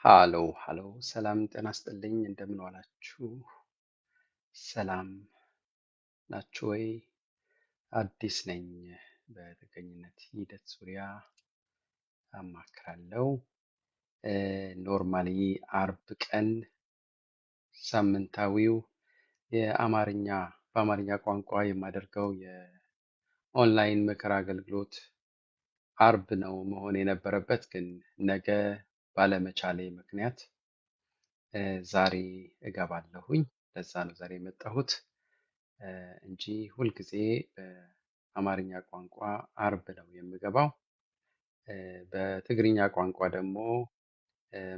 ሃሎ ሃሎ፣ ሰላም ጤና ይስጥልኝ። እንደምን ዋላችሁ? ሰላም ናችሁ ወይ? አዲስ ነኝ። በጥገኝነት ሂደት ዙሪያ አማክራለሁ። ኖርማሊ አርብ ቀን ሳምንታዊው በአማርኛ ቋንቋ የማደርገው የኦንላይን ምክር አገልግሎት አርብ ነው መሆን የነበረበት፣ ግን ነገ ባለመቻሌ ምክንያት ዛሬ እገባለሁኝ። ለዛ ነው ዛሬ የመጣሁት እንጂ ሁልጊዜ በአማርኛ ቋንቋ አርብ ነው የምገባው። በትግርኛ ቋንቋ ደግሞ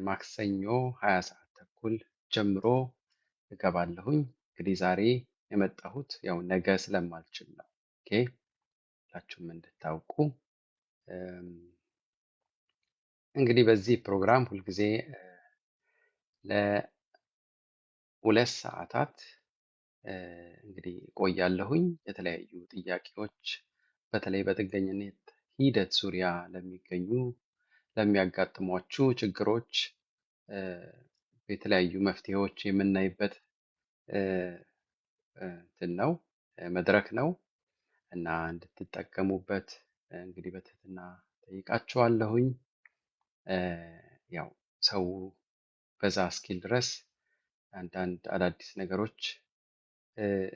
ማክሰኞ 20 ሰዓት ተኩል ጀምሮ እገባለሁኝ። እንግዲህ ዛሬ የመጣሁት ያው ነገ ስለማልችል ነው። ኦኬ፣ ሁላችሁም እንድታውቁ። እንግዲህ በዚህ ፕሮግራም ሁልጊዜ ለ2 ሰዓታት እንግዲህ እቆያለሁኝ። የተለያዩ ጥያቄዎች በተለይ በጥገኝነት ሂደት ዙሪያ ለሚያጋጥሟችሁ ችግሮች የተለያዩ መፍትሄዎች የምናይበት እንትን ነው መድረክ ነው እና እንድትጠቀሙበት እንግዲህ በትህትና ጠይቃችኋለሁኝ። ያው ሰው በዛ እስኪል ድረስ አንዳንድ አዳዲስ ነገሮች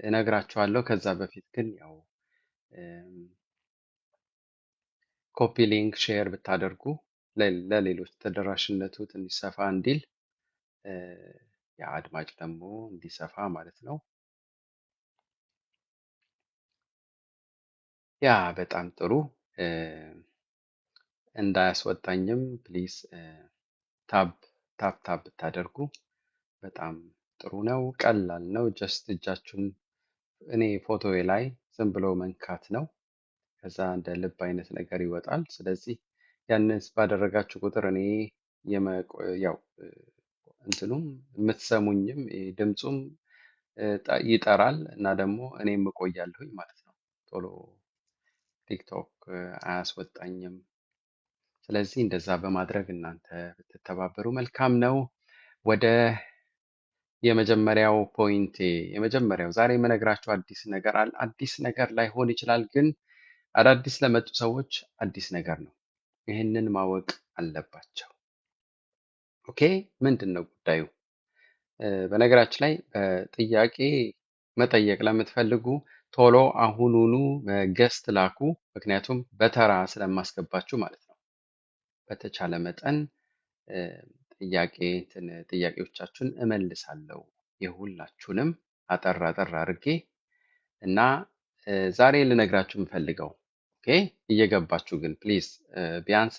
እነግራችኋለሁ። ከዛ በፊት ግን ያው ኮፒ ሊንክ ሼር ብታደርጉ ለሌሎች ተደራሽነቱ ትንሽ ሰፋ እንዲል የአድማጭ ደግሞ እንዲሰፋ ማለት ነው። ያ በጣም ጥሩ። እንዳያስወጣኝም ፕሊስ ታብ ታብ ብታደርጉ በጣም ጥሩ ነው። ቀላል ነው። ጀስት እጃችሁን እኔ ፎቶዬ ላይ ዝም ብሎ መንካት ነው። ከዛ እንደ ልብ አይነት ነገር ይወጣል። ስለዚህ ያንን ባደረጋችሁ ቁጥር እኔ ያው እንትኑም የምትሰሙኝም ድምፁም ይጠራል እና ደግሞ እኔም እቆያለሁኝ ማለት ነው። ቶሎ ቲክቶክ አያስወጣኝም። ስለዚህ እንደዛ በማድረግ እናንተ ብትተባበሩ መልካም ነው። ወደ የመጀመሪያው የመጀመሪያው ዛሬ የምነግራችሁ አዲስ ነገር ላይሆን ይችላል፣ ግን አዳዲስ ለመጡ ሰዎች አዲስ ነገር ነው። ይህንን ማወቅ አለባቸው። ኦኬ፣ ምንድን ነው ጉዳዩ? በነገራችን ላይ ጥያቄ መጠየቅ ለምትፈልጉ ቶሎ አሁኑኑ ገስት ላኩ። ምክንያቱም በተራ ስለማስገባችሁ ማለት ነው። በተቻለ መጠን ጥያቄዎቻችሁን እመልሳለሁ፣ የሁላችሁንም አጠር አጠር አድርጌ እና ዛሬ ልነግራችሁ የምፈልገው ኦኬ፣ እየገባችሁ ግን ፕሊዝ ቢያንስ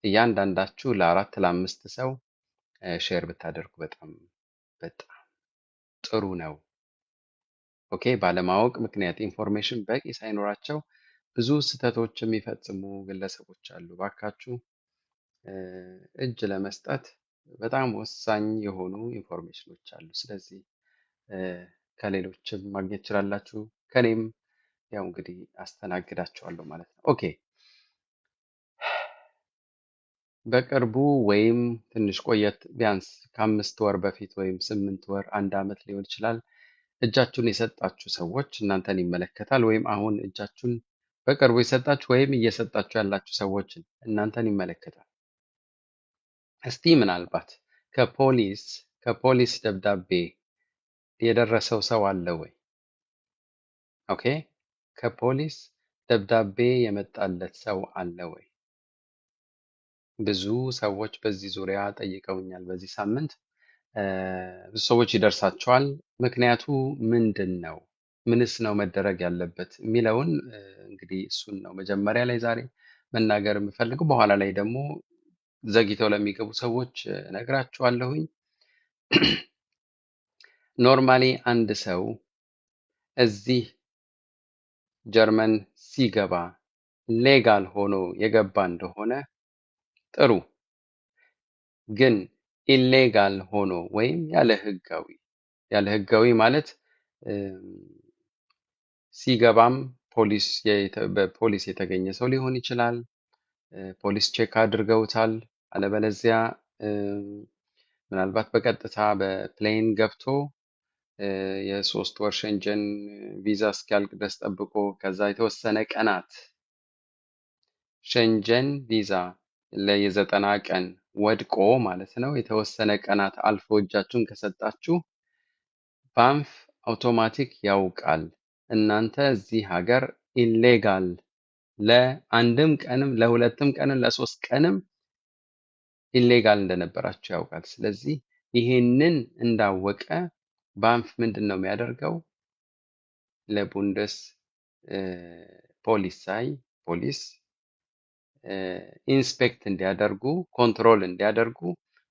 እያንዳንዳችሁ ለ4 ለ5 ሰው ሼር ብታደርጉ በጣም በጣም ጥሩ ነው። ኦኬ፣ ባለማወቅ ምክንያት ኢንፎርሜሽን በቂ ሳይኖራቸው ብዙ ስህተቶች የሚፈጽሙ ግለሰቦች አሉ። ባካችሁ እጅ ለመስጠት በጣም ወሳኝ የሆኑ ኢንፎርሜሽኖች አሉ። ስለዚህ ከሌሎችም ማግኘት ትችላላችሁ፣ ከኔም ያው እንግዲህ አስተናግዳቸዋለሁ ማለት ነው። ኦኬ፣ በቅርቡ ወይም ትንሽ ቆየት ቢያንስ ከ5 ወር በፊት ወይም 8 ወር 1 ዓመት ሊሆን ይችላል እጃችሁን የሰጣችሁ ሰዎች እናንተን ይመለከታል። ወይም አሁን እጃችሁን በቅርቡ የሰጣችሁ ወይም እየሰጣችሁ ያላችሁ ሰዎችን እናንተን ይመለከታል። እስቲ ምናልባት ከፖሊስ ደብዳቤ የደረሰው ሰው አለ ወይ? ኦኬ፣ ከፖሊስ ደብዳቤ የመጣለት ሰው አለ ወይ? ብዙ ሰዎች በዚህ ዙሪያ ጠይቀውኛል በዚህ ሳምንት። ብዙ ሰዎች ይደርሳቸዋል። ምክንያቱ ምንድን ነው? ምንስ ነው መደረግ ያለበት የሚለውን እንግዲህ እሱን ነው መጀመሪያ ላይ ዛሬ መናገር የምፈልገው። በኋላ ላይ ደግሞ ዘግይተው ለሚገቡ ሰዎች እነግራችኋለሁኝ። ኖርማሊ አንድ ሰው እዚህ ጀርመን ሲገባ ሌጋል ሆኖ የገባ እንደሆነ ጥሩ፣ ግን ኢሌጋል ሆኖ ወይም ያለ ህጋዊ ማለት ሲገባም በፖሊስ የተገኘ ሰው ሊሆን ይችላል። ፖሊስ ቼክ አድርገውታል። አለበለዚያ ምናልባት በቀጥታ በፕሌን ገብቶ የ3 ወር ሸንጀን ቪዛ እስኪያልቅ ድረስ ጠብቆ ከዛ የተወሰነ ቀናት ሸንጀን ቪዛ ለ90 ቀን ወድቆ ማለት ነው። የተወሰነ ቀናት አልፎ እጃችሁን ከሰጣችሁ ባንፍ አውቶማቲክ ያውቃል እናንተ እዚህ ሀገር ኢሌጋል ለአንድም ቀንም ለሁለትም ቀንም ለሶስት ቀንም ኢሌጋል እንደነበራችሁ ያውቃል። ስለዚህ ይሄንን እንዳወቀ ባንፍ ምንድን ነው የሚያደርገው? ለቡንደስ ፖሊስ ኢንስፔክት እንዲያደርጉ ኮንትሮል እንዲያደርጉ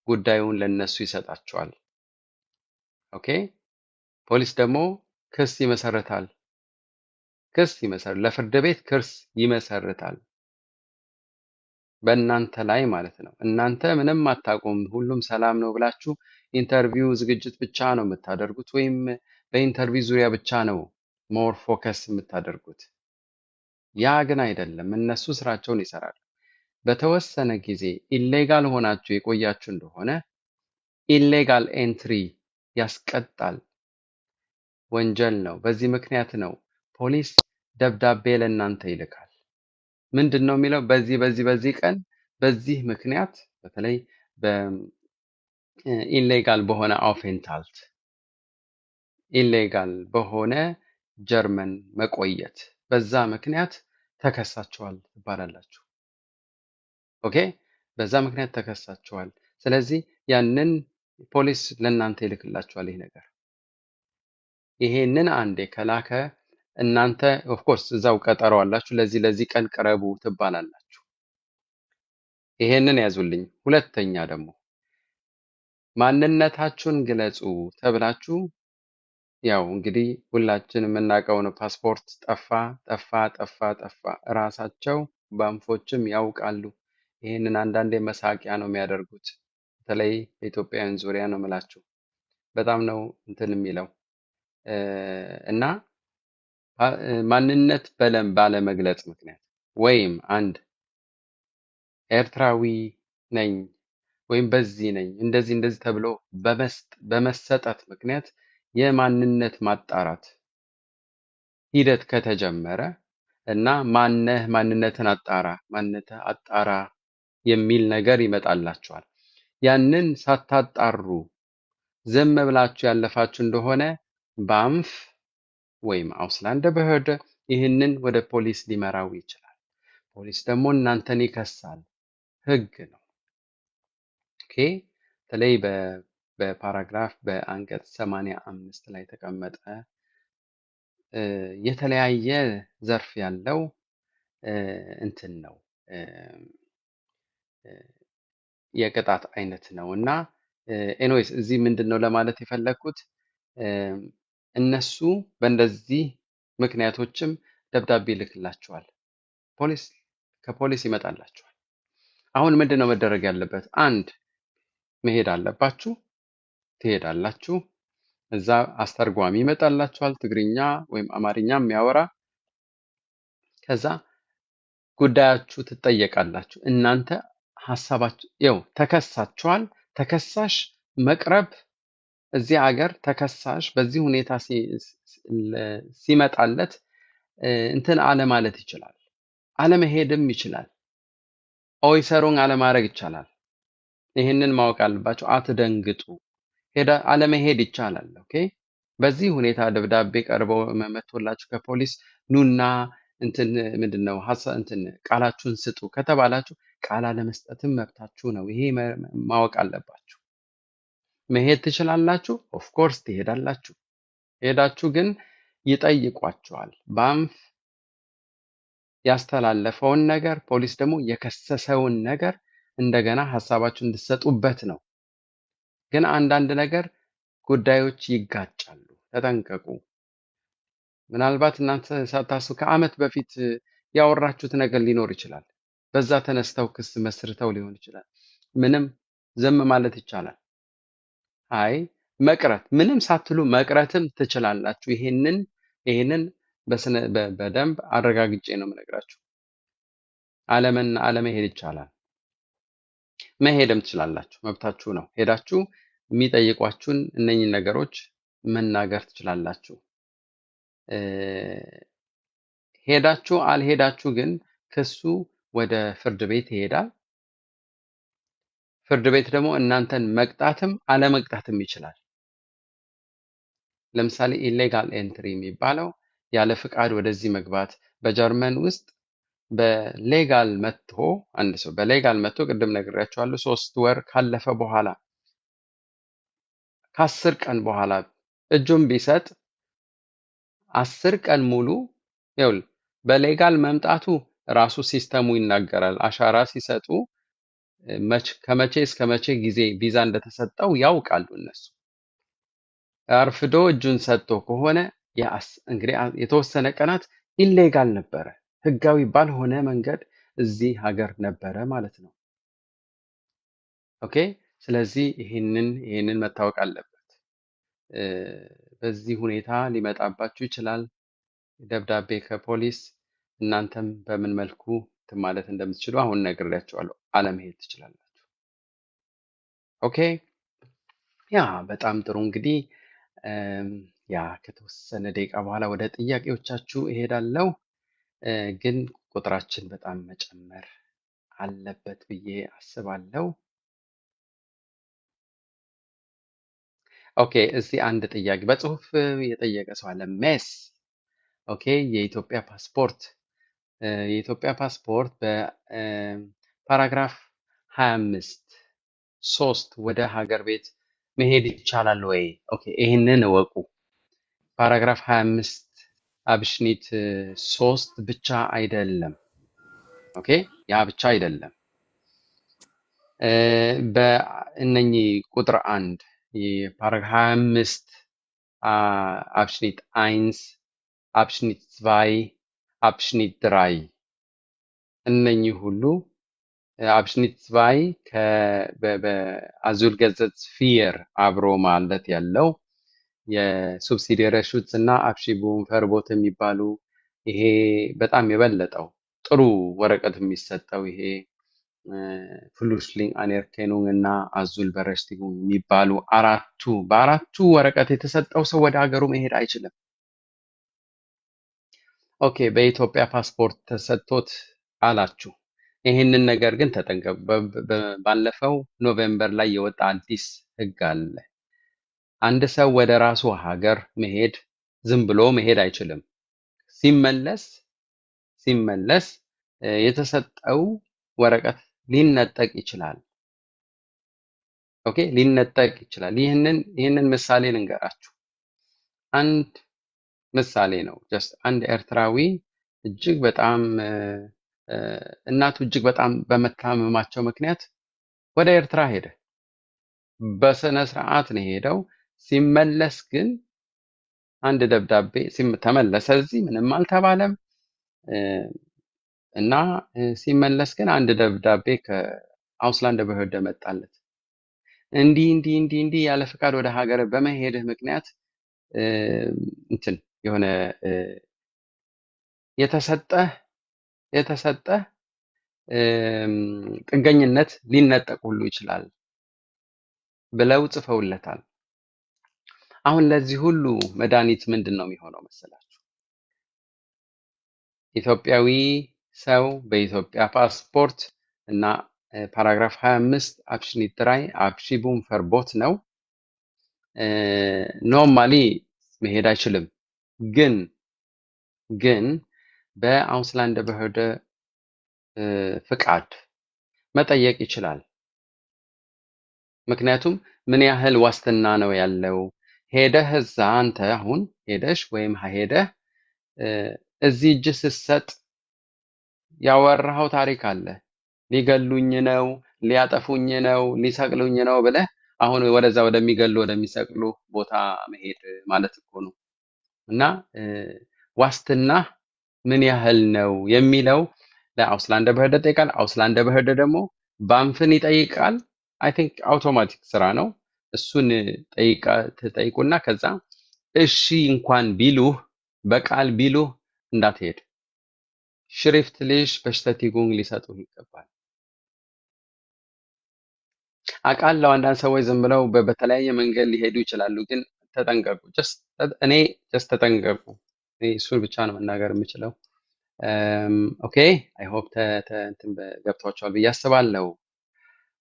ጉዳዩን ለነሱ ይሰጣቸዋል። ኦኬ። ፖሊስ ደግሞ ክስ ይመሰርታል። ለፍርድ ቤት ክስ ይመሰርታል በእናንተ ላይ ማለት ነው። እናንተ ምንም አታውቁም፣ ሁሉም ሰላም ነው ብላችሁ ኢንተርቪው ዝግጅት ብቻ ነው የምታደርጉት፣ ወይም በኢንተርቪው ዙሪያ ብቻ ነው ሞር ፎከስ የምታደርጉት። ያ ግን አይደለም። እነሱ ስራቸውን ይሰራሉ። በተወሰነ ጊዜ ኢሌጋል ሆናችሁ የቆያችሁ እንደሆነ ኢሌጋል ኤንትሪ ያስቀጣል፣ ወንጀል ነው። በዚህ ምክንያት ነው ፖሊስ ደብዳቤ ለእናንተ ይልካል። ምንድን ነው የሚለው? በዚህ ቀን በዚህ ምክንያት በተለይ በኢሌጋል በሆነ አውፌንታልት ኢሌጋል በሆነ ጀርመን መቆየት በዛ ምክንያት ተከሳችኋል ትባላላችሁ። ኦኬ፣ በዛ ምክንያት ተከሳችኋል። ስለዚህ ያንን ፖሊስ ለእናንተ ይልክላችኋል። ይህ ነገር ይሄንን አንዴ ከላከ እናንተ ኦፍኮርስ እዛው ቀጠሮ አላችሁ። ለዚህ ቀን ቅረቡ ትባላላችሁ። ይሄንን ያዙልኝ። ሁለተኛ ደግሞ ማንነታችሁን ግለጹ ተብላችሁ ያው እንግዲህ ሁላችን የምናውቀው ነው። ፓስፖርት ጠፋ። እራሳቸው ባንፎችም ያውቃሉ። ይህንን አንዳንዴ መሳቂያ ነው የሚያደርጉት። በተለይ በኢትዮጵያውያን ዙሪያ ነው የምላችሁ። በጣም ነው እንትን የሚለው እና ማንነት ባለመግለጽ ምክንያት ወይም አንድ ኤርትራዊ ነኝ ወይም በዚህ ነኝ እንደዚህ ተብሎ በመሰጠት ምክንያት የማንነት ማጣራት ሂደት ከተጀመረ እና ማንነትን አጣራ የሚል ነገር ይመጣላችኋል። ያንን ሳታጣሩ ዝም ብላችሁ ያለፋችሁ እንደሆነ ባንፍ ወይም አውስላንደ በህደ ይህንን ወደ ፖሊስ ሊመራው ይችላል። ፖሊስ ደግሞ እናንተን ይከሳል። ህግ ነው። ኦኬ። በተለይ በፓራግራፍ በአንቀጽ 85 ላይ የተቀመጠ የተለያየ ዘርፍ ያለው እንትን ነው የቅጣት አይነት ነው እና ኤኒዌይስ እዚህ ምንድን ነው ለማለት የፈለግኩት እነሱ በእንደዚህ ምክንያቶችም ደብዳቤ ይልክላችኋል። ከፖሊስ ይመጣላችኋል። አሁን ምንድን ነው መደረግ ያለበት? አንድ መሄድ አለባችሁ። ትሄዳላችሁ። እዛ አስተርጓሚ ይመጣላችኋል፣ ትግርኛ ወይም አማርኛ የሚያወራ። ከዛ ጉዳያችሁ ትጠየቃላችሁ። እናንተ ሀሳባችሁ ያው ተከሳችኋል። ተከሳሽ መቅረብ እዚህ ሀገር ተከሳሽ በዚህ ሁኔታ ሲመጣለት እንትን አለማለት ይችላል፣ አለመሄድም ይችላል፣ ኦይሰሩን አለማድረግ ይቻላል። ይህንን ማወቅ አለባችሁ። አትደንግጡ። አለመሄድ ይቻላል። ኦኬ። በዚህ ሁኔታ ደብዳቤ ቀርበው መጥቶላችሁ ከፖሊስ ኑና እንትን ምንድነው እንትን ቃላችሁን ስጡ ከተባላችሁ ቃል አለመስጠትም መብታችሁ ነው። ይሄ ማወቅ አለባችሁ። መሄድ ትችላላችሁ። ኦፍኮርስ ትሄዳላችሁ። ሄዳችሁ ግን ይጠይቋችኋል። ባንፍ ያስተላለፈውን ነገር ፖሊስ ደግሞ የከሰሰውን ነገር እንደገና ሀሳባችሁ እንድትሰጡበት ነው። ግን አንዳንድ ነገር ጉዳዮች ይጋጫሉ። ተጠንቀቁ። ምናልባት እናንተ ሳታስቡ ከዓመት በፊት ያወራችሁት ነገር ሊኖር ይችላል። በዛ ተነስተው ክስ መስርተው ሊሆን ይችላል። ምንም ዝም ማለት ይቻላል። አይ መቅረት ምንም ሳትሉ መቅረትም ትችላላችሁ። ይሄንን በደንብ አረጋግጬ ነው የምነግራችሁ። አለመሄድ ይቻላል። መሄድም ትችላላችሁ፣ መብታችሁ ነው። ሄዳችሁ የሚጠይቋችሁን እነኝን ነገሮች መናገር ትችላላችሁ። ሄዳችሁ አልሄዳችሁ ግን ክሱ ወደ ፍርድ ቤት ይሄዳል። ፍርድ ቤት ደግሞ እናንተን መቅጣትም አለመቅጣትም ይችላል። ለምሳሌ ኢሌጋል ኤንትሪ የሚባለው ያለ ፍቃድ ወደዚህ መግባት በጀርመን ውስጥ በሌጋል መጥቶ አንድ ሰው በሌጋል መጥቶ ቅድም ነግሬያቸዋለሁ 3 ወር ካለፈ በኋላ ከ10 ቀን በኋላ እጁን ቢሰጥ 10 ቀን ሙሉ ይኸውልህ በሌጋል መምጣቱ ራሱ ሲስተሙ ይናገራል። አሻራ ሲሰጡ ከመቼ እስከ መቼ ጊዜ ቪዛ እንደተሰጠው ያውቃሉ እነሱ። አርፍዶ እጁን ሰጥቶ ከሆነ እንግዲህ የተወሰነ ቀናት ኢሌጋል ነበረ፣ ህጋዊ ባልሆነ መንገድ እዚህ ሀገር ነበረ ማለት ነው። ኦኬ። ስለዚህ ይህንን መታወቅ አለበት። በዚህ ሁኔታ ሊመጣባችሁ ይችላል ደብዳቤ ከፖሊስ። እናንተም በምን መልኩ ማለት እንደምትችሉ አሁን ነግሬያችኋለሁ። አለመሄድ ትችላላችሁ። ኦኬ። ያ በጣም ጥሩ። እንግዲህ ያ ከተወሰነ ደቂቃ በኋላ ወደ ጥያቄዎቻችሁ እሄዳለሁ። ግን ቁጥራችን በጣም መጨመር አለበት ብዬ አስባለሁ። ኦኬ። እዚህ አንድ ጥያቄ በጽሁፍ የጠየቀ ሰው አለ። ሜስ ኦኬ። የኢትዮጵያ ፓስፖርት በፓራግራፍ 25(3) ወደ ሀገር ቤት መሄድ ይቻላል ወይ? ኦኬ፣ ይህንን እወቁ። ፓራግራፍ 25 አብሽኒት 3 ብቻ አይደለም። ኦኬ፣ ያ ብቻ አይደለም። በእነኚህ ቁጥር 1 የፓራግራፍ 25 አብሽኒት 1 አብሽኒት 2 አብሽኒት 3 እነኚህ ሁሉ አብሽኒት 2 በአዙል ገዘት 4 አብሮ ማለት ያለው የሱብሲዲየሪ ሹትስ እና አብሺቡም ፈርቦት የሚባሉ ይሄ በጣም የበለጠው ጥሩ ወረቀት የሚሰጠው ይሄ ፍሉሽሊንግ አኔርኬኑንግ እና አዙል በረሽቲጉን የሚባሉ በአራቱ ወረቀት የተሰጠው ሰው ወደ ሀገሩ መሄድ አይችልም። ኦኬ፣ በኢትዮጵያ ፓስፖርት ተሰጥቶት አላችሁ። ይህንን ነገር ግን ተጠንቀቁ። ባለፈው ኖቬምበር ላይ የወጣ አዲስ ህግ አለ። አንድ ሰው ወደ ራሱ ሀገር መሄድ ዝም ብሎ መሄድ አይችልም። ሲመለስ የተሰጠው ወረቀት ሊነጠቅ ይችላል። ኦኬ፣ ሊነጠቅ ይችላል። ይህንን ምሳሌ ልንገራችሁ። አንድ ምሳሌ ነው። ጀስት አንድ ኤርትራዊ እጅግ በጣም እናቱ እጅግ በጣም በመታመማቸው ምክንያት ወደ ኤርትራ ሄደ። በስነ ስርዓት ነው ሄደው። ሲመለስ ግን አንድ ደብዳቤ ተመለሰ። እዚህ ምንም አልተባለም እና ሲመለስ ግን አንድ ደብዳቤ ከአውስላንድ በህደ መጣለት። እንዲህ ያለ ፍቃድ ወደ ሀገር በመሄድህ ምክንያት እንትን የሆነ የተሰጠህ ጥገኝነት ሊነጠቅ ሁሉ ይችላል ብለው ጽፈውለታል። አሁን ለዚህ ሁሉ መድኃኒት ምንድን ነው የሚሆነው መሰላችሁ? ኢትዮጵያዊ ሰው በኢትዮጵያ ፓስፖርት እና ፓራግራፍ 25 አብሽኒት 3 አብሺቡም ፈርቦት ነው ኖርማሊ መሄድ አይችልም። ግን በአውስላንድ በህደ ፍቃድ መጠየቅ ይችላል። ምክንያቱም ምን ያህል ዋስትና ነው ያለው? ሄደህ እዛ አንተ አሁን ሄደሽ ወይም ሄደህ እዚህ እጅ ስትሰጥ ያወራኸው ታሪክ አለ። ሊገሉኝ ነው፣ ሊያጠፉኝ ነው፣ ሊሰቅሉኝ ነው ብለህ አሁን ወደዛ ወደሚገሉ ወደሚሰቅሉ ቦታ መሄድ ማለት እኮ ነው። እና ዋስትና ምን ያህል ነው የሚለው ለአውስላንደ በህደ ይጠይቃል። አውስላንደ በህደ ደግሞ ባንፍን ይጠይቃል። አይ ቲንክ አውቶማቲክ ስራ ነው። እሱን ትጠይቁና ከዛ እሺ እንኳን ቢሉህ በቃል ቢሉህ እንዳትሄድ ሽሪፍትሊሽ በሽተቲጉንግ ሊሰጡህ ይገባል። አውቃለሁ አንዳንድ ሰዎች ዝም ብለው በተለያየ መንገድ ሊሄዱ ይችላሉ፣ ግን ተጠንቀቁ። እኔ ጀስት ተጠንቀቁ። እኔ እሱን ብቻ ነው መናገር የምችለው። ኦኬ አይ ሆፕ እንትን ገብቷቸዋል ብዬ አስባለሁ።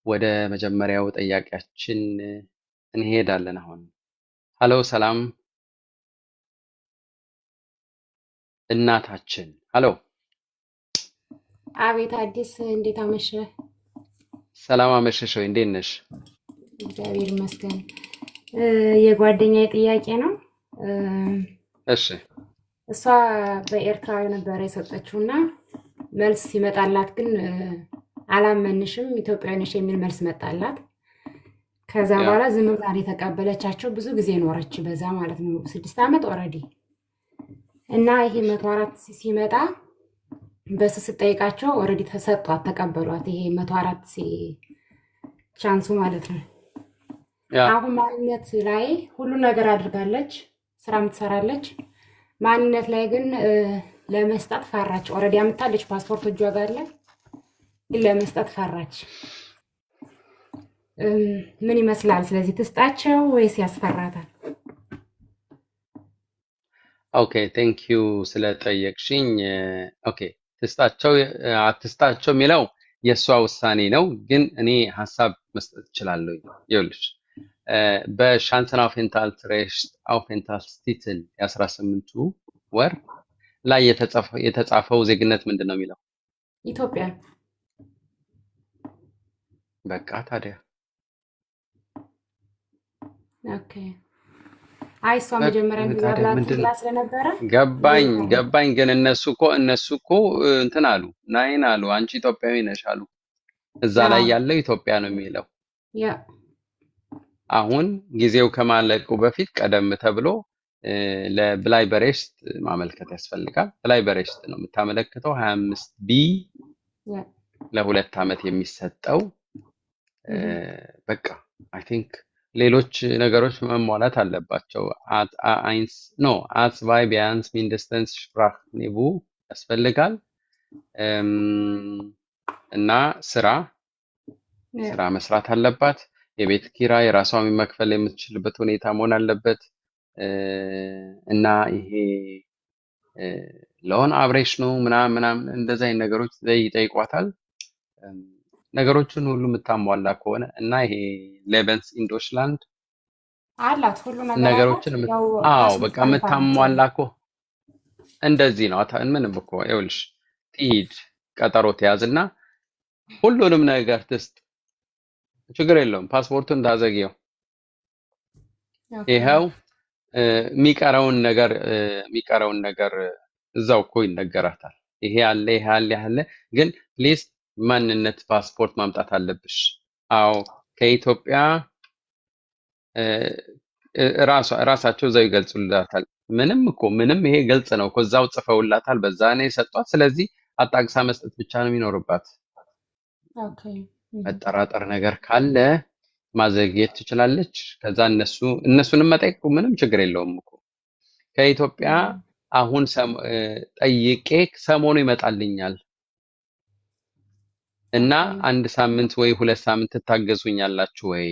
ወደ መጀመሪያው ጥያቄያችን እንሄዳለን አሁን። ሀሎ ሰላም እናታችን። ሀሎ አቤት አዲስ፣ እንዴት አመሸ? ሰላም አመሸሽ ወይ? እንዴት ነሽ? እግዚአብሔር ይመስገን። የጓደኛዬ ጥያቄ ነው። እሺ እሷ በኤርትራዊ ነበረ የሰጠችው እና መልስ ሲመጣላት ግን አላመንሽም ኢትዮጵያዊ ነሽ የሚል መልስ መጣላት። ከዛ ያ በኋላ ዝም ብላ ነው የተቀበለቻቸው። ብዙ ጊዜ ኖረች በዛ ማለት ነው፣ 6 ዓመት ኦልሬዲ። እና ይሄ 104 ሲመጣ በሱ ስጠይቃቸው ኦልሬዲ ተሰጧት፣ ተቀበሏት። ይሄ 104 ቻንሱ ማለት ነው። ያ አሁን ማንነት ላይ ሁሉን ነገር አድርጋለች፣ ስራም ትሰራለች። ማንነት ላይ ግን ለመስጠት ፈራች። ኦልሬዲ አምታለች፣ ፓስፖርት እጇ ጋር አለ፣ ግን ለመስጠት ፈራች። ምን ይመስላል? ስለዚህ ትስጣቸው ወይስ ያስፈራታል? ኦኬ ቴንክ ዩ ስለጠየቅሽኝ። ኦኬ ትስጣቸው አትስጣቸው የሚለው የእሷ ውሳኔ ነው፣ ግን እኔ ሀሳብ መስጠት እችላለሁ። ይኸውልሽ በሻንሰን አውፌንታልስቲትል የ18ቱ ወር ላይ የተጻፈው ዜግነት ምንድን ነው የሚለው? ኢትዮጵያ። በቃ ታዲያ ኦኬ። አይ እሷ መጀመሪያ እንደዛ ታዲያ ብላ ምንድን ትብላ ነው? ስለነበረ ገባኝ ለዛ ነው። ገባኝ። ግን እነሱ እኮ እንትን አሉ፣ ናይን አሉ፣ አንቺ ኢትዮጵያዊ ነሽ አሉ። እዛ ላይ አዎ ያለው ኢትዮጵያ ነው የሚለው። ያ አሁን ጊዜው ከማለቁ በፊት ቀደም ተብሎ ለብላይ በሬስት ማመልከት ያስፈልጋል። ብላይ በሬስት ነው የምታመለክተው 25 ቢ ያ ለ2 ዓመት የሚሰጠው እህ በቃ አይ ቲንክ ሌሎች ነገሮች መሟላት አለባቸው። አይንስ ኖ አስቫይ ቢያንስ ሚንደስተንስ ሽፕራክ ኒቡ ያስፈልጋል። እም፣ እና ስራ ያ ስራ መስራት አለባት። የቤት ኪራይ ራሷ መክፈል የምትችልበት ሁኔታ መሆን አለበት። እ፣ እና ይሄ ለሆነ አብሬሽ ነው ምናምን ምናምን እንደዚህ አይነት ነገሮች ይጠይቋታል። እም፣ ነገሮችን ሁሉ የምታሟላ ከሆነ እና ይሄ ሌበንስ ኢን ዶችላንድ አላት፣ ሁሉ ነገር አላት። ነገሮችን ያው አዎ ፓስፖርት በቃ አልፋለች። የምታሟላ እኮ እንደዚህ ነው። ምንም እኮ ይኸውልሽ ትሂድ ቀጠሮ ትያዝና ሁሉንም ነገር ትስጥ፣ ችግር የለውም። ፓስፖርቱን እንዳዘግየው ኦኬ ይኸው የሚቀረውን ነገር እዛው እኮ ይነገራታል። ይሄ አለ ይሄ አለ ይሄ አለ፣ ግን ፕሊዝ ማንነት ፓስፖርት ማምጣት አለብሽ። አዎ ከኢትዮጵያ እ፣ ራሳቸው እዛው ይገልጹላታል። ምንም ይሄ ግልጽ ነው እኮ እዛው ጽፈውላታል። በዛ ነው የሰጧት። ስለዚህ አጣቅሳ መስጠት ብቻ ነው የሚኖርባት። ኦኬ እህ መጠራጠር ነገር ካለ ማዘግየት ትችላለች። ከዛ እነሱንም መጠየቅ ምንም ችግር የለውም እኮ ከኢትዮጵያ እህ አሁን ጠይቄ ሰሞኑ ይመጣልኛል እና ኦኬ 1 ሳምንት ወይ 2 ሳምንት ትታገዙኛላችሁ ወይ?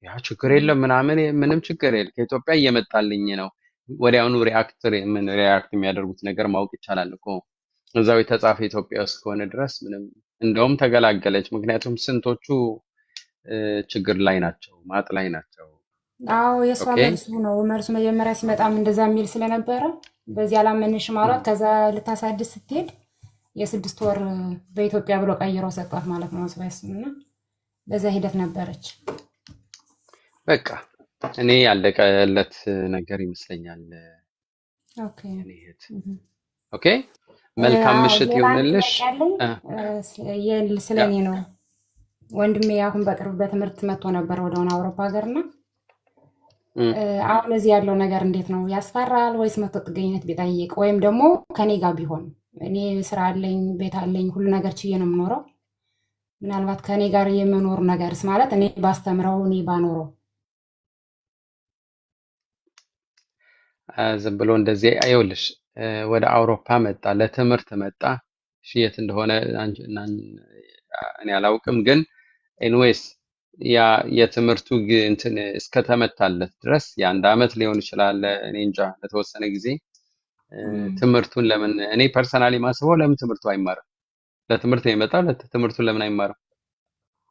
ያ ችግር እህ የለም ምናምን፣ ምንም ችግር የለም። ከኢትዮጵያ እየመጣልኝ ነው። ወዲያውኑ ሪያክት የሚያደርጉት ነገር ማወቅ ይቻላል እኮ እዛው የተጻፈ ኢትዮጵያ ውስጥ ከሆነ ድረስ ምንም። እንደውም ተገላገለች። ምክንያቱም ስንቶቹ ችግር ላይ ናቸው፣ ማጥ ላይ ናቸው። አዎ የእሷ ኦኬ መልሱ ነው። መልሱ መጀመሪያ ሲመጣም እንደዛ የሚል ስለነበረ በዚህ አላመንሽም አሏት። ከዛ ልታሳድስ ስትሄድ የ6 ወር በኢትዮጵያ ብሎ ቀይረው ሰጧት ማለት ነው። ስባይስ እና በዛ ሂደት ነበረች። በቃ እኔ ያለቀለት ነገር ይመስለኛል። ኦኬ እኔ እህት እህ ኦኬ፣ መልካም ምሽት ሌላ አንድ ይሁንልሽ። ጥያቄ አለኝ። ስለ ያ እኔ ነው። ወንድሜ አሁን በቅርብ በትምህርት መጥቶ ነበር ወደሆነ አውሮፓ ሀገርና እም፣ አሁን እዚህ ያለው ነገር እንዴት ነው? ያስፈራል ወይስ መቶ ጥገኝነት ቢጠይቅ ወይም ደግሞ ከኔ ጋር ቢሆን? እኔ ስራ አለኝ፣ ቤት አለኝ፣ ሁሉ ነገር ችዬ ነው የምኖረው። ምናልባት ከኔ ጋር የመኖር ነገርስ ማለት እኔ ባስተምረው እኔ ባኖረው። ዝም ብሎ እንደዚህ አይውልሽ። ወደ አውሮፓ መጣ፣ ለትምህርት መጣ። እሺ የት እንደሆነ እኔ አላውቅም፣ ግን ኤንዌይስ ያ የትምህርቱ እንትን እስከተመታለት ድረስ የአንድ አመት ሊሆን ይችላል። እኔ እንጃ ለተወሰነ ጊዜ ትምህርቱን ለምን እኔ ፐርሰናሊ ማስበው ለምን ትምህርቱ አይማርም? ለትምህርት ነው የመጣው። ትምህርቱን ለምን አይማርም?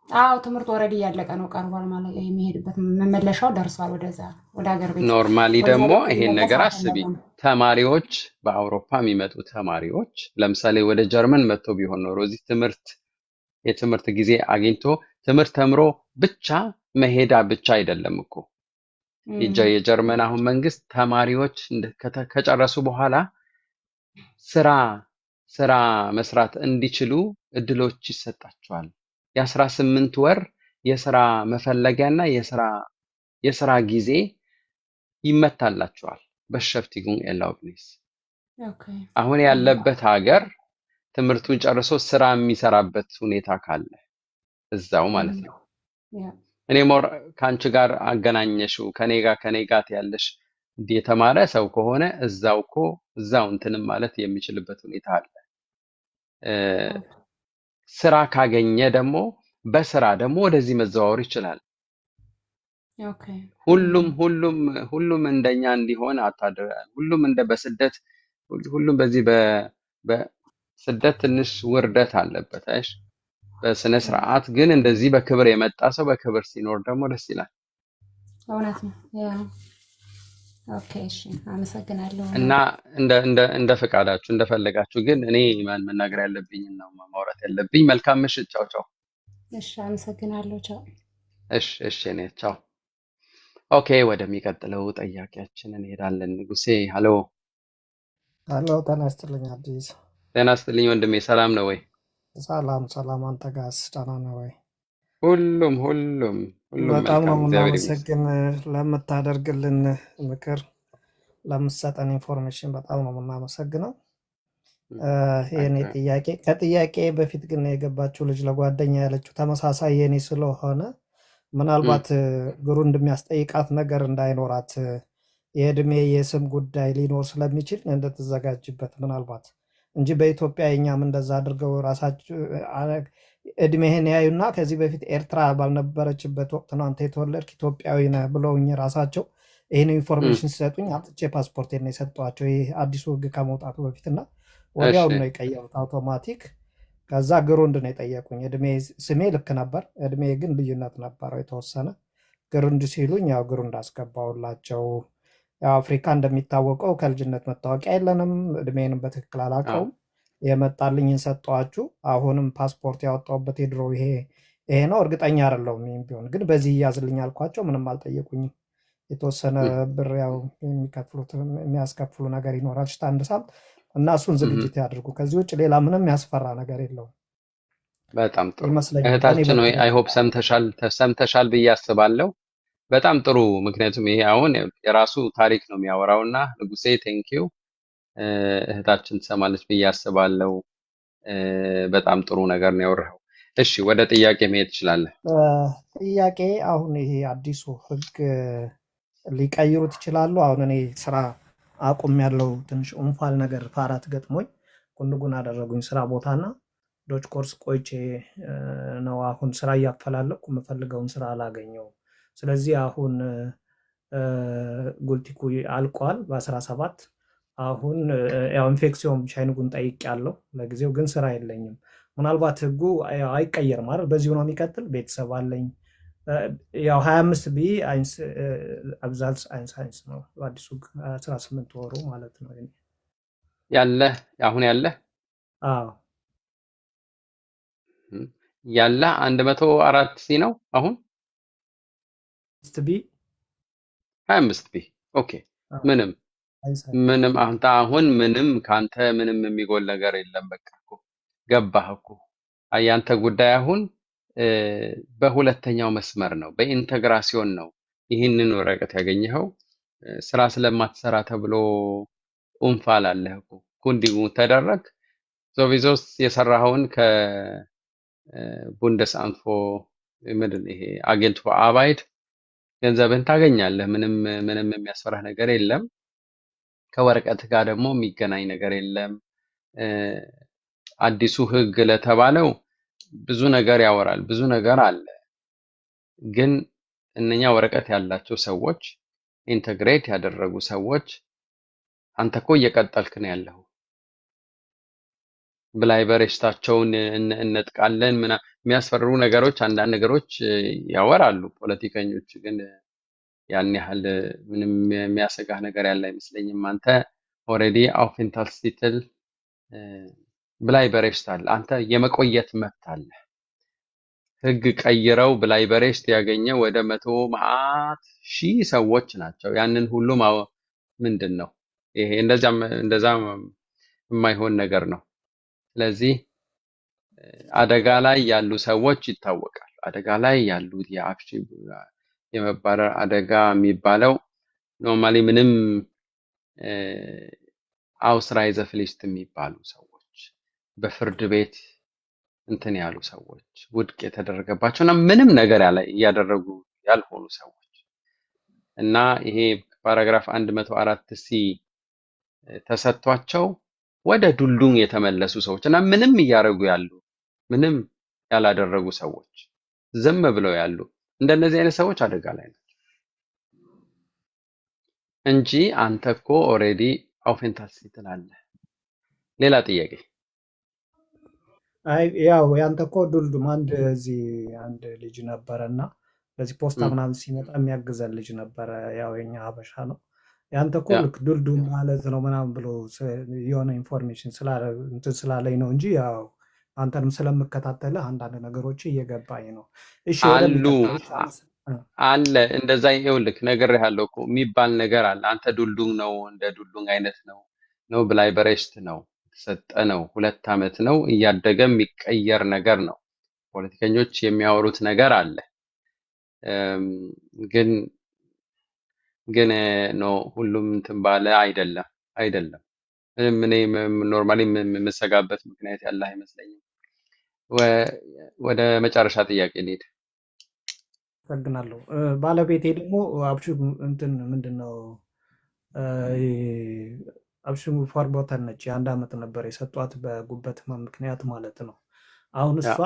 አዎ ትምህርቱ ኦልሬዲ እያለቀ ነው፣ ቀርቧል ማለት የሚሄድበት መመለሻው ደርሷል። ወደዛ ወደ ሀገር ቤት ኖርማሊ ወደዛ ደግሞ ደግሞ ይሄን ሊመለስ ነገር አስቢ። አልፈለገም። ተማሪዎች በአውሮፓ የሚመጡ ተማሪዎች ለምሳሌ ወደ ጀርመን መጥቶ ቢሆን ኖሮ እዚህ የትምህርት ጊዜ አግኝቶ ትምህርት ተምሮ ብቻ መሄዳ ብቻ አይደለም እኮ የጀርመን አሁን መንግስት ተማሪዎች ከጨረሱ በኋላ ስራ ስራ መስራት እንዲችሉ እድሎች ይሰጣቸዋል። የ18 ወር የስራ መፈለጊያና የስራ ጊዜ ይመታላቸዋል። በሸፍቲጉን ኤላውብኒስ ኦኬ አሁን ያለበት ሀገር ትምህርቱን ጨርሶ ስራ የሚሰራበት ሁኔታ ካለ እዛው ማለት ነው። ያ እኔ ሞር ከአንቺ ጋር አገናኘሽው ከኔ ጋር ያለሽ እንዲህ የተማረ ሰው ከሆነ እዛው እንትንም ማለት የሚችልበት ሁኔታ አለ። እ፣ ስራ ካገኘ ደግሞ በስራ ደግሞ ወደዚህ መዘዋወር ይችላል። ኦኬ ሁሉም እንደኛ እንዲሆን ሁሉም በስደት ሁሉም በዚህ በስደት ትንሽ ውርደት አለበት። አይሽ በስነ ስርዓት ግን እንደዚህ በክብር የመጣ ሰው በክብር ሲኖር ደግሞ ደስ ይላል። እውነት ነው። ያ ኦኬ እሺ፣ አመሰግናለሁ። እና እንደ ፈቃዳችሁ እንደፈለጋችሁ፣ ግን እኔ መናገር ያለብኝ ነው ማውራት ያለብኝ። መልካም ምሽት። ቻው ቻው። እሺ፣ አመሰግናለሁ። ቻው። እሺ እኔ ቻው። ኦኬ፣ ወደሚቀጥለው ጠያቂያችን እንሄዳለን። ንጉሴ ሀሎ። አሎ ጤና ይስጥልኝ አዲስ። ጤና ይስጥልኝ ወንድሜ፣ ሰላም ነው ወይ? ሰላም ሰላም፣ አንተ ጋርስ ደህና ነው ወይ? ሁሉም በጣም ነው መልካም፣ እግዚአብሔር ይመስገን። የምናመሰግን ለምታደርግልን ምክር፣ ለምትሰጠን ኢንፎርሜሽን በጣም ነው የምናመሰግነው። የኔ ጥያቄ ከጥያቄ በፊት ግን የገባችው ልጅ ለጓደኛ ያለችው ተመሳሳይ የኔ ስለሆነ ምናልባት ግሩ እንደሚያስጠይቃት ነገር እንዳይኖራት የእድሜ የስም ጉዳይ ሊኖር ስለሚችል እንድትዘጋጅበት ምናልባት እንጂ በኢትዮጵያ የኛም እንደዛ አድርገው ራሳቸው እድሜህን ያዩና ከዚህ በፊት ኤርትራ ባልነበረችበት ወቅት ነው አንተ የተወለድክ ኢትዮጵያዊ ነህ ብለውኝ ራሳቸው ይህን ኢንፎርሜሽን ሲሰጡኝ አጥቼ ፓስፖርቴን ነው የሰጧቸው። ይህ አዲሱ ሕግ ከመውጣቱ በፊትና ወዲያውኑ ነው የቀየሩት አውቶማቲክ። ከዛ ግሩንድ ነው የጠየቁኝ። እድሜ ስሜ ልክ ነበር፣ እድሜ ግን ልዩነት ነበረው የተወሰነ። ግሩንድ ሲሉኝ ያው ግሩንድ አስገባውላቸው። ያው አፍሪካ እንደሚታወቀው ከልጅነት መታወቂያ የለንም። እድሜንም በትክክል አላውቀውም። የመጣልኝን ሰጠኋችሁ። አሁንም ፓስፖርት ያወጣሁበት የድሮ ይሄ ነው። እርግጠኛ አይደለሁም። ይህም ቢሆን ግን በዚህ ይያዝልኝ አልኳቸው። ምንም አልጠየቁኝም። የተወሰነ ብር ያው የሚያስከፍሉ ነገር ይኖራል አንድ ሳምንት እና እሱን ዝግጅት ያድርጉ። ከዚህ ውጭ ሌላ ምንም ያስፈራ ነገር የለውም። በጣም ጥሩ ይመስለኛል። እህታችን ወይ አይ ሆፕ ሰምተሻል ብዬ አስባለሁ። በጣም ጥሩ። ምክንያቱም ይሄ አሁን የራሱ ታሪክ ነው የሚያወራውና ንጉሴ ቴንኪው እህታችን ትሰማለች ብዬ አስባለሁ። በጣም ጥሩ ነገር ነው ያወራው። እሺ ወደ ጥያቄ መሄድ ትችላለህ። ጥያቄ አሁን ይሄ አዲሱ ሕግ ሊቀይሩት ይችላሉ? አሁን እኔ ስራ አቁም ያለው ትንሽ ኦንፋል ነገር ፓራት ገጥሞኝ ጉንጉን አደረጉኝ ስራ ቦታና ዶች ኮርስ ቆይቼ ነው አሁን ስራ እያፈላለኩ የምፈልገውን ስራ አላገኘውም። ስለዚህ አሁን ጉልቲኩ አልቋል በ17 አሁን ያው ኢንፌክሲዮን ቻይንጉን ጠይቅ ያለው ለጊዜው ግን ስራ የለኝም። ምናልባት ህጉ አይቀየርም አይደል? በዚሁ ነው የሚቀጥል። ቤተሰብ አለኝ። ያው 25 ቢ አይንስ አብዛልስ አይንስ ነው አዲሱ 18 ወሩ ማለት ነው ያለ አሁን አዎ ያለ 104 ሲ ነው አሁን 25 ቢ 25 ቢ ኦኬ። ምንም አሁን ምንም ካንተ ምንም የሚጎል ነገር የለም። በቃ እኮ ገባህ እኮ። ያንተ ጉዳይ አሁን በሁለተኛው መስመር ነው፣ በኢንተግራሲዮን ነው ይህንን ወረቀት ያገኘኸው። ስራ ስለማትሰራ ተብሎ ኡንፋል አለህ እኮ ኩንዲጉ ተደረግ ሶቪዞስ የሰራኸውን ከቡንደስ አንፎ ምንድን ይሄ አጌንት አባይድ ገንዘብን ታገኛለህ። ምንም የሚያስፈራህ ነገር የለም። ከወረቀት ጋር ደግሞ የሚገናኝ ነገር የለም። አዲሱ ህግ ለተባለው ብዙ ነገር ያወራል። ብዙ ነገር አለ። ግን እነኛ ወረቀት ያላቸው ሰዎች ኢንተግሬት ያደረጉ ሰዎች አንተ እኮ እየቀጠልክ ነው ያለው ብላይ በሬሽታቸውን እንጥቃለን የሚያስፈርሩ ነገሮች አንዳንድ ነገሮች ያወራሉ ፖለቲከኞች። ግን ያን ያህል ምንም የሚያሰጋህ ነገር ያለ አይመስለኝም። አንተ ኦልሬዲ አውፌንታልስቲትል ብላይ በሬሽት አለ። አንተ የመቆየት መብት አለ። ህግ ቀይረው ብላይ በሬሽት ያገኘ ወደ 100,000 ሰዎች ናቸው። ያንን ሁሉ ምንድን ነው ይሄ? እንደዛ የማይሆን ነገር ነው። ስለዚህ አደጋ ላይ ያሉ ሰዎች ይታወቃል። አደጋ ላይ ያሉት የመባረር አደጋ የሚባለው ኖርማሊ ምንም አውስራይዘ ፍሊስት የሚባሉ ሰዎች በፍርድ ቤት እንትን ያሉ ሰዎች ውድቅ የተደረገባቸው እና ምንም ነገር እያደረጉ ያልሆኑ ሰዎች እና ይሄ ፓራግራፍ 104 ሲ ተሰጥቷቸው ወደ ዱልዱም የተመለሱ ሰዎች እና ምንም እያደረጉ ያሉ ምንም ያላደረጉ ሰዎች ዝም ብለው ያሉ እንደነዚህ አይነት ሰዎች አደጋ ላይ ናቸው እንጂ አንተ እኮ ኦልሬዲ አውፌንታልስቲትል ትላለህ። ሌላ ጥያቄ? አይ ያው ያንተ እኮ ዱልዱም አንድ ልጅ ነበረ እና በዚህ ፖስታ ምናምን ሲመጣ የሚያግዘን ልጅ ነበረ። ያው የኛ ሀበሻ ነው። ያንተ እኮ ልክ ዱልዱም ማለት ነው ምናምን ብሎ የሆነ ኢንፎርሜሽን እንትን ስላለኝ ነው እንጂ ያው አንተንም ስለምከታተልህ አንዳንድ ነገሮች እየገባኝ ነው። እሺ አለ እንደዛ ይኸውልህ ነግሬሃለሁ እኮ የሚባል ነገር አለ። አንተ ዱልዱም ነው እንደ ዱልዱም አይነት ነው ብላይ በሬሽት ነው የተሰጠ ነው 2 ዓመት ነው እያደገ የሚቀየር ነገር ነው። ፖለቲከኞች የሚያወሩት ነገር አለ። ግን ነው ሁሉም እንትን ባለ አይደለም። እኔ ኖርማሊ የምሰጋበት ምክንያት ያለ አይመስለኝም። ወደ መጨረሻ ጥያቄ ልሄድ። አመሰግናለሁ። ባለቤቴ ደግሞ አብሹ እንትን ምንድነው አብሹ ፎርቦተን ነች። የ1 ዓመት ነበር የሰጧት በጉበት ህመም ምክንያት ማለት ነው። አሁን እሷ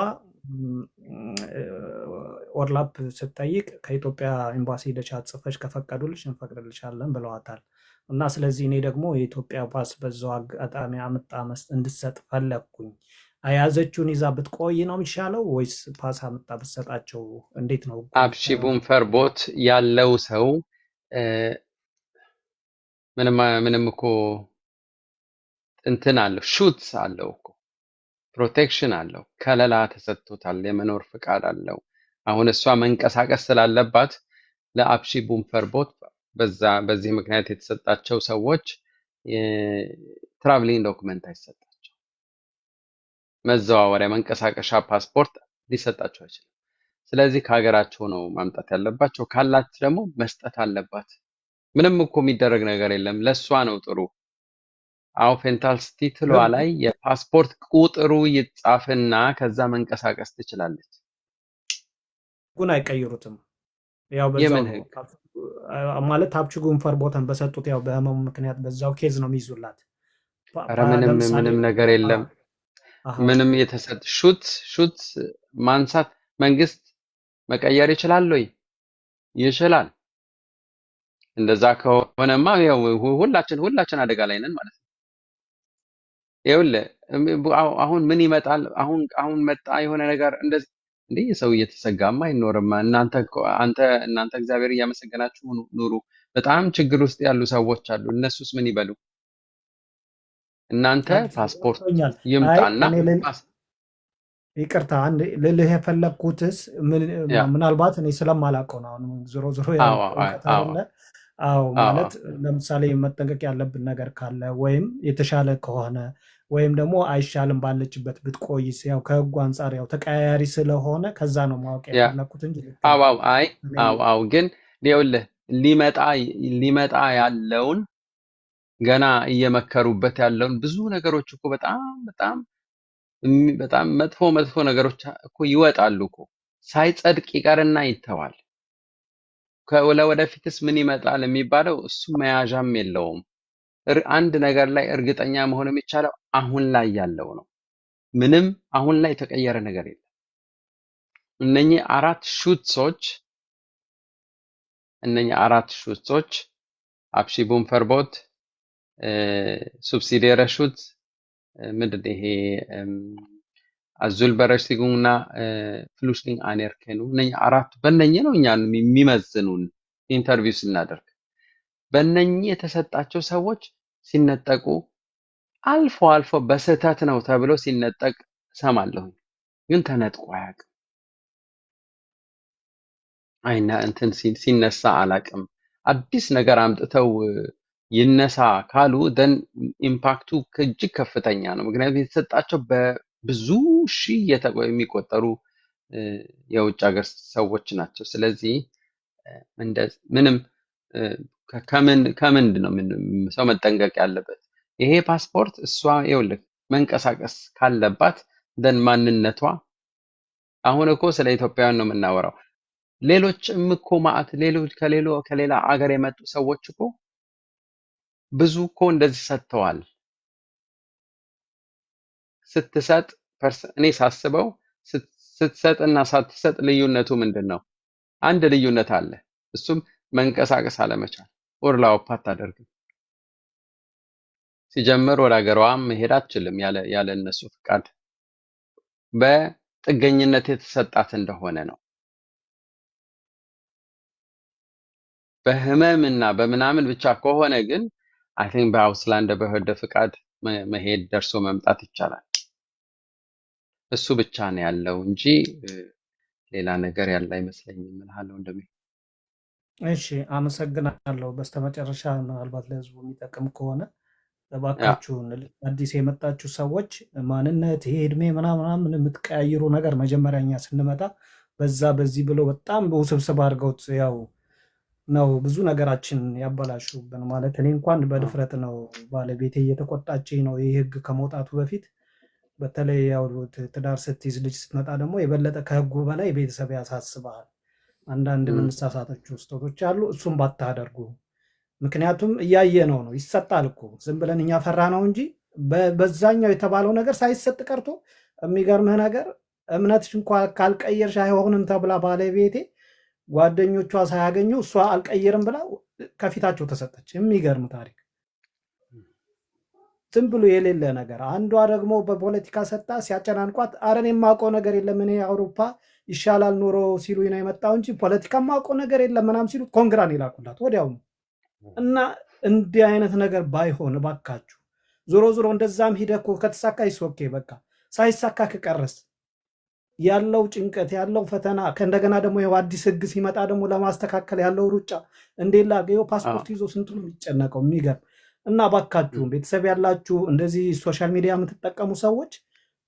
ኦርላፕ ስትጠይቅ ከኢትዮጵያ ኤምባሲ ሄደሽ አጽፈሽ ከፈቀዱልሽ እንፈቅድልሻለን ብለዋታል። እና ስለዚህ እኔ ደግሞ የኢትዮጵያ ፓስ በዛው አጋጣሚ አምጣ እንድትሰጥ ፈለግኩኝ። የያዘችውን ይዛ ብትቆይ ነው የሚሻለው ወይስ ፓስ አምጣ ብትሰጣቸው እንዴት ነው? አብሺቡን ፈርቦት ያለው ሰው ምንም እኮ እንትን አለው ሹት አለው እኮ ፕሮቴክሽን አለው፣ ከለላ ተሰጥቶታል፣ የመኖር ፍቃድ አለው። አሁን እሷ መንቀሳቀስ ስላለባት ለአብሺቡን ፈርቦት በዚህ ምክንያት የተሰጣቸው ሰዎች ትራቭሊንግ ዶክመንት አይሰጣቸው፣ መዘዋወሪያ መንቀሳቀሻ ፓስፖርት ሊሰጣቸው አይችልም። ስለዚህ ከሀገራቸው ነው ማምጣት ያለባቸው። ካላት ደግሞ መስጠት አለባት። ምንም እኮ የሚደረግ ነገር የለም። ለእሷ ነው ጥሩ። አውፌንታልስቲትሏ ላይ የፓስፖርት ቁጥሩ ይጻፍና ከዛ መንቀሳቀስ ትችላለች። ህጉን አይቀይሩትም። ያው በዛው ማለት አብቺጉን ፈርቦተን በሰጡት ያው በህመሙ ምክንያት በዛው ኬዝ ነው የሚይዙላት። ኧረ ምንም ነገር የለም። ምንም የተሰጥ ሹት ማንሳት መንግስት መቀየር ይችላል ወይ? ይችላል። እንደዛ ከሆነማ ያው ሁላችን አደጋ ላይ ነን ማለት ነው። ይኸውልህ አሁን ምን ይመጣል? አሁን መጣ የሆነ ነገር እንደዚህ እንዴ ሰው እየተሰጋማ አይኖርም። እናንተ እግዚአብሔር እያመሰገናችሁ ኑሩ። በጣም ችግር ውስጥ ያሉ ሰዎች አሉ። እነሱስ ምን ይበሉ? እናንተ ፓስፖርት ይምጣና ይቅርታ አንድ ልልህ የፈለግኩትስ ምናልባት እኔ ስለማላውቀው ነው። አሁን ዞሮ ማለት ለምሳሌ መጠንቀቅ ያለብን ነገር ካለ ወይም የተሻለ ከሆነ ወይም ደግሞ አይሻልም ባለችበት ብትቆይስ፣ ያው ከህጉ አንጻር ያው ተቀያያሪ ስለሆነ ከዛ ነው ማወቅ ያለኩት እንጂ። ግን ይኸውልህ ሊመጣ ያለውን ገና እየመከሩበት ያለውን ብዙ ነገሮች እኮ በጣም መጥፎ ነገሮች እኮ ይወጣሉ እኮ ሳይጸድቅ ይቀርና ይተዋል። ለወደፊትስ ምን ይመጣል የሚባለው እሱ መያዣም የለውም። አንድ ነገር ላይ እርግጠኛ መሆን የሚቻለው አሁን ላይ ያለው ነው። ምንም አሁን ላይ የተቀየረ ነገር የለም። እነኚህ 4 ሹትሶች እነኛ አራት ሹቶች አብሺቡን ፈርቦት ሱብሲዲየረ ሹት ምንድን ነው ይሄ አዙል በረሽቲጉና ፍሉሽሊንግ አኔርከኑ እነኛ አራቱ በእነኚህ ነው እኛን የሚመዝኑን ኢንተርቪው ስናደርግ በእነኚህ የተሰጣቸው ሰዎች ሲነጠቁ አልፎ አልፎ በስህተት ነው ተብሎ ሲነጠቅ ሰማለሁ ግን ተነጥቆ አያውቅም አይና እንትን ሲነሳ አላውቅም አዲስ ነገር አምጥተው ይነሳ ካሉ ደን ኢምፓክቱ እጅግ ከፍተኛ ነው ምክንያቱም የተሰጣቸው በብዙ ሺህ የሚቆጠሩ የውጭ ሀገር ሰዎች ናቸው ስለዚህ ምንም ከምንድን ነው ሰው መጠንቀቅ ያለበት ይሄ ፓስፖርት እሷ ይኸውልህ መንቀሳቀስ ካለባት ደን ማንነቷ አሁን እኮ ስለ ኢትዮጵያውያን ነው የምናወራው ሌሎችም እኮ ማአት ከሌላ አገር የመጡ ሰዎች እኮ ብዙ እኮ እንደዚህ ሰጥተዋል ስትሰጥ እኔ ሳስበው ስትሰጥና ሳትሰጥ ልዩነቱ ምንድነው አንድ ልዩነት አለ እሱም መንቀሳቀስ አለመቻል ኦርላውፓ አታደርግም ሲጀምር ወደ ሀገሯም መሄድ አትችልም ያለ እነሱ ፍቃድ በጥገኝነት የተሰጣት እንደሆነ ነው በህመምና በምናምን ብቻ ከሆነ ግን አይ ቲንክ በአውስላንድ በህደ ፍቃድ መሄድ ደርሶ መምጣት ይቻላል እሱ ብቻ ነው ያለው እንጂ ሌላ ነገር ያለ አይመስለኝም ምንሃለው እንደሚ እሺ አመሰግናለሁ በስተመጨረሻ ምናልባት ለህዝቡ የሚጠቅም ከሆነ እባካችሁን አዲስ የመጣችሁ ሰዎች ማንነት ይሄ እድሜ ምናምን የምትቀያይሩ ነገር መጀመሪያኛ ስንመጣ በዚህ ብሎ በጣም በውስብስብ አድርገውት ያው ነው ብዙ ነገራችን ያበላሹብን ማለት እኔ እንኳን በድፍረት ነው ባለቤቴ እየተቆጣችኝ ነው ይህ ህግ ከመውጣቱ በፊት በተለይ ያው ትዳር ስትይዝ ልጅ ስትመጣ ደግሞ የበለጠ ከህጉ በላይ ቤተሰብ ያሳስባል አንዳንድ ምንሳሳቶች ውስጦች አሉ እሱም ባታደርጉ ምክንያቱም እያየ ነው ይሰጣል እኮ ዝም ብለን እኛ ፈራ ነው እንጂ በዛኛው የተባለው ነገር ሳይሰጥ ቀርቶ የሚገርምህ ነገር እምነትሽ እንኳን ካልቀየርሽ አይሆንም ተብላ ባለቤቴ ጓደኞቿ ሳያገኙ እሷ አልቀየርም ብላ ከፊታቸው ተሰጠች የሚገርም ታሪክ ዝም ብሎ የሌለ ነገር አንዷ ደግሞ በፖለቲካ ሰጣ ሲያጨናንቋት አረን የማውቀው ነገር የለም እኔ አውሮፓ ይሻላል ኖሮ ሲሉ ነው የመጣው እንጂ ፖለቲካ የማውቀው ነገር የለም ምናምን ሲሉ ኮንግራን ይላኩላት ወዲያው እና እንዲህ አይነት ነገር ባይሆን ባካችሁ ዞሮ እንደዛም ሂደኮ ከተሳካ ይሶኬ በቃ ሳይሳካ ከቀረስ ያለው ጭንቀት ያለው ፈተና ከእንደገና ደግሞ ይሄው አዲስ ህግ ሲመጣ ደግሞ ለማስተካከል ያለው ሩጫ እንዴላ ገዮ ፓስፖርት ይዞ ስንቱ ነው የሚጨነቀው የሚገርም እና ባካችሁ ቤተሰብ ያላችሁ እንደዚህ ሶሻል ሚዲያ የምትጠቀሙ ሰዎች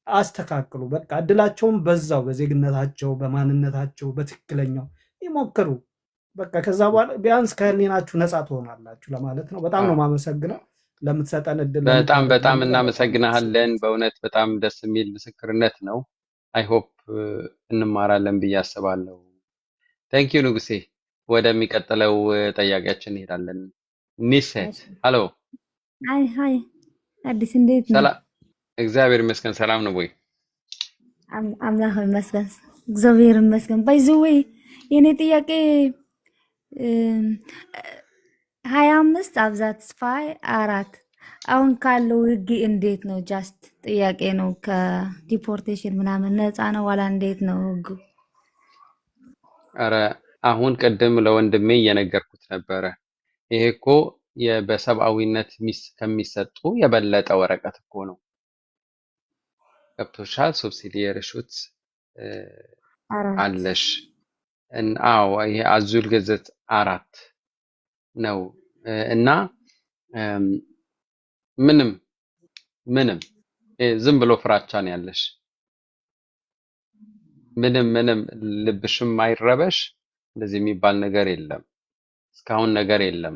አስተካክሉ በቃ እድላቸውን በዛው በዜግነታቸው በማንነታቸው በትክክለኛው ይሞክሩ በቃ ከዛ በኋላ ቢያንስ ከህሊናችሁ ነፃ ትሆናላችሁ ለማለት ነው በጣም ነው ማመሰግነው ለምትሰጠን እድል በጣም እናመሰግናለን በእውነት በጣም ደስ የሚል ምስክርነት ነው አይ ሆፕ እንማራለን ብዬ አስባለሁ ታንክ ዩ ንጉሴ ወደሚቀጥለው ጠያቂያችን እንሄዳለን ኒሴት ሃሎ ሃይ አዲስ እንዴት ነው እግዚአብሔር ይመስገን ሰላም ነው ወይ አምላክ ይመስገን እግዚአብሔር ይመስገን ባይዘዌይ የኔ ጥያቄ 25 አብዛት 4 አሁን ካለው ህግ እንዴት ነው ጃስት ጥያቄ ነው ከዲፖርቴሽን ምናምን ነፃ ነው ዋላ እንዴት ነው ህጉ አረ አሁን ቀደም ለወንድሜ እየነገርኩት ነበረ ይሄ እኮ በሰብአዊነት ከሚሰጡ የበለጠ ወረቀት እኮ ነው ገብቶሻል ሱብሲዲየር ሹት አለሽ አዎ ይሄ አዙል ገዘት 4 ነው እና ምንም ዝም ብሎ ፍራቻ ነው ያለሽ ምንም ልብሽም አይረበሽ እንደዚህ የሚባል ነገር የለም እስካሁን ነገር የለም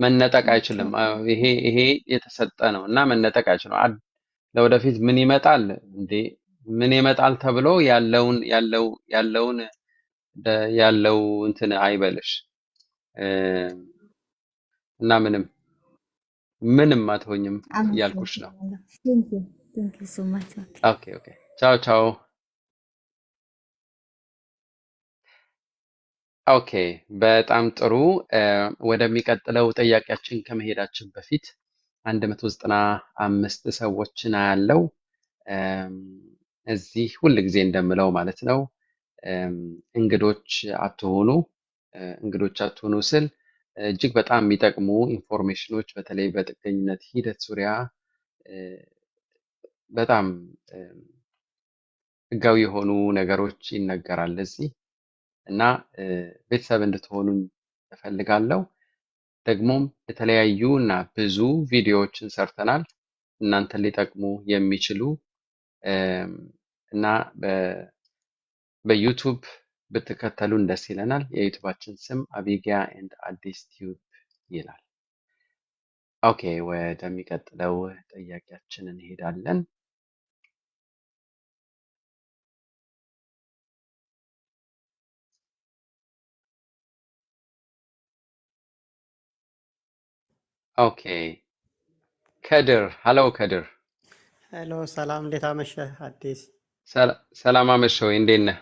መነጠቅ አይችልም ይሄ የተሰጠ ነው እና መነጠቅ አይችልም ለወደፊት ምን ይመጣል እንዴ ምን ይመጣል ተብሎ ያለው እንትን አይበልሽ እና ምንም አትሆኝም ያልኩሽ ነው Thank you so much. Okay. Ciao. ኦኬ፣ በጣም ጥሩ። ወደሚቀጥለው ጥያቄያችን ከመሄዳችን በፊት 195 ሰዎችን አያለው። እዚህ ሁል ጊዜ እንደምለው ማለት ነው፣ እንግዶች አትሆኑ። እንግዶች አትሆኑ ስል እጅግ በጣም የሚጠቅሙ ኢንፎርሜሽኖች በተለይ በጥገኝነት ሂደት ዙሪያ በጣም ህጋዊ የሆኑ ነገሮች ይነገራል እዚህ እና ቤተሰብ እንድትሆኑኝ እፈልጋለሁ። ደግሞም የተለያዩ እና ብዙ ቪዲዮዎችን ሰርተናል እናንተን ሊጠቅሙ የሚችሉ እና በዩቱብ ብትከተሉን ደስ ይለናል። የዩቱባችን ስም አቢጊያ ኤንድ አዲስ ቲዩብ ይላል። ኦኬ፣ ወደሚቀጥለው ጥያቄያችን እንሄዳለን። ኦኬ፣ ከድር ሀሎ። ከድር ሄሎ ሰላም፣ እንዴት አመሸህ አዲስ? ሰላም አመሸህ ወይ? እንዴት ነህ?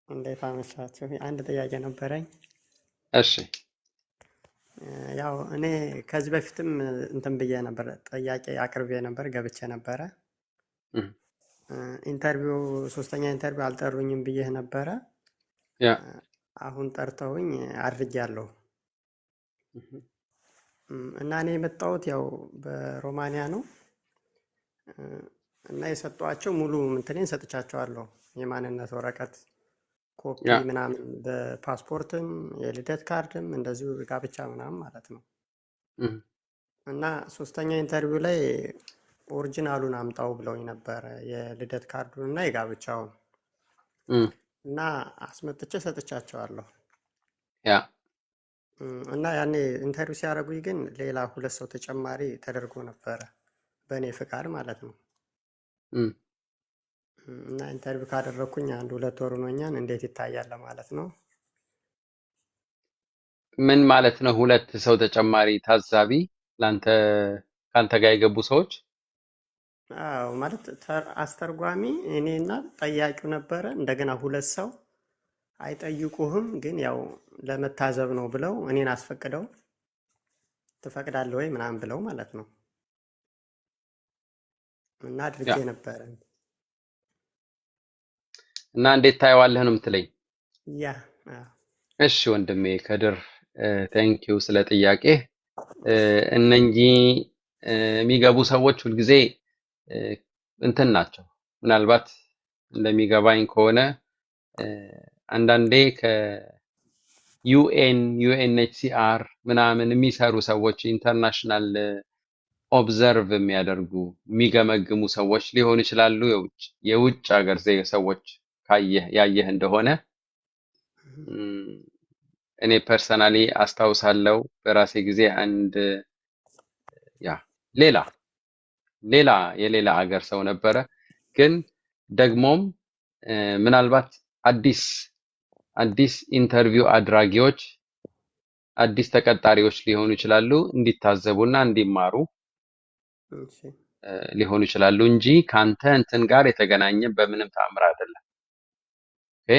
እንዴት አመሻችሁ? አንድ ጥያቄ ነበረኝ። እሺ። ያው እኔ ከዚህ በፊትም እንትን ብዬ ነበር፣ ጥያቄ አቅርቤ ነበር፣ ገብቼ ነበረ። እህ፣ ኢንተርቪው ሶስተኛ ኢንተርቪው አልጠሩኝም ብዬህ ነበረ። ያ አሁን ጠርተውኝ አድርጌያለሁ። እህ፣ እና እኔ የመጣሁት ያው በሮማንያ ነው እና የሰጧቸው ሙሉ እንትኔን ሰጥቻቸዋለሁ፣ የማንነት ወረቀት ኮፒ ያ ምናምን፣ በፓስፖርትም የልደት ካርድም እንደዚሁ ጋብቻ ምናምን ማለት ነው። እህ፣ እና ሶስተኛ ኢንተርቪው ላይ ኦሪጂናሉን አምጣው ብለውኝ ነበረ፣ የልደት ካርዱን እና የጋብቻውን እህ፣ እና አስመጥቼ ሰጥቻቸዋለሁ። ያ እና ያኔ ኢንተርቪው ሲያደርጉኝ ግን ሌላ 2 ሰው ተጨማሪ ተደርጎ ነበረ፣ በእኔ ፍቃድ ማለት ነው። እህ። እና ኢንተርቪው ካደረግኩኝ 1-2 ወር ሆኖኛል። እንዴት ይታያል ማለት ነው? ምን ማለት ነው? 2 ሰው ተጨማሪ ታዛቢ ላንተ ካንተ ጋር የገቡ ሰዎች? አዎ ማለት አስተርጓሚ እኔና ጠያቂው ነበረ። እንደገና 2 ሰው አይጠይቁህም፣ ግን ያው ለመታዘብ ነው ብለው እኔን አስፈቅደው ትፈቅዳለህ ወይ ምናምን ብለው ማለት ነው። እና ያ አድርጌ ነበረ። እና እንዴት ታየዋለህ ነው የምትለኝ? ያ አዎ። እሺ ወንድሜ ከድር ቴንኪው ስለ ጥያቄ። እነኚህ የሚገቡ ሰዎች ሁልጊዜ እ፣ እንትን ናቸው። ምናልባት እንደሚገባኝ ከሆነ አንዳንዴ ዩኤንኤችሲአር ምናምን የሚሰሩ ሰዎች ኢንተርናሽናል ኦብዘርቭ የሚያደርጉ የሚገመግሙ ሰዎች ሊሆኑ ይችላሉ። የውጭ ሀገር ሰዎች ያየህ እንደሆነ እም፣ እኔ ፐርሰናሊ አስታውሳለሁ በራሴ ጊዜ አንድ ያ ሌላ የሌላ ሀገር ሰው ነበረ። ግን ደግሞም ምናልባት አዲስ ኢንተርቪው አድራጊዎች አዲስ ተቀጣሪዎች ሊሆኑ ይችላሉ እንዲታዘቡና እንዲማሩ እሺ ሊሆኑ ይችላሉ እንጂ ካንተ እንትን ጋር የተገናኘ በምንም ተአምር አይደለም። ኦኬ፣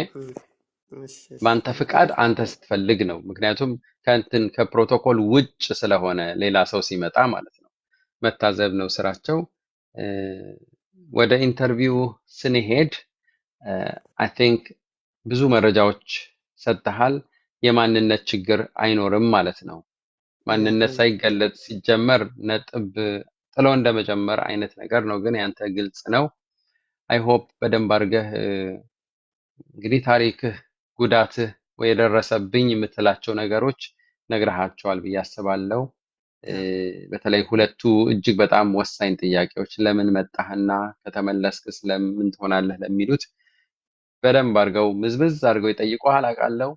እሺ እሺ። በአንተ ፍቃድ አንተ ስትፈልግ ነው። ምክንያቱም ከእንትን ከፕሮቶኮል ውጭ ስለሆነ ሌላ ሰው ሲመጣ ማለት ነው መታዘብ ነው ስራቸው። ወደ ኢንተርቪው ስንሄድ አይ ቲንክ ብዙ መረጃዎች ሰጥተሃል። የማንነት ችግር አይኖርም ማለት ነው። ማንነት ሳይገለጽ ሲጀመር ነጥብ ጥሎ እንደመጀመር አይነት ነገር ነው። ግን ያንተ ግልጽ ነው። አይ ሆፕ በደንብ አድርገህ እንግዲህ ታሪክህ፣ ጉዳትህ ወይ የደረሰብኝ የምትላቸው ነገሮች ነግረሃቸዋል ብዬ አስባለሁ። በተለይ 2ቱ እጅግ በጣም ወሳኝ ጥያቄዎች ለምን መጣህና ከተመለስክ ስለምን ትሆናለህ ለሚሉት በደንብ አድርገው ምዝምዝ አድርገው ይጠይቁሃል አውቃለሁ።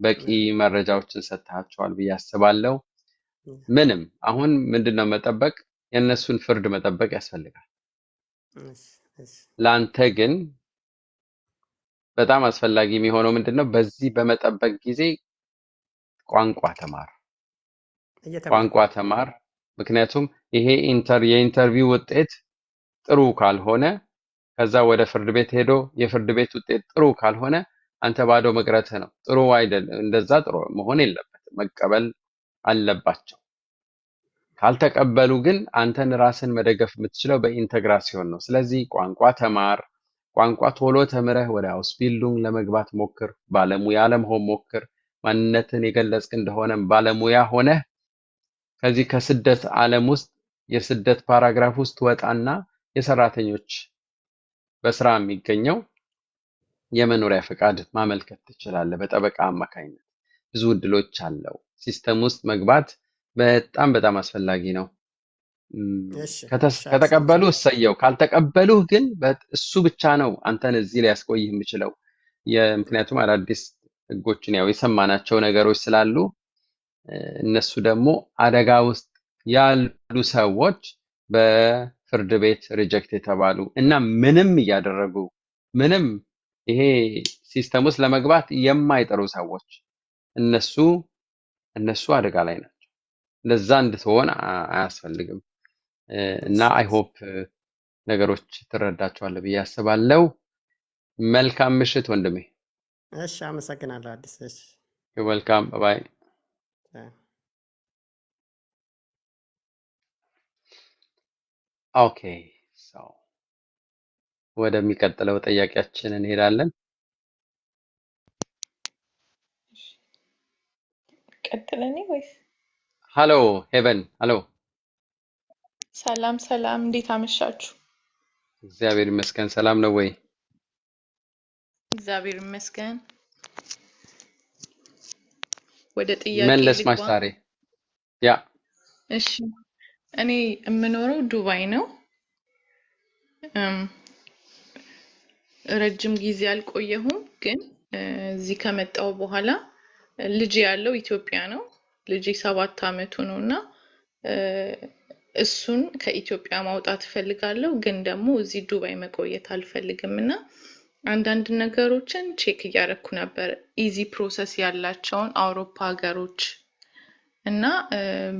በቂ መረጃዎችን ሰጥተሃቸዋል ብዬ አስባለሁ። ምንም አሁን ምንድነው መጠበቅ? የእነሱን ፍርድ መጠበቅ ያስፈልጋል። እሺ እሺ። ለአንተ ግን በጣም አስፈላጊ የሚሆነው ምንድነው? በዚህ በመጠበቅ ጊዜ ቋንቋ ተማር፣ እየተማርኩ ቋንቋ ተማር። ምክንያቱም ይሄ የኢንተርቪው ውጤት ጥሩ ካልሆነ ከዛ ወደ ፍርድ ቤት ሄዶ የፍርድ ቤት ውጤት ጥሩ ካልሆነ አንተ ባዶ መቅረትህ ነው። ጥሩ አይደለም። እንደዛ ጥሩ መሆን የለበትም። መቀበል አለባቸው። ካልተቀበሉ ግን አንተን ራስን መደገፍ የምትችለው በኢንተግራሲዮን ነው። ስለዚህ ቋንቋ ተማር። ቋንቋ ቶሎ ተምረህ ወደ አውስቢልዱንግ ለመግባት ሞክር። ባለሙያ ለመሆን ሞክር። ማንነትን የገለጽክ እንደሆነም ባለሙያ ሆነህ ከዚህ ከስደት ዓለም ውስጥ የስደት ፓራግራፍ ውስጥ ወጣና የሰራተኞች በስራ የሚገኘው የመኖሪያ ፈቃድ ማመልከት ትችላለህ። በጠበቃ አማካኝነት ብዙ እድሎች አለው። ሲስተም ውስጥ መግባት በጣም በጣም አስፈላጊ ነው። እሺ ከተቀበሉ እሰየው፣ ካልተቀበሉህ ግን እሱ ብቻ ነው አንተን እዚህ ሊያስቆይህ የሚችለው። ምክንያቱም አዳዲስ ህጎችን ያው የሰማናቸው ነገሮች ስላሉ እነሱ ደግሞ አደጋ ውስጥ ያሉ ሰዎች በፍርድ ቤት ሪጀክት የተባሉ እና ምንም እያደረጉ ምንም ይሄ ሲስተም ውስጥ ለመግባት የማይጠሩ ሰዎች እነሱ አደጋ ላይ ናቸው። ለዛ እንድትሆን አያስፈልግም። እና አይ ሆፕ ነገሮች ትረዳቸዋለህ ብዬ አስባለሁ። መልካም ምሽት ወንድሜ። እሺ አመሰግናለሁ አዲስ። እሺ ዌልካም ባይ። ኦኬ ሶ ወደሚቀጥለው ጥያቄያችን እንሄዳለን። ቀጥለኔ ወይስ? ሃሎ ሄቨን። ሃሎ ሰላም ሰላም፣ እንዴት አመሻችሁ? እግዚአብሔር ይመስገን። ሰላም ነው ወይ? እግዚአብሔር ይመስገን። ወደ ጥያቄ መለስማሽ ልግባ። ዛሬ ያ እሺ፣ እኔ የምኖረው ዱባይ ነው። ረጅም ጊዜ አልቆየሁም፣ ግን እዚህ ከመጣሁ በኋላ ልጅ ያለው ኢትዮጵያ ነው። ልጅ 7 ዓመቱ ነውና እሱን ከኢትዮጵያ ማውጣት ፈልጋለሁ፣ ግን ደግሞ እዚህ ዱባይ መቆየት አልፈልግምና አንዳንድ ነገሮችን ቼክ እያደረኩ ነበር፣ ኢዚ ፕሮሰስ ያላቸውን አውሮፓ ሀገሮች እና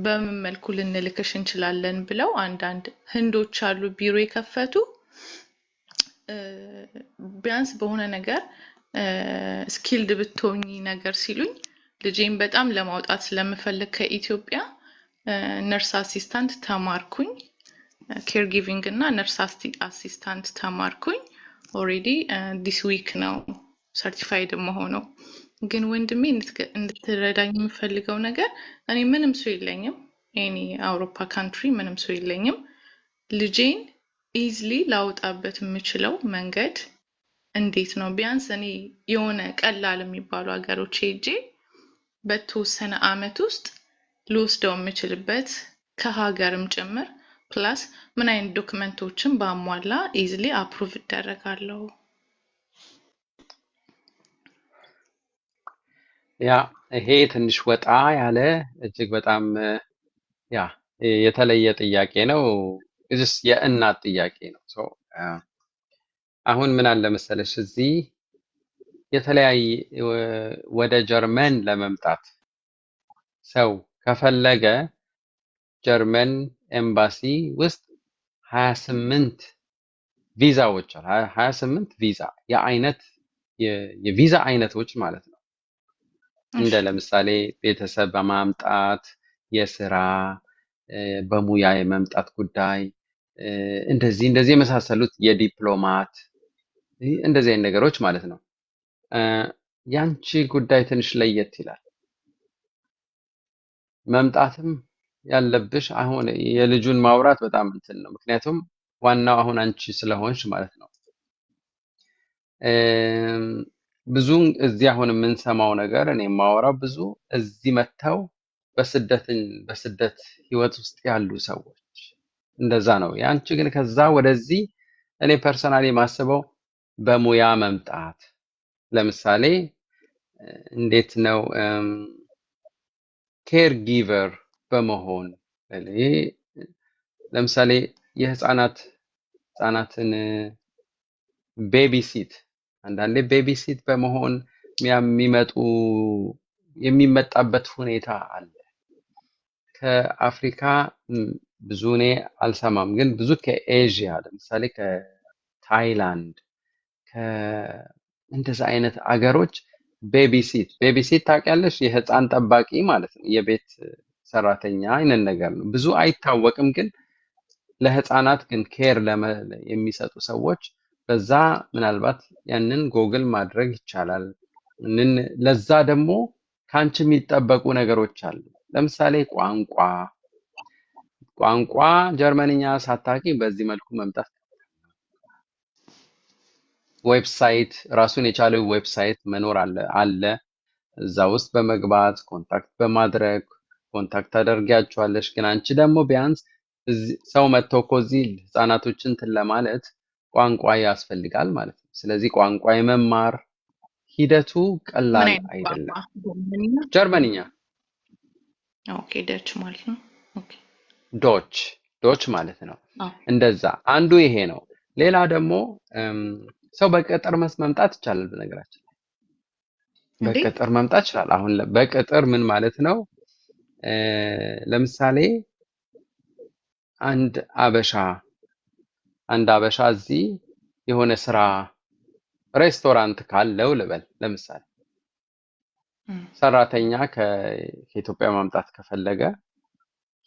በምን መልኩ ልንልክሽ እንችላለን ብለው አንዳንድ ህንዶች አሉ ቢሮ የከፈቱ ቢያንስ በሆነ ነገር ስኪልድ ብትሆኚ ነገር ሲሉኝ ልጄን በጣም ለማውጣት ስለምፈልግ ከኢትዮጵያ ነርስ አሲስታንት ተማርኩኝ። ኬር ጊቪንግ እና ነርስ አሲስታንት ተማርኩኝ። ኦሬዲ ዲስ ዊክ ነው ሰርቲፋይድ መሆነው። ግን ወንድሜ እንድትረዳኝ የምፈልገው ነገር እኔ ምንም ሰው የለኝም፣ ኤኒ አውሮፓ ካንትሪ ምንም ሰው የለኝም። ልጄን ኢዝሊ ላውጣበት የምችለው መንገድ እንዴት ነው? ቢያንስ እኔ የሆነ ቀላል የሚባሉ ሀገሮች ሄጄ በተወሰነ አመት ውስጥ ልወስደው የምችልበት ከሀገርም ጭምር ፕላስ ምን አይነት ዶክመንቶችን ባሟላ ኢዝሊ አፕሩቭ ይደረጋለሁ? ያ ይሄ ትንሽ ወጣ ያለ እጅግ በጣም ያ የተለየ ጥያቄ ነው። እዚስ የእናት ጥያቄ ነው። አሁን ምን አለ መሰለሽ እዚህ የተለያየ ወደ ጀርመን ለመምጣት ሰው ከፈለገ ጀርመን ኤምባሲ ውስጥ 28 ቪዛዎች አሉ። 28 ቪዛ የቪዛ አይነቶች ማለት ነው። እንደ ለምሳሌ ቤተሰብ በማምጣት የስራ በሙያ የመምጣት ጉዳይ እንደዚህ የመሳሰሉት የዲፕሎማት እንደዚህ አይነት ነገሮች ማለት ነው። ያንቺ ጉዳይ ትንሽ ለየት ይላል። መምጣትም ያለብሽ አሁን የልጁን ማውራት በጣም እንትን ነው። ምክንያቱም ዋናው አሁን አንቺ ስለሆንሽ ማለት ነው። ብዙ እዚህ አሁን የምንሰማው ነገር እኔ የማወራው ብዙ እዚህ መጥተው በስደት ህይወት ውስጥ ያሉ ሰዎች እንደዛ ነው። ያንቺ ግን ከዛ ወደዚህ እኔ ፐርሰናሊ ማስበው በሙያ መምጣት ለምሳሌ እንዴት ነው ኬር ጊቨር በመሆን ለምሳሌ ህፃናትን ቤቢ ሲት አንዳንዴ ቤቢ ሲት በመሆን የሚመጣበት ሁኔታ አለ። ከአፍሪካ ብዙ እኔ አልሰማም፣ ግን ብዙ ከኤዥያ ለምሳሌ ከታይላንድ እንደዛ አይነት አገሮች ቤቢሲት ታውቂያለሽ? የህፃን ጠባቂ ማለት ነው። የቤት ሰራተኛ አይነት ነገር ነው። ብዙ አይታወቅም፣ ግን ለህፃናት ግን ኬር የሚሰጡ ሰዎች በዛ ምናልባት ያንን ጎግል ማድረግ ይቻላል። ለዛ ደግሞ ከአንቺ የሚጠበቁ ነገሮች አሉ። ለምሳሌ ቋንቋ ጀርመንኛ ሳታቂ በዚህ መልኩ መምጣት፣ ዌብሳይት ራሱን የቻለ ዌብሳይት መኖር አለ። እዛ ውስጥ በመግባት ኮንታክት በማድረግ ኮንታክት ታደርጊያቸዋለሽ። ግን አንቺ ደግሞ ቢያንስ ሰው መጥቶ እኮ እዚህ ህፃናቶችን እንትን ለማለት ቋንቋ ያስፈልጋል ማለት ነው። ስለዚህ ቋንቋ የመማር ሂደቱ ምን ቀላል አይነት ቋንቋ? አይደለም። ጀርመንኛ? ጀርመንኛ ኦኬ፣ ደች ማለት ነው። ኦኬ። ዶች ማለት ነው። አዎ። እንደዛ አንዱ ይሄ ነው። ሌላ ደግሞ ሰው በቅጥር መምጣት ይቻላል። በነገራችን እንዴ? በቅጥር መምጣት ይችላል። አሁን በቅጥር ምን ማለት ነው? ለምሳሌ አንድ አበሻ እዚህ የሆነ ስራ ሬስቶራንት ካለው ልበል፣ ለምሳሌ ሰራተኛ ከኢትዮጵያ ማምጣት ከፈለገ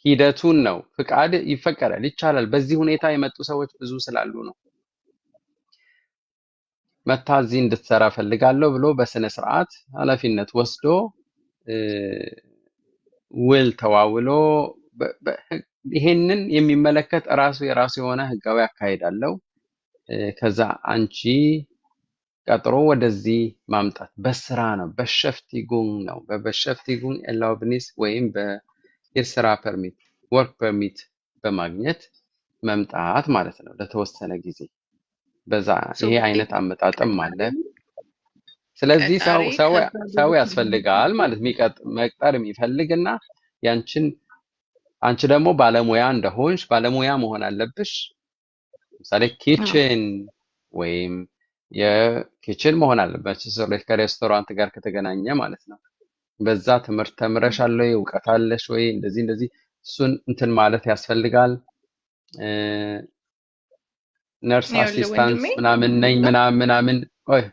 ሂደቱን ነው። ፍቃድ ይፈቀዳል፣ ይቻላል። በዚህ ሁኔታ የመጡ ሰዎች ብዙ ስላሉ ነው። መታ እዚህ እንድትሰራ ፈልጋለሁ ብሎ በስነ ስርዓት ኃላፊነት ወስዶ ውል ተዋውሎ ይሄንን የሚመለከት የራሱ የሆነ ህጋዊ አካሄድ አለው። ከዛ አንቺ ቀጥሮ ወደዚህ ማምጣት በስራ ነው፣ በሸፍቲጉን ነው። በሸፍቲጉን ኤላውብኒስ ወይም የስራ ፐርሚት ወርክ ፐርሚት በማግኘት መምጣት ማለት ነው ለተወሰነ ጊዜ። በዛ ይሄ አይነት አመጣጥም አለ። ስለዚህ ሰው ያስፈልጋል ማለት መቅጠር የሚፈልግና አንቺ ደግሞ ባለሙያ እንደሆንሽ ባለሙያ መሆን አለብሽ። ለምሳሌ ኪችን ወይም የኪችን መሆን አለበት ከሬስቶራንት ጋር ከተገናኘ ማለት ነው። በዛ ትምህርት ተምረሻል ወይ እውቀት አለሽ ወይ እንደዚህ እሱን እንትን ማለት ያስፈልጋል። ነርስ አሲስታንት ምናምን ነኝ ምናምን ኦይ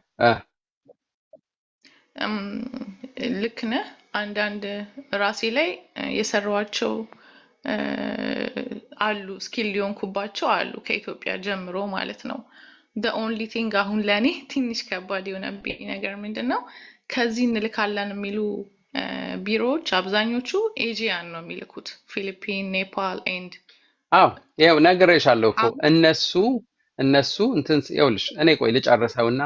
ልክ ነህ። አንዳንድ ራሴ ላይ የሰራኋቸው አሉ፣ ስኪል ሊሆንኩባቸው አሉ ከኢትዮጵያ ጀምሮ ማለት ነው። ኦንሊ ቲንግ አሁን ለእኔ ትንሽ ከባድ የሆነብኝ ነገር ምንድን ነው፣ ከዚህ እንልካለን የሚሉ ቢሮዎች አብዛኞቹ ኤጂያን ነው የሚልኩት፣ ፊሊፒን፣ ኔፓል ኤንድ አዎ ያው ነግሬሻለሁ እኮ እነሱ እንትን ይኸውልሽ፣ እኔ ቆይ ልጨርሰውና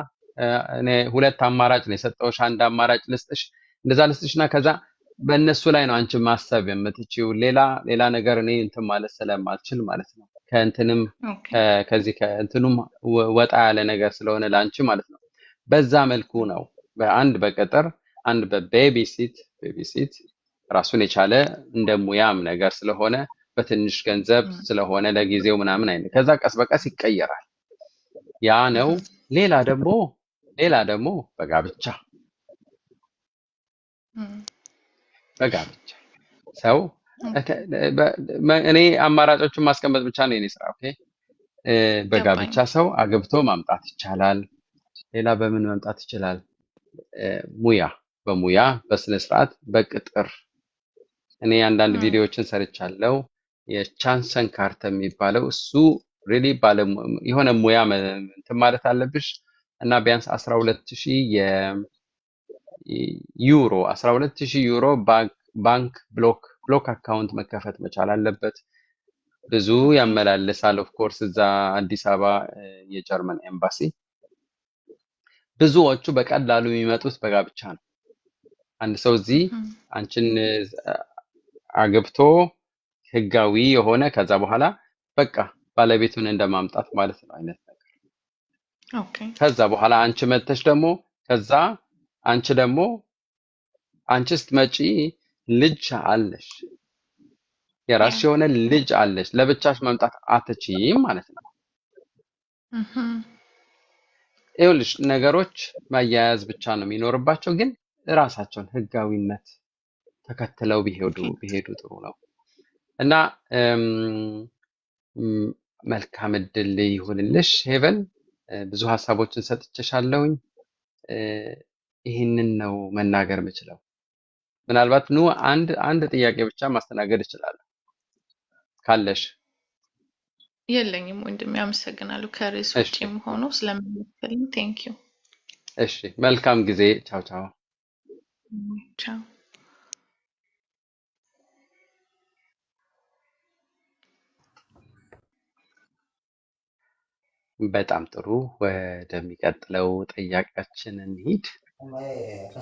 እኔ ሁለት አማራጭ ነው የሰጠሁሽ። አንድ አማራጭ ልስጥሽ፣ እንደዛ ልስጥሽና ከዛ በእነሱ ላይ ነው አንቺ ማሰብ የምትችይው። ሌላ ነገር እኔ እንትን ማለት ስለማልችል ማለት ነው። ከእንትንም ከዚህ ከእንትኑም ወጣ ያለ ነገር ስለሆነ ለአንቺ ማለት ነው። በዛ መልኩ ነው በአንድ በቅጥር አንድ ቤቢሲት ራሱን የቻለ እንደ ሙያም ነገር ስለሆነ በትንሽ ገንዘብ ስለሆነ ለጊዜው ምናምን አይነት ከዛ ቀስ በቀስ ይቀየራል። ያ ነው። ሌላ ደግሞ በጋብቻ ሰው እኔ አማራጮቹን ማስቀመጥ ብቻ ነው የኔ ስራ። ኦኬ በጋብቻ ሰው አግብቶ ማምጣት ይቻላል። ሌላ በምን መምጣት ይችላል? በሙያ በስነ ስርዓት በቅጥር እኔ አንዳንድ ቪዲዮዎችን ሰርቻለሁ። የቻንሰን ካርተር የሚባለው እሱ ሪሊ የሆነ ሙያ እንትን ማለት አለብሽ እና ቢያንስ 12000 ዩሮ ባንክ ብሎክ አካውንት መከፈት መቻል አለበት። ብዙ ያመላልሳል። ኦፍ ኮርስ እዛ አዲስ አበባ የጀርመን ኤምባሲ ብዙዎቹ በቀላሉ የሚመጡት በጋብቻ ነው። አንድ ሰው እዚህ አንቺን አግብቶ ህጋዊ የሆነ ከዛ በኋላ በቃ ባለቤቱን እንደማምጣት ማለት ነው አይነት ነገር። ከዛ በኋላ አንቺ መተሽ ደግሞ ከዛ አንቺ ስትመጪ ልጅ አለሽ፣ የራስሽ የሆነ ልጅ አለሽ። ለብቻሽ መምጣት አትችይም ማለት ነው። ይኸውልሽ ነገሮች ማያያዝ ብቻ ነው የሚኖርባቸው፣ ግን ራሳቸውን ህጋዊነት ተከትለው ቢሄዱ ጥሩ ነው እና መልካም እድል ይሁንልሽ ሄቨን። ብዙ ሀሳቦችን ሰጥቼሻለሁኝ። እ፣ ይህንን ነው መናገር የምችለው። ምናልባት አንድ ጥያቄ ብቻ ማስተናገድ እችላለሁ ካለሽ። የለኝም ወንድሜ፣ አመሰግናለሁ። ከርዕስ እሺ ውጭም ሆኖ ስለምመልስልኝ ቴንክ ዩ። እሺ፣ መልካም ጊዜ። ቻው ቻው። ቻው። በጣም ጥሩ። ወደሚቀጥለው ጥያቄያችን እንሂድ።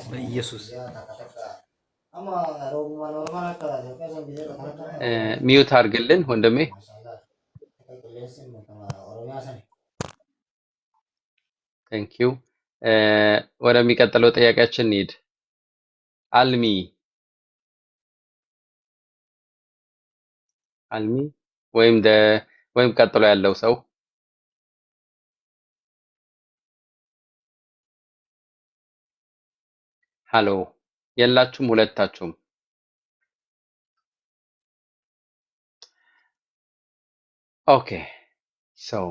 በኢየሱስ ሚዩት አድርግልን ወንድሜ። ቴንክ ዩ። ወደሚቀጥለው ጥያቄያችን እንሂድ። አልሚ አልሚ ወይም ቀጥሎ ያለው ሰው ሃሎ፣ የላችሁም ሁለታችሁም? ኦኬ ሰው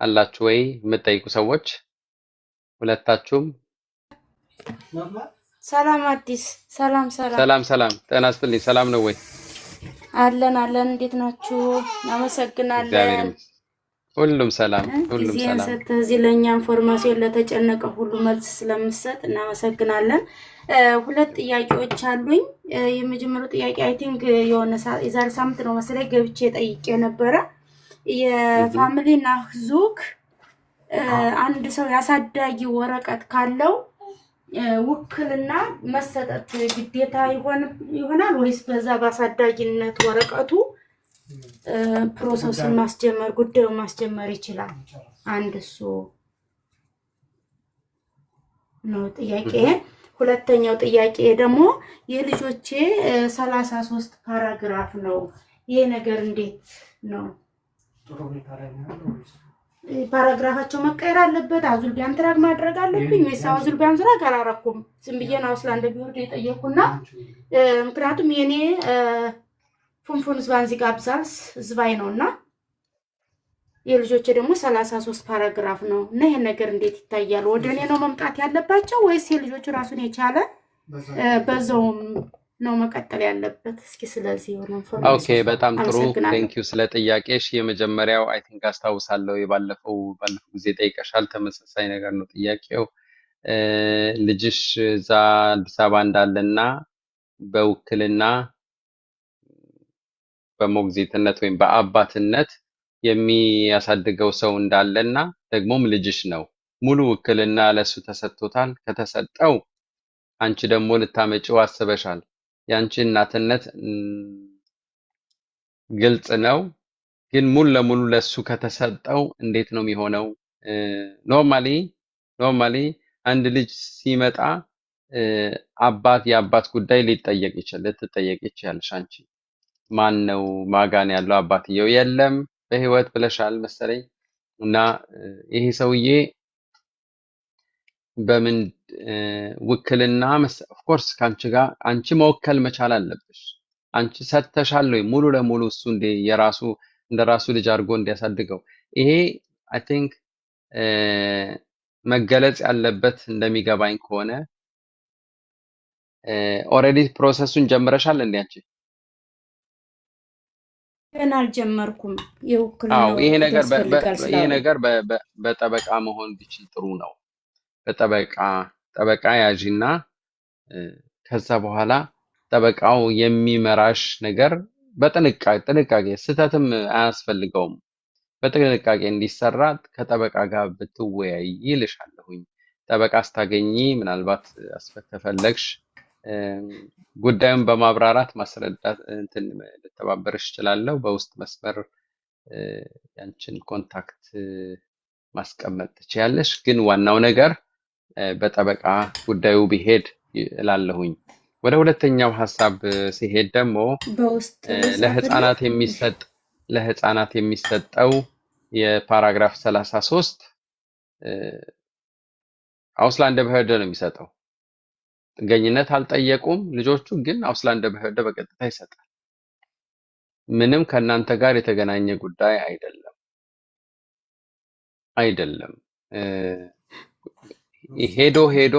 አላችሁ ወይ የምትጠይቁ ሰዎች? ሁለታችሁም? ሰላም አዲስ ሰላም ሰላም ሰላም ሰላም፣ ጤና ይስጥልኝ። ሰላም ነው ወይ? አለን አለን። እንዴት ናችሁ? እግዚአብሔር እናመሰግናለን። ይመስገን። ሁሉም ሰላም፣ ሁሉም ጊዜን ሰላም። ሰጥተህ እዚህ ለእኛ ኢንፎርማሲዮን ለተጨነቀ ሁሉ መልስ ስለምሰጥ እናመሰግናለን። ሁለት ጥያቄዎች አሉኝ። የመጀመሪያው ጥያቄ አይ ቲንክ የዛሬ ሳምንት ነው መሰለኝ ገብቼ ጠይቄ ነበረ። የፋሚሊ ናህዙክ አንድ ሰው ያሳዳጊ ወረቀት ካለው ውክልና መሰጠት ግዴታ ይሆናል ወይስ በዛ በአሳዳጊነት ወረቀቱ ፕሮሰሱን ማስጀመር ጉዳዩን ማስጀመር ይችላል? አንድ እሱ ነው ጥያቄ። ሁለተኛው ጥያቄ ደግሞ የልጆቼ 33 ፓራግራፍ ነው። ይሄ ነገር እንዴት ነው? ፓራግራፋቸው መቀየር አለበት? አዙል ቢያንትራግ ማድረግ አለብኝ ወይስ አዙል ቢያንትራግ አላረኩም? ዝም ብዬ ነው ስለ አንድ ቢወርድ የጠየኩና ምክንያቱም የኔ ፉንፉን ዝባንዚ ጋብዛልስ ዝባይ ነውና የልጆቼ ደግሞ 33 ፓራግራፍ ነው እና ይሄን ነገር እንዴት ይታያል? ወደ እኔ ነው መምጣት ያለባቸው ወይስ የልጆቹ ራሱን የቻለ በዛውም ነው መቀጠል ያለበት? እስኪ ስለዚህ የሆነ ኦኬ፣ ኢንፎርሜሽን በጣም ጥሩ። አመሰግናለሁ። ቴንክ ዩ ስለ ጥያቄሽ። የመጀመሪያው አይ ቲንክ አስታውሳለሁ፣ ባለፈው ጊዜ ጠይቀሻል። ተመሳሳይ ነገር ነው ጥያቄው። ልጅሽ እዛ አዲስ አበባ እንዳለና በውክልና በሞግዚትነት ወይም በአባትነት የሚያሳድገው ሰው እንዳለና ደግሞም ልጅሽ ነው። ሙሉ ውክልና ለሱ ተሰጥቶታል። ከተሰጠው አንቺ ደግሞ ልታመጪው አስበሻል። የአንቺ እናትነት ግልጽ ነው፣ ግን ሙሉ ለሙሉ ለሱ ከተሰጠው እንዴት ነው የሚሆነው? ኖርማሊ አንድ ልጅ ሲመጣ የአባት ጉዳይ ልትጠየቅ ይችላልሽ። አንቺ ማን ነው ማጋን ያለው አባትየው የለም በህይወት ብለሻል መሰለኝ። እና ይሄ ሰውዬ በምን ውክልና ኦፍኮርስ ከአንቺ ጋር አንቺ መወከል መቻል አለብሽ። አንቺ ሰጥተሻል ወይ ሙሉ ለሙሉ እሱ እንደ ራሱ ልጅ አድርጎ እንዲያሳድገው? ይሄ አይ ቲንክ መገለጽ ያለበት እንደሚገባኝ ከሆነ ኦልሬዲ ፕሮሰሱን ጀምረሻል እንዴ አንቺ? ገና አልጀመርኩም። የውክልና አዎ፣ ይሄ ወረቀት ነገር ያስፈልጋል ይሄ ስላሉ ነገር በጠበቃ መሆን ቢችል ጥሩ ነው። ጠበቃ ያዢና ከዛ በኋላ ጠበቃው የሚመራሽ ነገር ጥንቃቄ ስህተትም አያስፈልገውም። በጥንቃቄ እንዲሰራ ከጠበቃ ጋር ብትወያይ ይልሻለሁኝ። ጠበቃ ስታገኚ ምናልባት ከፈለግሽ ጉዳዩን በማብራራት ማስረዳት ልተባበርሽ እችላለሁ። በውስጥ መስመር ያንቺን ኮንታክት ማስቀመጥ ትችያለሽ። ግን ዋናው ነገር በጠበቃ ጉዳዩ ቢሄድ እላለሁኝ። ወደ ሁለተኛው ሀሳብ ሲሄድ ደግሞ በውስጥ ለህፃናት የሚሰጠው የፓራግራፍ 33 አውስላንደ በህደ ነው የሚሰጠው። ጥገኝነት አልጠየቁም ልጆቹ፣ ግን አውስላንደ በህደ በቀጥታ ይሰጣል። ምንም ከእናንተ ጋር የተገናኘ ጉዳይ አይደለም። ሄዶ ሄዶ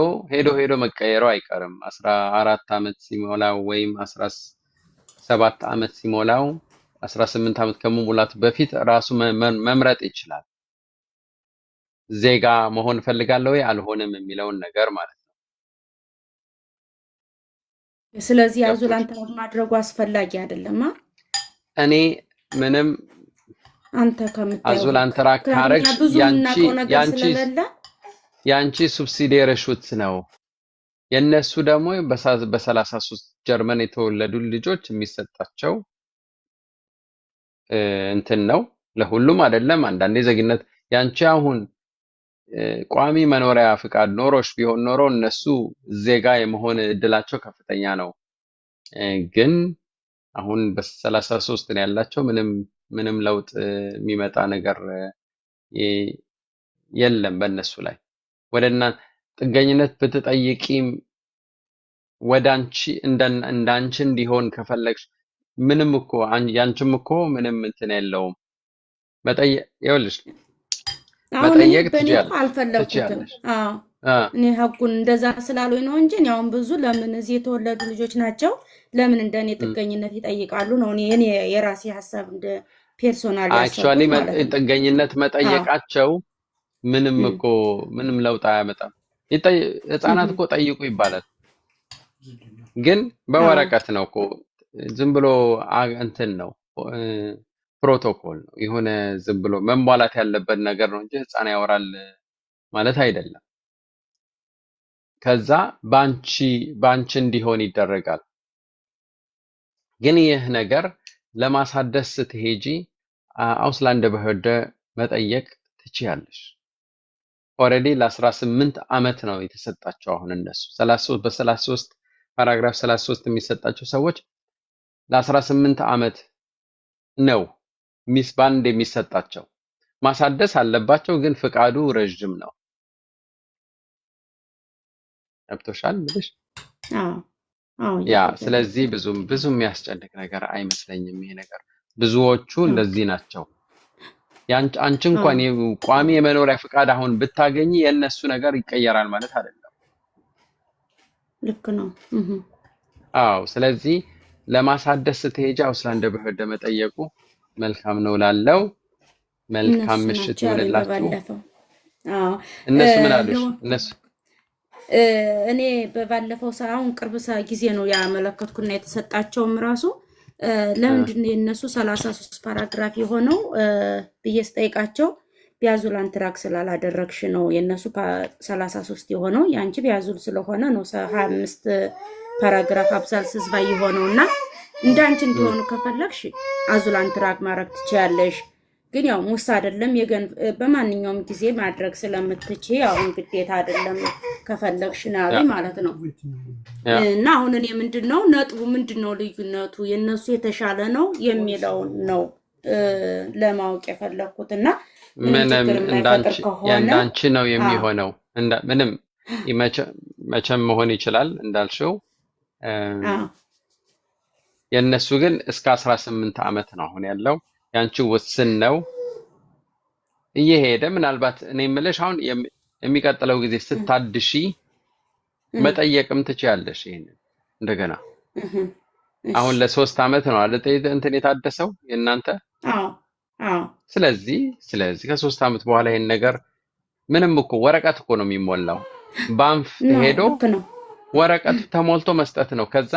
መቀየሩ አይቀርም። 14 ዓመት ሲሞላው ወይም 17 ዓመት ሲሞላው 18 ዓመት ከመሙላቱ በፊት ራሱ መምረጥ ይችላል። ዜጋ መሆን ፈልጋለሁ ወይ አልሆንም የሚለውን ነገር ማለት ነው። ስለዚህ አዙላንተ ማድረጉ አስፈላጊ አይደለም። እኔ ምንም አንተ ከምታየው አዙላንተራ ካረግሽ ያንቺ ሱብሲዲየሪ ሹት ነው። የነሱ ደግሞ በ33 ጀርመን የተወለዱ ልጆች የሚሰጣቸው እንትን ነው። ለሁሉም አይደለም። አንዳንዴ ዜግነት ያንቺ አሁን ቋሚ መኖሪያ ፍቃድ ኖሮሽ ቢሆን ኖሮ እነሱ ዜጋ የመሆን እድላቸው ከፍተኛ ነው። ግን አሁን በ33 ነው ያላቸው። ምንም ለውጥ የሚመጣ ነገር የለም በእነሱ ላይ። ወደና ጥገኝነት ብትጠይቂም ወዳንቺ እንዳንቺ እንዲሆን ከፈለግሽ ምንም እኮ ያንቺም እኮ ምንም እንትን የለውም። ይኸውልሽ መጠየቅ ትችያለሽ። እኔ ሀቁን እንደዛ ስላሉኝ ነው እንጂ አሁን ብዙ ለምን እዚህ የተወለዱ ልጆች ናቸው ለምን እንደኔ ጥገኝነት ይጠይቃሉ ነው እኔ የራሴ ሐሳብ እንደ ፐርሶናል አክቹአሊ ጥገኝነት መጠየቃቸው ምንም ለውጥ አያመጣም። ህፃናት እኮ ጠይቁ ይባላል፣ ግን በወረቀት ነው እኮ ዝም ብሎ እንትን ነው ፕሮቶኮል ነው የሆነ ዝም ብሎ መሟላት ያለበት ነገር ነው እንጂ ህፃን ያወራል ማለት አይደለም። ከዛ ባንቺ እንዲሆን ይደረጋል። ግን ይህ ነገር ለማሳደስ ስትሄጂ አውስላንድ በህደ መጠየቅ ትችያለሽ። ኦሬዲ ለ18 ዓመት ነው የተሰጣቸው። አሁን እነሱ 33 በ33 ፓራግራፍ 33 የሚሰጣቸው ሰዎች ለ18 ዓመት ነው ባንድ የሚሰጣቸው። ማሳደስ አለባቸው፣ ግን ፍቃዱ ረጅም ነው። አብቶሻል ብለሽ ያ ስለዚህ ብዙ የሚያስጨንቅ ነገር አይመስለኝም ይሄ ነገር። ብዙዎቹ እንደዚህ ናቸው። አንቺ እንኳን ቋሚ የመኖሪያ ፍቃድ አሁን ብታገኝ የነሱ ነገር ይቀየራል ማለት አይደለም። ልክ ነው። አዎ ስለዚህ ለማሳደስ ስትሄጂ አውስላንድ በህደ መጠየቁ መልካም ነው ላለው። መልካም ምሽት ይሁንላችሁ። እነሱ ምን አሉሽ? እኔ በባለፈው አሁን ቅርብ ጊዜ ነው ያመለከትኩና የተሰጣቸውም ራሱ ለምንድን ነው የነሱ 33 ፓራግራፍ የሆነው ብዬ ስጠይቃቸው ቢያዙል ትራክ ስላላደረግሽ ነው የነሱ 33 የሆነው፣ ያንቺ ቢያዙል ስለሆነ ነው 25 ፓራግራፍ አብዛል ስዝባ የሆነውና እንዳንቺ እንዲሆኑ ከፈለግሽ አዙላን ትራክ ማድረግ ትችያለሽ። ግን ያው ሙሳ አይደለም በማንኛውም ጊዜ ማድረግ ስለምትችይ አሁን ግዴታ አይደለም ከፈለግሽ ነው ማለት ነው። እና አሁን እኔ ምንድነው ነጥቡ ምንድነው ልዩነቱ የነሱ የተሻለ ነው የሚለው ነው ለማወቅ የፈለኩትና ምንም እንዳንቺ ነው የሚሆነው። ምንም መቼም መሆን ይችላል እንዳልሽው። የነሱ ግን እስከ 18 ዓመት ነው አሁን ያለው። ያንቺ ውስን ነው እየሄደ ምናልባት እኔ የምልሽ አሁን የሚቀጥለው ጊዜ ስታድሺ መጠየቅም ትችያለሽ ይሄንን እንደገና። አሁን ለ3 ዓመት ነው አይደል እንትን የታደሰው የእናንተ? ስለዚህ ከ3 ዓመት በኋላ ይሄን ነገር ምንም እኮ ወረቀት እኮ ነው የሚሞላው። ባንፍ ሄዶ ወረቀት ተሞልቶ መስጠት ነው። ከዛ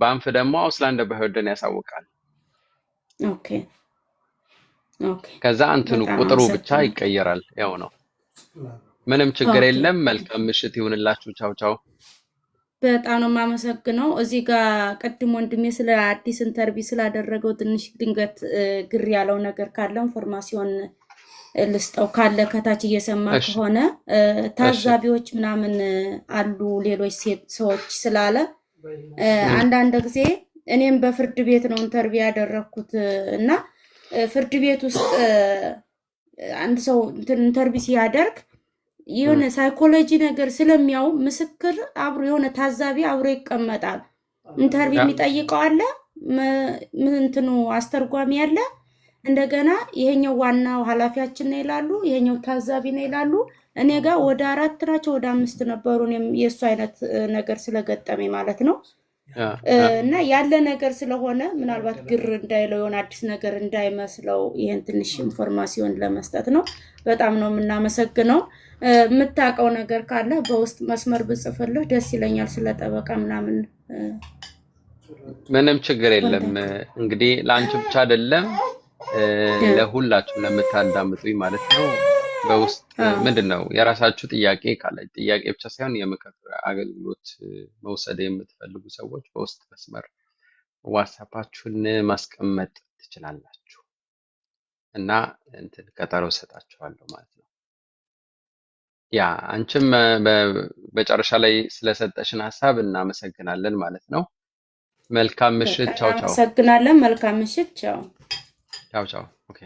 ባንፍ ደግሞ አውስላንድ በህደን ያሳውቃል። ከዛ እንትኑ ቁጥሩ ብቻ ይቀየራል። ያው ነው፣ ምንም ችግር የለም። መልካም ምሽት ይሁንላችሁ። ቻው ቻው። በጣም ነው የማመሰግነው። እዚህ ጋር ቅድም ወንድሜ ስለ አዲስ ኢንተርቪው ስላደረገው ትንሽ ድንገት ግር ያለው ነገር ካለ ኢንፎርማሲዮን ልስጠው ካለ ከታች እየሰማ ከሆነ ታዛቢዎች ምናምን አሉ ሌሎች ሰዎች ስላለ አንዳንድ ጊዜ እኔም በፍርድ ቤት ነው ኢንተርቪው ያደረኩት እና ፍርድ ቤት ውስጥ አንድ ሰው ኢንተርቪው ሲያደርግ የሆነ ሳይኮሎጂ ነገር ስለሚያው ምስክር አብሮ የሆነ ታዛቢ አብሮ ይቀመጣል። ኢንተርቪው የሚጠይቀው አለ፣ ምን እንትኑ አስተርጓሚ ያለ እንደገና ይሄኛው ዋናው ኃላፊያችን ነው ይላሉ፣ ይሄኛው ታዛቢ ነው ይላሉ። እኔ ጋር ወደ 4 ናቸው ወደ 5 ነበሩ። እኔም የእሱ አይነት ነገር ስለገጠመኝ ማለት ነው። እና ያለ ነገር ስለሆነ ምናልባት ግር እንዳይለው የሆነ አዲስ ነገር እንዳይመስለው ይሄን ትንሽ ኢንፎርማሲዮን ለመስጠት ነው። በጣም ነው የምናመሰግነው። የምታውቀው ነገር ካለ በውስጥ መስመር ብጽፍልህ ደስ ይለኛል። ስለ ጠበቃ ምናምን ምንም ችግር የለም። እንግዲህ ለአንቺ ብቻ አይደለም ለሁላችሁም ለምታዳምጡኝ ማለት ነው። በውስጥ ምንድነው የራሳችሁ ጥያቄ ካለ ጥያቄ ብቻ ሳይሆን የምክር አገልግሎት መውሰድ የምትፈልጉ ሰዎች በውስጥ መስመር ዋትስአፓችሁን ማስቀመጥ ትችላላችሁ እና እንትን ቀጠሮ ሰጣችኋለሁ ማለት ነው። ያ አንቺም በመጨረሻ ላይ ስለሰጠሽን ሀሳብ እናመሰግናለን ማለት ነው። መልካም ምሽት። ቻው ቻው። እናመሰግናለን። መልካም ምሽት። ቻው ቻው ቻው። ኦኬ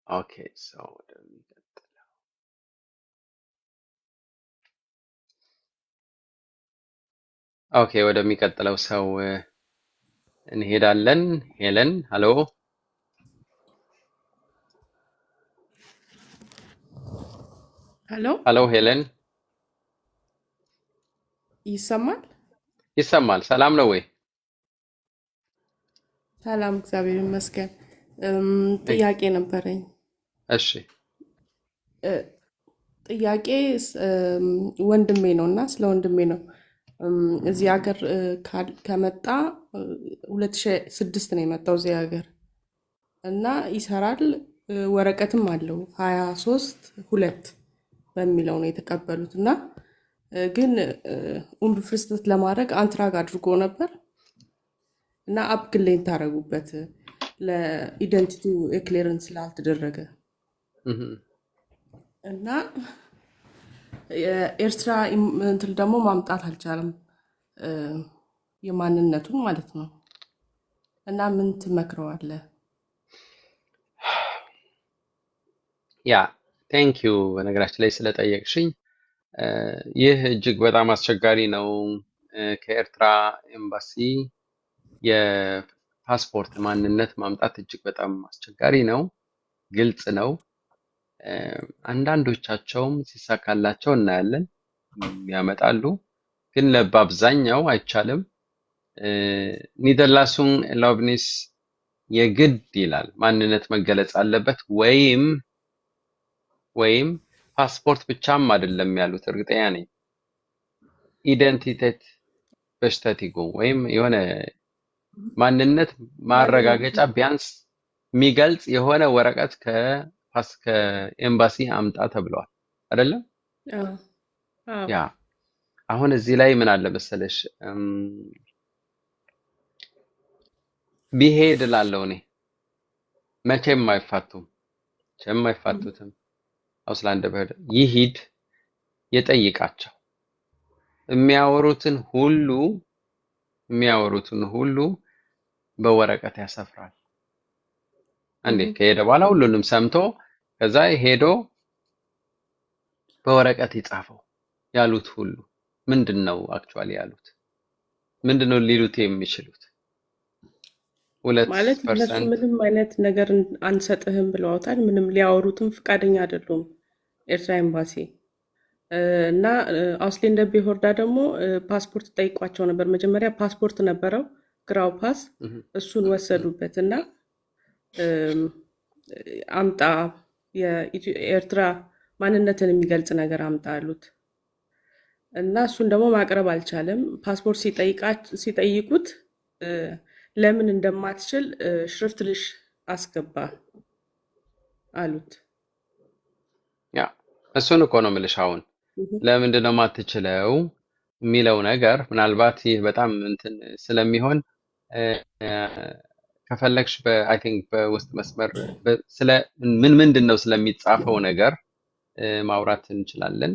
ኦኬ ሰው ኦኬ ወደሚቀጥለው ሰው እንሄዳለን። ሄለን ሃሎ ሄሎ ሃሎ ሄለን ይሰማል? ይሰማል። ሰላም ነው ወይ? ሰላም እግዚአብሔር ይመስገን። ጥያቄ ነበረኝ። እሺ ጥያቄ ወንድሜ ነው እና ስለ ወንድሜ ነው። እዚህ ሀገር ከመጣ 2006 ነው የመጣው እዚህ ሀገር እና ይሰራል፣ ወረቀትም አለው 23/2 በሚለው ነው የተቀበሉት እና ግን ፍርስትት ለማድረግ አንትራግ አድርጎ ነበር እና አፕግሌን ታረጉበት ለኢደንቲቲው ክሊረንስ ስላልተደረገ እና የኤርትራ እንትን ደግሞ ማምጣት አልቻለም የማንነቱን ማለት ነው። እና ምን ትመክረዋለህ? ያ ቴንክ ዩ በነገራችን ላይ ስለጠየቅሽኝ። ይህ እጅግ በጣም አስቸጋሪ ነው። ከኤርትራ ኤምባሲ የፓስፖርት ማንነት ማምጣት እጅግ በጣም አስቸጋሪ ነው። ግልጽ ነው። አንዳንዶቻቸውም ሲሳካላቸው እናያለን፣ ያመጣሉ። ግን በአብዛኛው አይቻልም። ኒደርላሱን ሎብኒስ የግድ ይላል ማንነት መገለጽ አለበት ወይም ፓስፖርት ብቻም አይደለም ያሉት እርግጠኛ ነኝ። ኢደንቲቴት በሽተቲጎ ወይም የሆነ ማንነት ማረጋገጫ ቢያንስ የሚገልጽ የሆነ ወረቀት ከኤምባሲ አምጣ ተብለዋል አይደለም? ያ አሁን እዚህ ላይ ምን አለ መሰለሽ ቢሄድ እላለሁ እኔ መቼም አይፋቱትም። አውስላንድ በሄደ ይሂድ፣ የጠይቃቸው የሚያወሩትን ሁሉ በወረቀት ያሰፍራል። አንዴ ከሄደ በኋላ ሁሉንም ሰምቶ ከዛ ሄዶ በወረቀት ይጻፈው። ያሉት ሁሉ ምንድነው አክቹአሊ ያሉት ምንድነው ሊሉት የሚችሉት? ማለት እነሱ 2% ምንም አይነት ነገር አንሰጥህም ብለዋታል። ምንም ሊያወሩትም ፈቃደኛ አይደሉም ኤርትራ ኤምባሲ እና አውስሌንደ ቢሆርዳ ደግሞ ፓስፖርት ጠይቋቸው ነበር። መጀመሪያ ፓስፖርት ነበረው ግራው ፓስ፣ እሱን ወሰዱበት እና አምጣ የኤርትራ ማንነትን የሚገልጽ ነገር አምጣ አሉት እና እሱን ደግሞ ማቅረብ አልቻለም። ፓስፖርት ሲጠይቁት ለምን እንደማትችል ሽርፍትልሽ አስገባ አሉት። ያ እሱን እኮ ነው የምልሽ። አሁን ለምንድን ነው የማትችለው የሚለው ነገር ምናልባት ይህ በጣም እንትን ስለሚሆን ከፈለግሽ አይ ቲንክ በውስጥ መስመር ስለ ምንድን ነው ስለሚጻፈው ነገር ማውራት እንችላለን።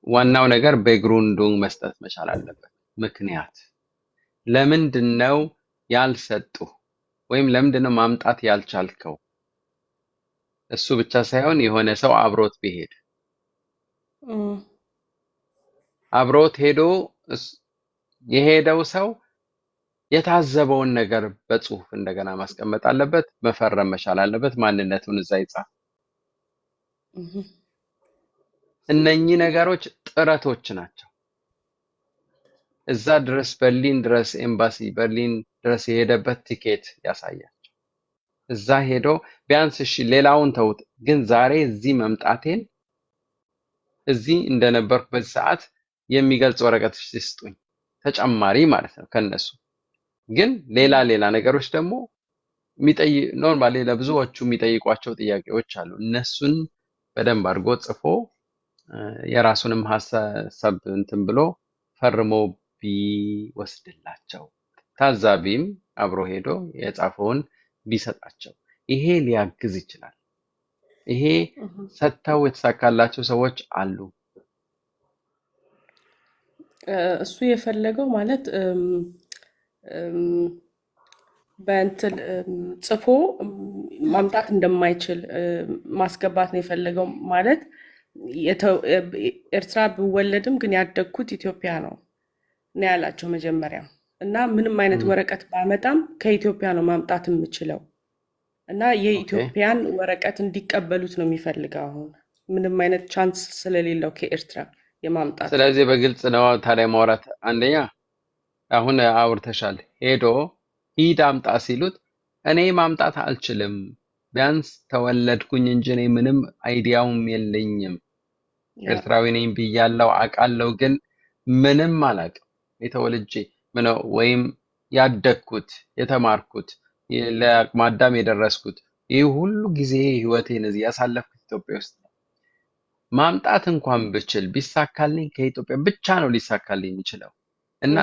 ዋናው ነገር ቤግሩንዱን መስጠት መቻል አለበት። ምክንያት ለምንድን ነው ያልሰጡ ወይም ለምንድን ነው ማምጣት ያልቻልከው? እሱ ብቻ ሳይሆን የሆነ ሰው አብሮት ቢሄድ አብሮት ሄዶ የሄደው ሰው የታዘበውን ነገር በጽሁፍ እንደገና ማስቀመጥ አለበት፣ መፈረም መቻል አለበት፣ ማንነቱን እዛ ይጻፍ። እነኚህ ነገሮች ጥረቶች ናቸው። እዛ ድረስ በርሊን ድረስ ኤምባሲ በርሊን ድረስ የሄደበት ቲኬት ያሳያቸው። እዛ ሄዶ ቢያንስ እሺ ሌላውን ተውት፣ ግን ዛሬ እዚህ መምጣቴን እዚህ እንደነበርኩ በዚህ ሰዓት የሚገልጽ ወረቀት ሲስጡኝ ተጨማሪ ማለት ነው። ከነሱ ግን ሌላ ነገሮች ደግሞ ኖርማሊ ለብዙዎቹ የሚጠይቋቸው ጥያቄዎች አሉ። እነሱን በደንብ አድርጎ ጽፎ የራሱንም ሀሳብ እንትን ብሎ ፈርሞ ቢወስድላቸው፣ ታዛቢም አብሮ ሄዶ የጻፈውን ቢሰጣቸው ይሄ ሊያግዝ ይችላል። ይሄ ሰጥተው የተሳካላቸው ሰዎች አሉ። እሱ የፈለገው ማለት በእንትን ጽፎ ማምጣት እንደማይችል ማስገባት ነው የፈለገው። ማለት ኤርትራ ብወለድም ግን ያደግኩት ኢትዮጵያ ነው ያላቸው መጀመሪያ። እና ምንም አይነት ወረቀት ባመጣም ከኢትዮጵያ ነው ማምጣት የምችለው እና የኢትዮጵያን ወረቀት እንዲቀበሉት ነው የሚፈልገው። አሁን ምንም አይነት ቻንስ ስለሌለው ከኤርትራ የማምጣት። ስለዚህ በግልጽ ነው ታዲያ ማውራት። አንደኛ አሁን አውርተሻል። ሄዶ ሂድ አምጣ ሲሉት እኔ ማምጣት አልችልም፣ ቢያንስ ተወለድኩኝ እንጂ እኔ ምንም አይዲያውም የለኝም። ኤርትራዊ ነኝ ብያለሁ አውቃለሁ፣ ግን ምንም አላውቅም። የተወልጄ ወይም ያደግኩት የተማርኩት ለአቅመ አዳም የደረስኩት ይህ ሁሉ ጊዜ ህይወቴን እዚህ ያሳለፍኩት ኢትዮጵያ ውስጥ ነው። ማምጣት እንኳን ብችል ቢሳካልኝ ከኢትዮጵያ ብቻ ነው ሊሳካልኝ የሚችለው እና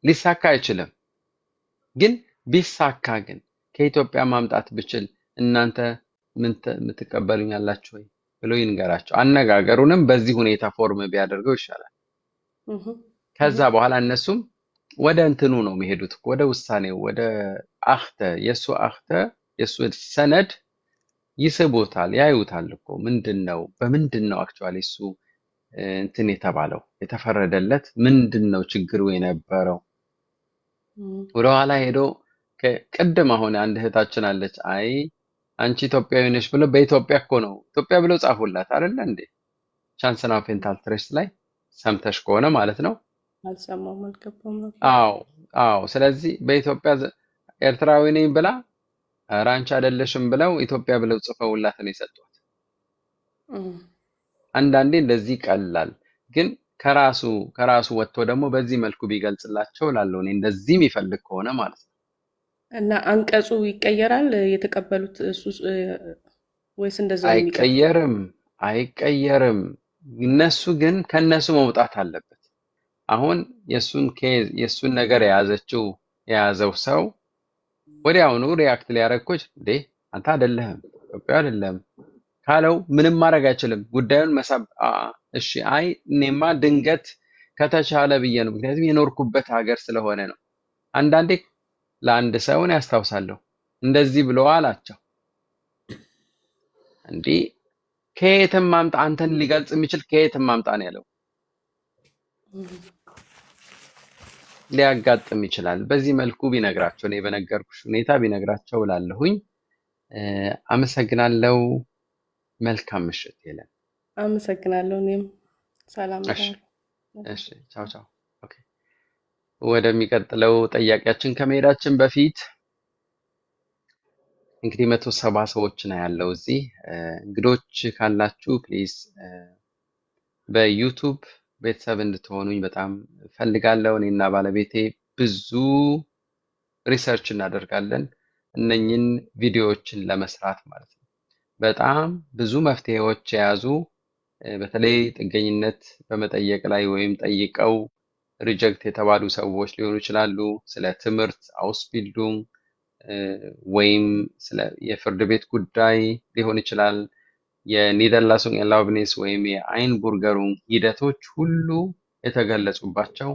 ሊሳካ አይችልም። ግን ቢሳካ ግን ከኢትዮጵያ ማምጣት ብችል እናንተ ምን ትቀበሉኛላችሁ ወይ ብሎ ይንገራቸው። አነጋገሩንም በዚህ ሁኔታ ፎርም ቢያደርገው ይሻላል። ከዛ በኋላ እነሱም ወደ እንትኑ ነው የሚሄዱት፣ ወደ ውሳኔው፣ ወደ የሱ ሰነድ ይስቡታል፣ ያዩታል እኮ ምንድነው በምንድነው አክቹአሊ እሱ እንትን የተባለው የተፈረደለት ምንድነው ችግሩ የነበረው። ወደኋላ ሄዶ ቅድም አሁን አንድ እህታችን አለች፣ አይ አንቺ ኢትዮጵያዊ ነሽ ብሎ በኢትዮጵያ እኮ ነው ኢትዮጵያ ብሎ ጻፉላት አይደለ እንዴ? ቻንስና ፌንታል ትሬስት ላይ ሰምተሽ ከሆነ ማለት ነው። አልሰማም፣ አልገባም ነው። አዎ። ስለዚህ በኢትዮጵያ ኤርትራዊ ነኝ ብላ ኧረ አንቺ አይደለሽም ብለው ኢትዮጵያ ብለው ጽፈውላት ነው የሰጧት። አንዳንዴ እንደዚህ ቀላል ግን ከራሱ ወጥቶ ደግሞ በዚህ መልኩ ቢገልጽላቸው ላለው እኔ እንደዚህ የሚፈልግ ከሆነ ማለት ነው። እና አንቀጹ ይቀየራል የተቀበሉት እሱ ወይስ እንደዛ አይቀየርም። እነሱ ግን ከነሱ መውጣት አለበት። አሁን የሱን ነገር የያዘው ሰው ወዲያውኑ ሪያክት ሊያረግኩች እንዴ አንተ አይደለህም ኢትዮጵያ አይደለም ካለው ምንም ማድረግ አይችልም። ጉዳዩን መሳብ እሺ አይ እኔማ ድንገት ከተቻለ ብዬ ነው፣ ምክንያቱም የኖርኩበት ሀገር ስለሆነ ነው። አንዳንዴ ለአንድ ሰውን ያስታውሳለሁ እንደዚህ ብሎ አላቸው እንዲህ ከየትም ማምጣ አንተን ሊገልጽ የሚችል ከየትም ማምጣ ነው ያለው። ሊያጋጥም ይችላል። በዚህ መልኩ ቢነግራቸው እኔ በነገርኩሽ ሁኔታ ቢነግራቸው እላለሁኝ። አመሰግናለሁ። መልካም ምሽት የለን። አመሰግናለሁ። እኔም ሰላም እሺ፣ ቻው። ኦኬ፣ ወደሚቀጥለው ጥያቄያችን ከመሄዳችን በፊት እንግዲህ 170 ሰዎች ነው ያለው እዚህ። እንግዶች ካላችሁ ፕሊዝ በዩቱብ ቤተሰብ እንድትሆኑኝ በጣም ፈልጋለሁ። እኔና ባለቤቴ ብዙ ሪሰርች እናደርጋለን እነኝን ቪዲዮዎችን ለመስራት ማለት ነው። በጣም ብዙ መፍትሄዎች የያዙ በተለይ ጥገኝነት በመጠየቅ ላይ ወይም ጠይቀው ሪጀክት የተባሉ ሰዎች ሊሆኑ ይችላሉ። ስለ ትምህርት አውስቢልዱንግ ወይም ስለ የፍርድ ቤት ጉዳይ ሊሆን ይችላል። የኒደርላሱን ኤላውብኔስ ወይም የአይንቡርገሩን ሂደቶች ሁሉ የተገለጹባቸው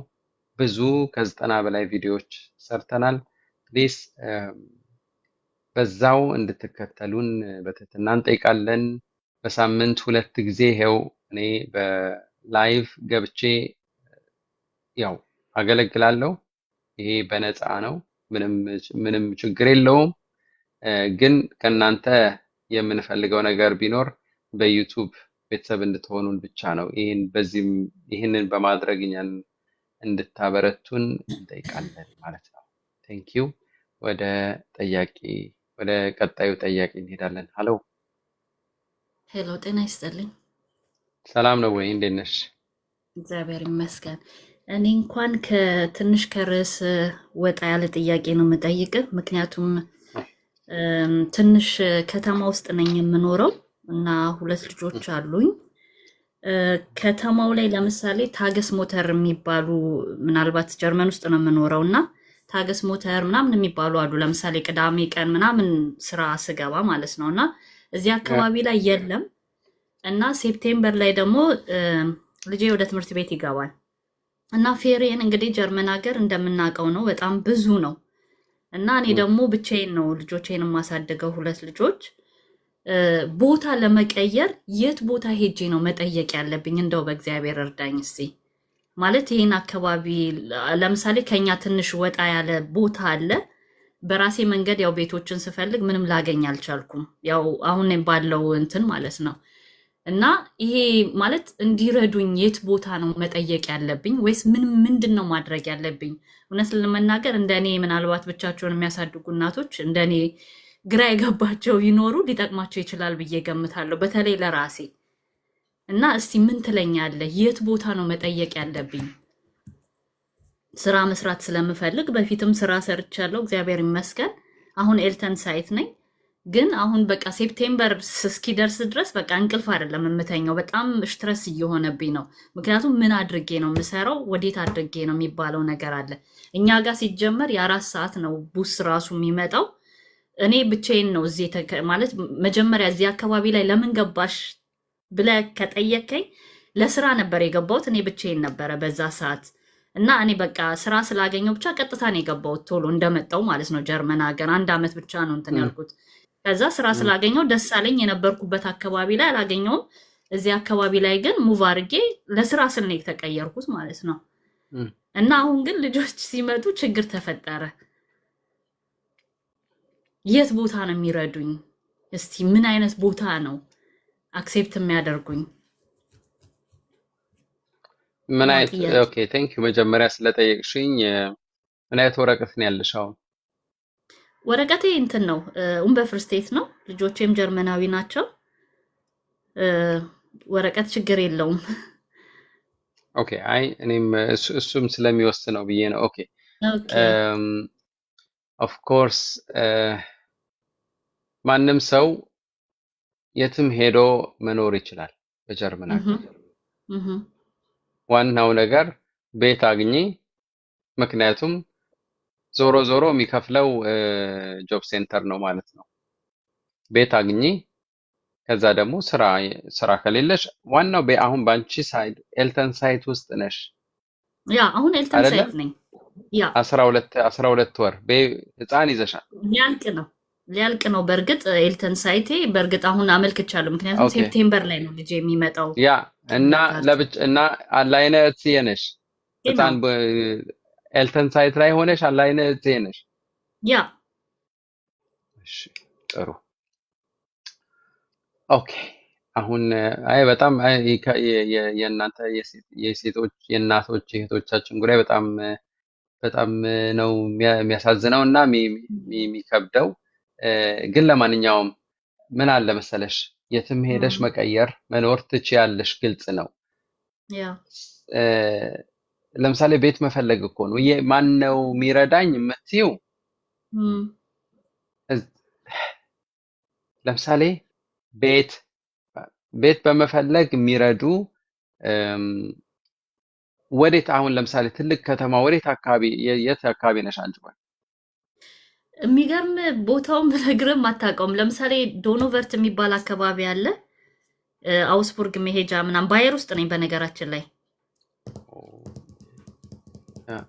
ብዙ ከ90 በላይ ቪዲዮዎች ሰርተናል። ፕሊስ በዛው እንድትከተሉን በትህትና እንጠይቃለን። በሳምንት 2 ጊዜ ይሄው እኔ ላይቭ ገብቼ ያው አገለግላለሁ። ይሄ በነፃ ነው፣ ምንም ችግር የለውም። ግን ከእናንተ የምንፈልገው ነገር ቢኖር በዩቱብ ቤተሰብ እንድትሆኑን ብቻ ነው። ይህንን በማድረግ እኛን እንድታበረቱን እንጠይቃለን ማለት ነው። ቴንኪው። ወደ ቀጣዩ ጠያቂ እንሄዳለን። ሀሎ ሄሎ፣ ጤና ይስጥልኝ። ሰላም ነው ወይ? እንዴት ነሽ? እግዚአብሔር ይመስገን። እኔ እንኳን ከትንሽ ከርዕስ ወጣ ያለ ጥያቄ ነው የምጠይቅህ። ምክንያቱም ትንሽ ከተማ ውስጥ ነኝ የምኖረው እና 2 ልጆች አሉኝ። ከተማው ላይ ለምሳሌ ታገስ ሞተር የሚባሉ ምናልባት ጀርመን ውስጥ ነው የምኖረው እና ታገስ ሞተር ምናምን የሚባሉ አሉ። ለምሳሌ ቅዳሜ ቀን ምናምን ስራ ስገባ ማለት ነው እና እዚህ አካባቢ ላይ የለም እና ሴፕቴምበር ላይ ደግሞ ልጄ ወደ ትምህርት ቤት ይገባል እና ፌሬን እንግዲህ ጀርመን ሀገር እንደምናውቀው ነው በጣም ብዙ ነው እና እኔ ደግሞ ብቻዬን ነው ልጆቼን የማሳድገው 2 ልጆች። ቦታ ለመቀየር የት ቦታ ሄጄ ነው መጠየቅ ያለብኝ? እንደው በእግዚአብሔር እርዳኝ እስቲ። ማለት ይህን አካባቢ ለምሳሌ ከኛ ትንሽ ወጣ ያለ ቦታ አለ። በራሴ መንገድ ያው ቤቶችን ስፈልግ ምንም ላገኝ አልቻልኩም። ያው አሁን ባለው እንትን ማለት ነው እና ይሄ ማለት እንዲረዱኝ የት ቦታ ነው መጠየቅ ያለብኝ? ወይስ ምንድን ነው ማድረግ ያለብኝ? እውነት ለመናገር እንደኔ ምናልባት ብቻቸውን የሚያሳድጉ እናቶች እንደኔ ግራ የገባቸው ይኖሩ ሊጠቅማቸው ይችላል ብዬ ገምታለሁ፣ በተለይ ለራሴ እና እስቲ ምን ትለኛለህ? የት ቦታ ነው መጠየቅ ያለብኝ? ስራ መስራት ስለምፈልግ በፊትም ስራ ሰርቻለሁ እግዚአብሔር ይመስገን። አሁን ኤልተን ሳይት ነኝ። ግን አሁን በቃ ሴፕቴምበር እስኪደርስ ድረስ በቃ እንቅልፍ አይደለም የምተኛው። በጣም ስትረስ እየሆነብኝ ነው። ምክንያቱም ምን አድርጌ ነው የምሰራው፣ ወዴት አድርጌ ነው የሚባለው ነገር አለ። እኛ ጋር ሲጀመር የ4 ሰዓት ነው ቡስ ራሱ የሚመጣው። እኔ ብቻዬን ነው እዚህ ማለት መጀመሪያ እዚህ አካባቢ ላይ ለምን ገባሽ ብለህ ከጠየከኝ ለስራ ነበር የገባሁት። እኔ ብቻዬን ነበረ በዛ ሰዓት እና እኔ በቃ ስራ ስላገኘው ብቻ ቀጥታ ነው የገባሁት ቶሎ እንደመጣው ማለት ነው። ጀርመን ሀገር 1 ዓመት ብቻ ነው እንትን ያልኩት። ከዛ ስራ ስላገኘው ደስ አለኝ። የነበርኩበት አካባቢ ላይ አላገኘውም። እዚህ አካባቢ ላይ ግን ሙቭ አድርጌ ለስራ ስል ነው የተቀየርኩት ማለት ነው። እና አሁን ግን ልጆች ሲመጡ ችግር ተፈጠረ። የት ቦታ ነው የሚረዱኝ? እስቲ ምን አይነት ቦታ ነው አክሴፕት የሚያደርጉኝ? ምን ያ አይነት ጥያቄ። ኦኬ ቴንክ ዩ መጀመሪያ ስለጠየቅሽኝ። ምን አይነት ወረቀት ነው ያለሽ አሁን? ወረቀቴ እንትን ነው ኡምበፍር ስቴት ነው። ልጆቼም ጀርመናዊ ናቸው። እ፣ ወረቀት ችግር የለውም። ኦኬ አይ እኔም እሱም ስለሚወስነው ብዬ ነው። ኦኬ ኦኬ ኦፍ ኮርስ ማንም ሰው የትም ሄዶ መኖር ይችላል በጀርመን እህ ሀገር። እህ ዋናው ነገር ቤት አግኚ። ምክንያቱም ዞሮ ዞሮ የሚከፍለው ጆብ ሴንተር ነው ማለት ነው። ቤት አግኚ። ከዛ ደግሞ ስራ ከሌለሽ ዋናው አሁን በአንቺ ሳይድ ኤልተን ሳይት ውስጥ ነሽ ያ አሁን ኤልተን አይደለ? ሳይት ነኝ። ያ 12 ወር ህፃን ይዘሻል። ሊያልቅ ነው። በእርግጥ ኤልተን ሳይቴ በእርግጥ አሁን አመልክቻለሁ። ምክንያቱም ኦኬ ሴፕቴምበር ላይ ነው ልጅ የሚመጣው ያ እና እንዳልካቸው እና አላይነት የነሽ ነው። ህፃን ኤልተን ሳይት ላይ ሆነሽ አላይነት የነሽ። ያ እሺ ጥሩ ኦኬ። አሁን አይ በጣም የእናንተ የሴቶች የእናቶች እህቶቻችን ጉዳይ በጣም ነው የሚያሳዝነው እና የሚከብደው። ግን ለማንኛውም ምን አለ መሰለሽ የትም ሄደሽ መቀየር መኖር ትችያለሽ፣ ግልጽ ነው። ያ ለምሳሌ ቤት መፈለግ እኮ ነው። ማን ነው የሚረዳኝ የምትይው? እም፣ ለምሳሌ ቤት በመፈለግ የሚረዱ ወዴት አሁን ለምሳሌ ትልቅ ከተማ ወዴት አካባቢ የት አካባቢ ነሽ አንቺ? ቆይ የሚገርም ቦታውን ብነግርም አታውቀውም። ለምሳሌ ዶኖቨርት የሚባል አካባቢ አለ። አውስቡርግ መሄጃ ምናምን ባየር ውስጥ ነኝ በነገራችን ላይ።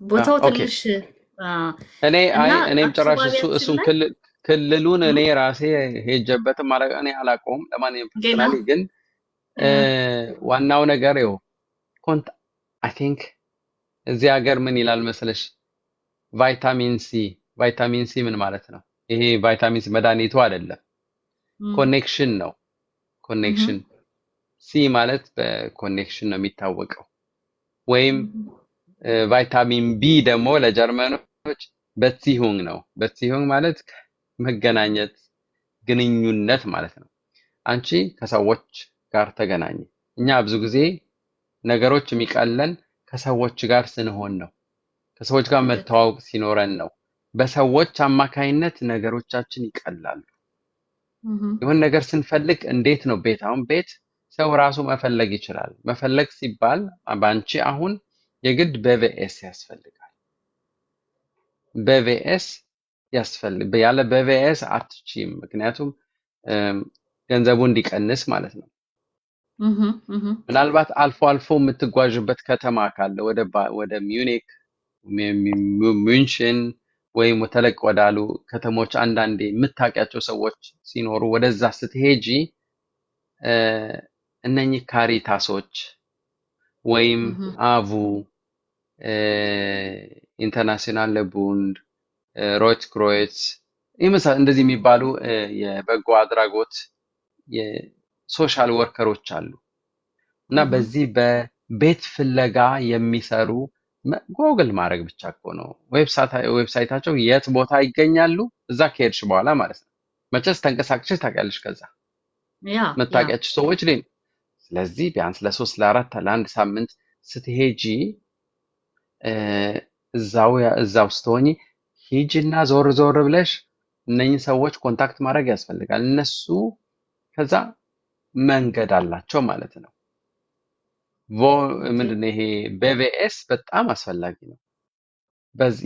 ቦታው ኦኬ ትንሽ እኔ እና እኔም ጭራሽ አካባቢያችን እሱን ላይ ክልሉን እኔ ራሴ ሄጀበትም እኔ አላውቀውም። ለማንኛውም ገና ፐርሰናሊ ግን ዋናው ነገር ይኸው ኮንት አይ ቲንክ እዚህ ሀገር ምን ይላል መሰለሽ ቫይታሚን ሲ ምን ማለት ነው? ይሄ ቫይታሚን ሲ መድኃኒቱ አይደለም፣ ኮኔክሽን ነው። ኮኔክሽን ሲ ማለት በኮኔክሽን ነው የሚታወቀው። ወይም ቫይታሚን ቢ ደግሞ ለጀርመኖች በዚሁንግ ነው። በዚሁንግ ማለት መገናኘት፣ ግንኙነት ማለት ነው። አንቺ ከሰዎች ጋር ተገናኝ። እኛ ብዙ ጊዜ ነገሮች የሚቀለን ከሰዎች ጋር ስንሆን ነው። ከሰዎች ጋር መተዋወቅ ሲኖረን ነው። በሰዎች አማካይነት ነገሮቻችን ይቀላሉ። የሆነ ነገር ስንፈልግ እንዴት ነው አሁን ቤት ሰው ራሱ መፈለግ ይችላል። መፈለግ ሲባል ባንቺ አሁን የግድ በቪኤስ ያስፈልጋል። በቪኤስ ያለ በቪኤስ አትችይም። ምክንያቱም ገንዘቡ እንዲቀንስ ማለት ነው። ምናልባት አልፎ አልፎ የምትጓዥበት ከተማ ካለ ወደ ሚዩኒክ፣ ሚንሽን ወይም ተለቅ ወዳሉ ከተሞች አንዳንዴ የምታውቂያቸው ሰዎች ሲኖሩ ወደዛ ስትሄጂ እነኚህ ካሪታሶች ወይም አቡ ኢንተርናሽናል ለቡንድ ሮት ክሮይትስ እንደዚህ የሚባሉ የበጎ አድራጎት የሶሻል ወርከሮች አሉ እና በዚህ በቤት ፍለጋ የሚሰሩ ጎግል ማድረግ ብቻ እኮ ነው። ዌብሳይታቸው የት ቦታ ይገኛሉ እዛ ከሄድሽ በኋላ ማለት ነው። መቼስ ተንቀሳቅሰሽ ታውቂያለሽ ከዛ መታወቂያቸው ሰዎች ላይ። ስለዚህ ቢያንስ ለ3 ለ4 ለ1 ሳምንት ስትሄጂ እዛው ስትሆኚ ሂጂና ዞር ዞር ብለሽ እነኚህ ሰዎች ኮንታክት ማድረግ ያስፈልጋል። እነሱ ከዛ መንገድ አላቸው ማለት ነው። ምንድነው ይሄ በቪኤስ በጣም አስፈላጊ ነው።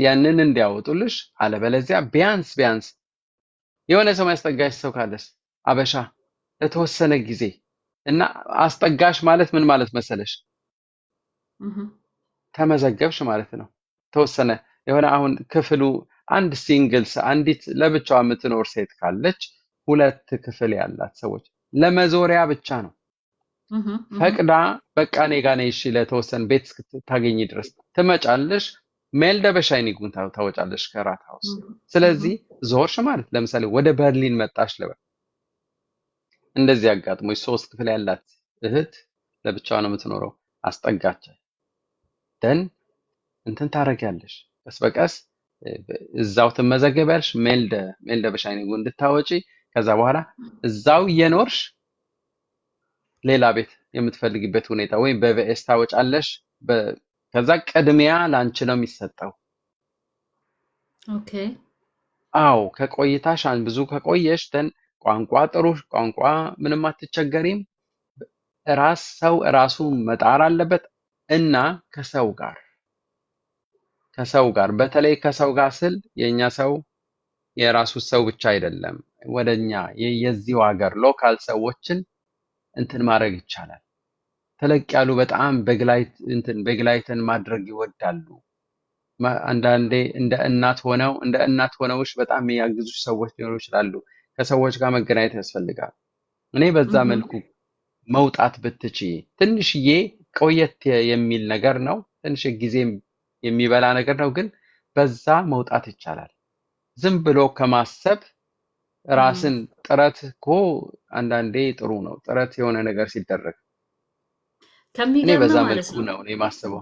ያንን እንዲያወጡልሽ። አለበለዚያ ቢያንስ የሆነ ሰው ያስጠጋሽ ሰው ካለስ አበሻ ለተወሰነ ጊዜ እና አስጠጋሽ ማለት ምን ማለት መሰለሽ? ተመዘገብሽ ማለት ነው። ተወሰነ የሆነ አሁን ክፍሉ አንድ ሲንግልስ አንዲት ለብቻዋ የምትኖር ሴት ካለች 2 ክፍል ያላት ሰዎች ለመዞሪያ ብቻ ነው ፈቅዳ በቃ እኔ ጋር ነኝ እሺ ለተወሰነ ቤት እስክታገኝ ድረስ ትመጫለሽ። ሜልደ በሻይኒጉን ታወጫለሽ ከራት ሃውስ። ስለዚህ ዞርሽ ማለት ለምሳሌ ወደ በርሊን መጣሽ ልበል። እንደዚህ አጋጥሞሽ 3 ክፍል ያላት እህት ለብቻዋ ነው የምትኖረው። አስጠጋች ደን እንትን ታረጋለሽ። ቀስ በቀስ እዛው ትመዘገቢያለሽ ሜልደ በሻይኒጉን እንድታወጪ። ከዛ በኋላ እዛው እየኖርሽ ሌላ ቤት የምትፈልጊበት ሁኔታ ወይም በቪኤስ ታወጫለሽ። ከዛ ቅድሚያ ላንቺ ነው የሚሰጠው። ኦኬ አዎ ከቆይታሽ ብዙ ከቆየሽ ደን ቋንቋ ጥሩ ቋንቋ ምንም አትቸገሪም። ሰው ራሱ መጣር አለበት እና ከሰው ጋር በተለይ ከሰው ጋር ስል የኛ ሰው የራሱ ሰው ብቻ አይደለም። ወደኛ የዚሁ ሀገር ሎካል ሰዎችን እንትን ማድረግ ይቻላል። ተለቅ ያሉ በጣም በግላይትን ማድረግ ይወዳሉ። አንዳንዴ እንደ እናት ሆነውሽ በጣም የሚያግዙሽ ሰዎች ሊኖሩ ይችላሉ። ከሰዎች ጋር መገናኘት ያስፈልጋል። እኔ በዛ መልኩ መውጣት ብትቺ ትንሽዬ ቆየት የሚል ነገር ነው። ትንሽ ጊዜም የሚበላ ነገር ነው፣ ግን በዛ መውጣት ይቻላል። ዝም ብሎ ከማሰብ ራስን ጥረት እኮ አንዳንዴ ጥሩ ነው። ጥረት የሆነ ነገር ሲደረግ እኔ በዛ መልኩ ነው እኔ ማስበው።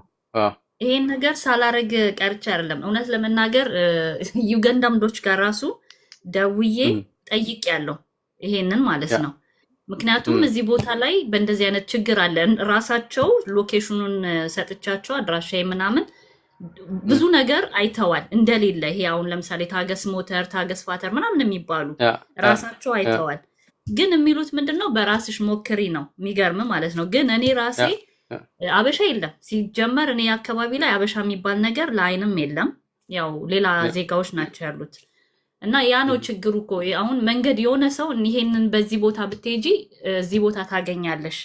ይሄን ነገር ሳላረግ ቀርቼ አይደለም። እውነት ለመናገር ዩጋንዳምዶች ጋር ራሱ ደውዬ ጠይቄያለሁ ይሄንን ማለት ነው። ምክንያቱም እዚህ ቦታ ላይ በእንደዚህ አይነት ችግር አለ። ራሳቸው ሎኬሽኑን ሰጥቻቸው አድራሻዬ ምናምን ብዙ ነገር አይተዋል እንደሌለ። ይሄ አሁን ለምሳሌ ታገስ ሞተር፣ ታገስ ፋተር ምናምን የሚባሉ ራሳቸው አይተዋል። ግን የሚሉት ምንድነው በራስሽ ሞክሪ ነው። የሚገርም ማለት ነው። ግን እኔ ራሴ አበሻ የለም ሲጀመር እኔ አካባቢ ላይ አበሻ የሚባል ነገር ለአይንም የለም። ያው ሌላ ዜጋዎች ናቸው ያሉት እና ያ ነው ችግሩ እኮ። አሁን መንገድ የሆነ ሰው ይሄንን በዚህ ቦታ ብትሄጂ እዚህ ቦታ ታገኛለሽ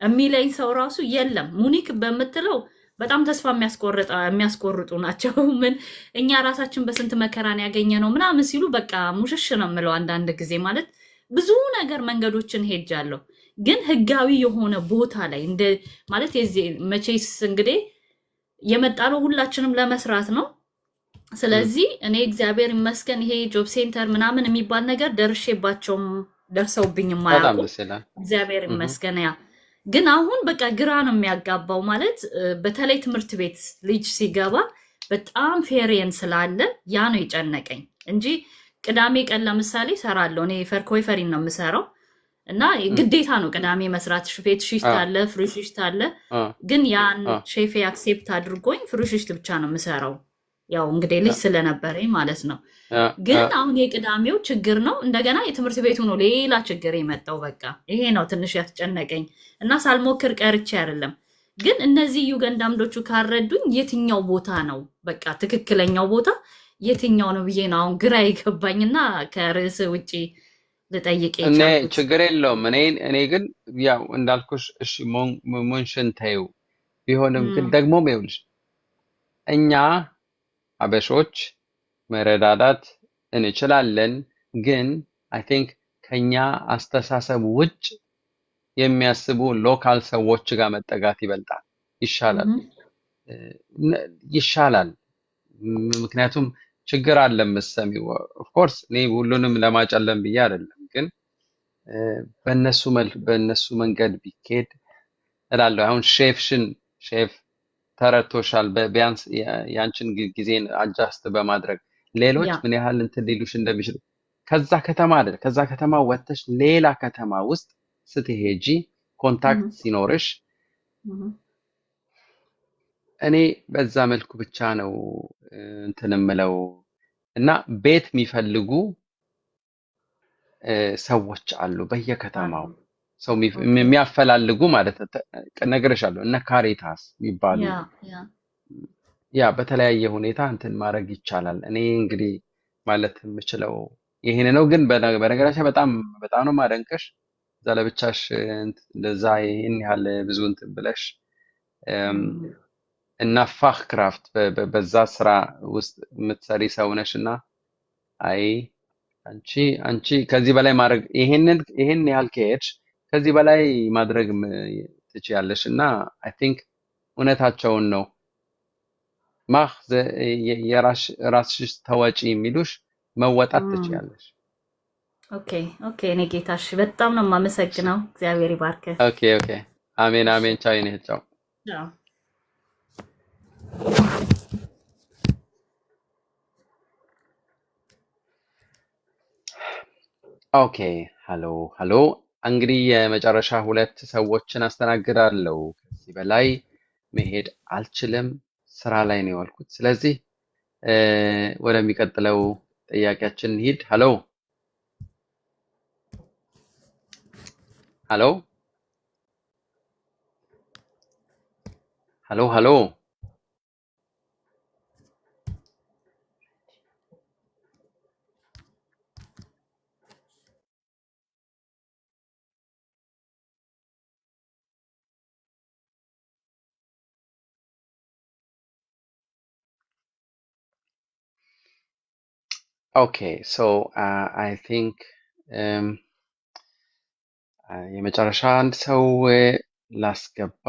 የሚለኝ ሰው ራሱ የለም። ሙኒክ በምትለው በጣም ተስፋ የሚያስቆርጡ ናቸው። ምን እኛ ራሳችን በስንት መከራን ያገኘ ነው ምናምን ሲሉ በቃ ሙሽሽ ነው የምለው አንዳንድ ጊዜ። ማለት ብዙ ነገር መንገዶችን ሄጃለሁ። ግን ህጋዊ የሆነ ቦታ ላይ እንደ ማለት የዚህ መቼስ እንግዲህ የመጣነው ሁላችንም ለመስራት ነው። ስለዚህ እኔ እግዚአብሔር ይመስገን ይሄ ጆብ ሴንተር ምናምን የሚባል ነገር ደርሼባቸውም ደርሰውብኝም በጣም አያውቁም። ደስ ይላል። እግዚአብሔር ይመስገን። ያ ግን አሁን በቃ ግራ ነው የሚያጋባው። ማለት በተለይ ትምህርት ቤት ልጅ ሲገባ በጣም ፌሬን ስላለ ያ ነው የጨነቀኝ እንጂ ቅዳሜ ቀን ለምሳሌ ሰራለሁ። እኔ ኮይፈሪን ነው የምሰራው እና ግዴታ ነው ቅዳሜ መስራት። ቤት ሽፍት አለ፣ ፍሪ ሽፍት አለ። ግን ያን ሼፌ አክሴፕት አድርጎኝ ፍሪ ሽፍት ብቻ ነው የምሰራው። ያው እንግዲህ ልጅ ስለነበረኝ ማለት ነው። ግን አሁን የቅዳሜው ችግር ነው። እንደገና የትምህርት ቤቱ ነው ሌላ ችግር የመጣው። በቃ ይሄ ነው ትንሽ ያስጨነቀኝ እና ሳልሞክር ቀርቼ አይደለም። ግን እነዚህ ዩጋንዳምዶቹ ካረዱኝ የትኛው ቦታ ነው በቃ ትክክለኛው ቦታ የትኛው ነው ብዬ ነው አሁን ግራ ይገባኝና ከርዕስ ውጪ ልጠይቅ እኔ የቻልኩት። ችግር የለውም። እኔ ግን ያው እንዳልኩሽ እሺ ሞንሽን ተይው ቢሆንም ግን ደግሞ ይኸውልሽ እኛ አበሾች መረዳዳት እንችላለን። ግን አይ ቲንክ ከኛ አስተሳሰብ ውጭ የሚያስቡ ሎካል ሰዎች ጋር መጠጋት ይበልጣል፣ ይሻላል ይሻላል። ምክንያቱም ችግር አለ መሰሚው ኦፍ ኮርስ እኔ ሁሉንም ለማጨለም ብዬ አይደለም፣ ግን በእነሱ መንገድ ቢኬድ እላለሁ። አሁን ሼፍ ተረድቶሻል። ቢያንስ ያንቺን ጊዜን አጃስት በማድረግ ሌሎች ያ ምን ያህል እንትን ሊሉሽ እንደሚችሉ ከዛ ከተማ ወጥተሽ ሌላ ከተማ ውስጥ ስትሄጂ ኮንታክት ሲኖርሽ እኔ በዛ መልኩ ብቻ ነው እንትን እምለው እና ቤት የሚፈልጉ ሰዎች አሉ በየከተማው አሉ። ሰው ኦኬ የሚያፈላልጉ ማለት ነግሬሻለሁ። እነ ካሪታስ የሚባሉ ያ ያ ያ በተለያየ ሁኔታ እንትን ማድረግ ይቻላል። እኔ እንግዲህ ማለት የምችለው ይሄን ነው። ግን በነገራችን በጣም በጣም ነው ማደንቀሽ። እዛ ለብቻሽ እንደዛ ይሄን ያህል ብዙ እንትን ብለሽ እና ፋህ ክራፍት በዛ ስራ ውስጥ የምትሰሪ ሰው ነሽ እና አይ አንቺ ከዚህ በላይ ማድረግ ይሄን ያህል ከሄድሽ ከዚህ በላይ ማድረግ ትችያለሽ እና አይ ቲንክ እውነታቸውን ነው። ማህ ራስሽ ተወጪ የሚሉሽ መወጣት ትችያለሽ። ኦኬ ኦኬ። እኔ ጌታሽ በጣም ነው የማመሰግነው። እግዚአብሔር ይባርክ። ኦኬ አሜን አሜን። ቻው የኔ ቻው። ቻው። ኦኬ ሀሎ። እንግዲህ የመጨረሻ 2 ሰዎችን አስተናግዳለሁ። ከዚህ በላይ መሄድ አልችልም። ስራ ላይ ነው የዋልኩት። ስለዚህ ወደሚቀጥለው ጥያቄያችን እንሂድ። ሀሎ ኦኬ ሶ አይ ቲንክ የመጨረሻ አንድ ሰው ላስገባ።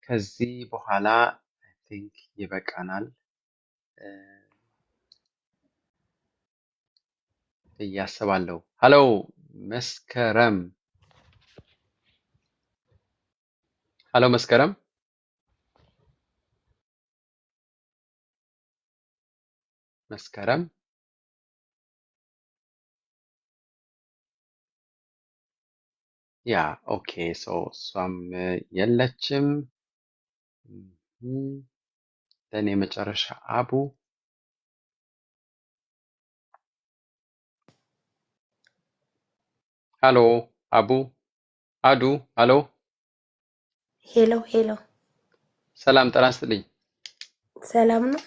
ከዚህ በኋላ አይ ቲንክ ይበቃናል ብዬ አስባለሁ። ሀሎ መስከረም መስከረም ያ ኦኬ ሶ እሷም የለችም። ለእኔ የመጨረሻ አቡ ሀሎ አዱ ሀሎ ሄሎ ሰላም ጤና ይስጥልኝ። ሰላም ነው?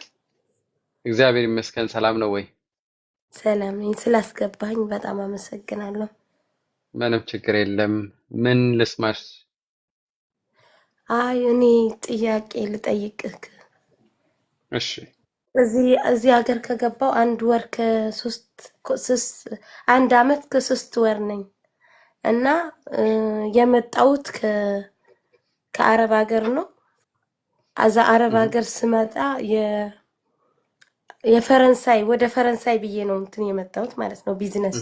እግዚአብሔር ይመስገን። ሰላም ነው ወይ? ሰላም ነኝ። ስላስገባኝ በጣም አመሰግናለሁ። ምንም ችግር የለም። ምን ልስማሽ? አይ እኔ ጥያቄ ልጠይቅህ። እሺ እዚህ ሀገር ከገባው 1 ወር 1 ዓመት ከ3 ወር ነኝ እና የመጣሁት ከአረብ ሀገር ነው። አዛ አረብ ሀገር ስመጣ የፈረንሳይ ወደ ፈረንሳይ ብዬ ነው እንትን የመጣሁት ማለት ነው። ቢዝነስ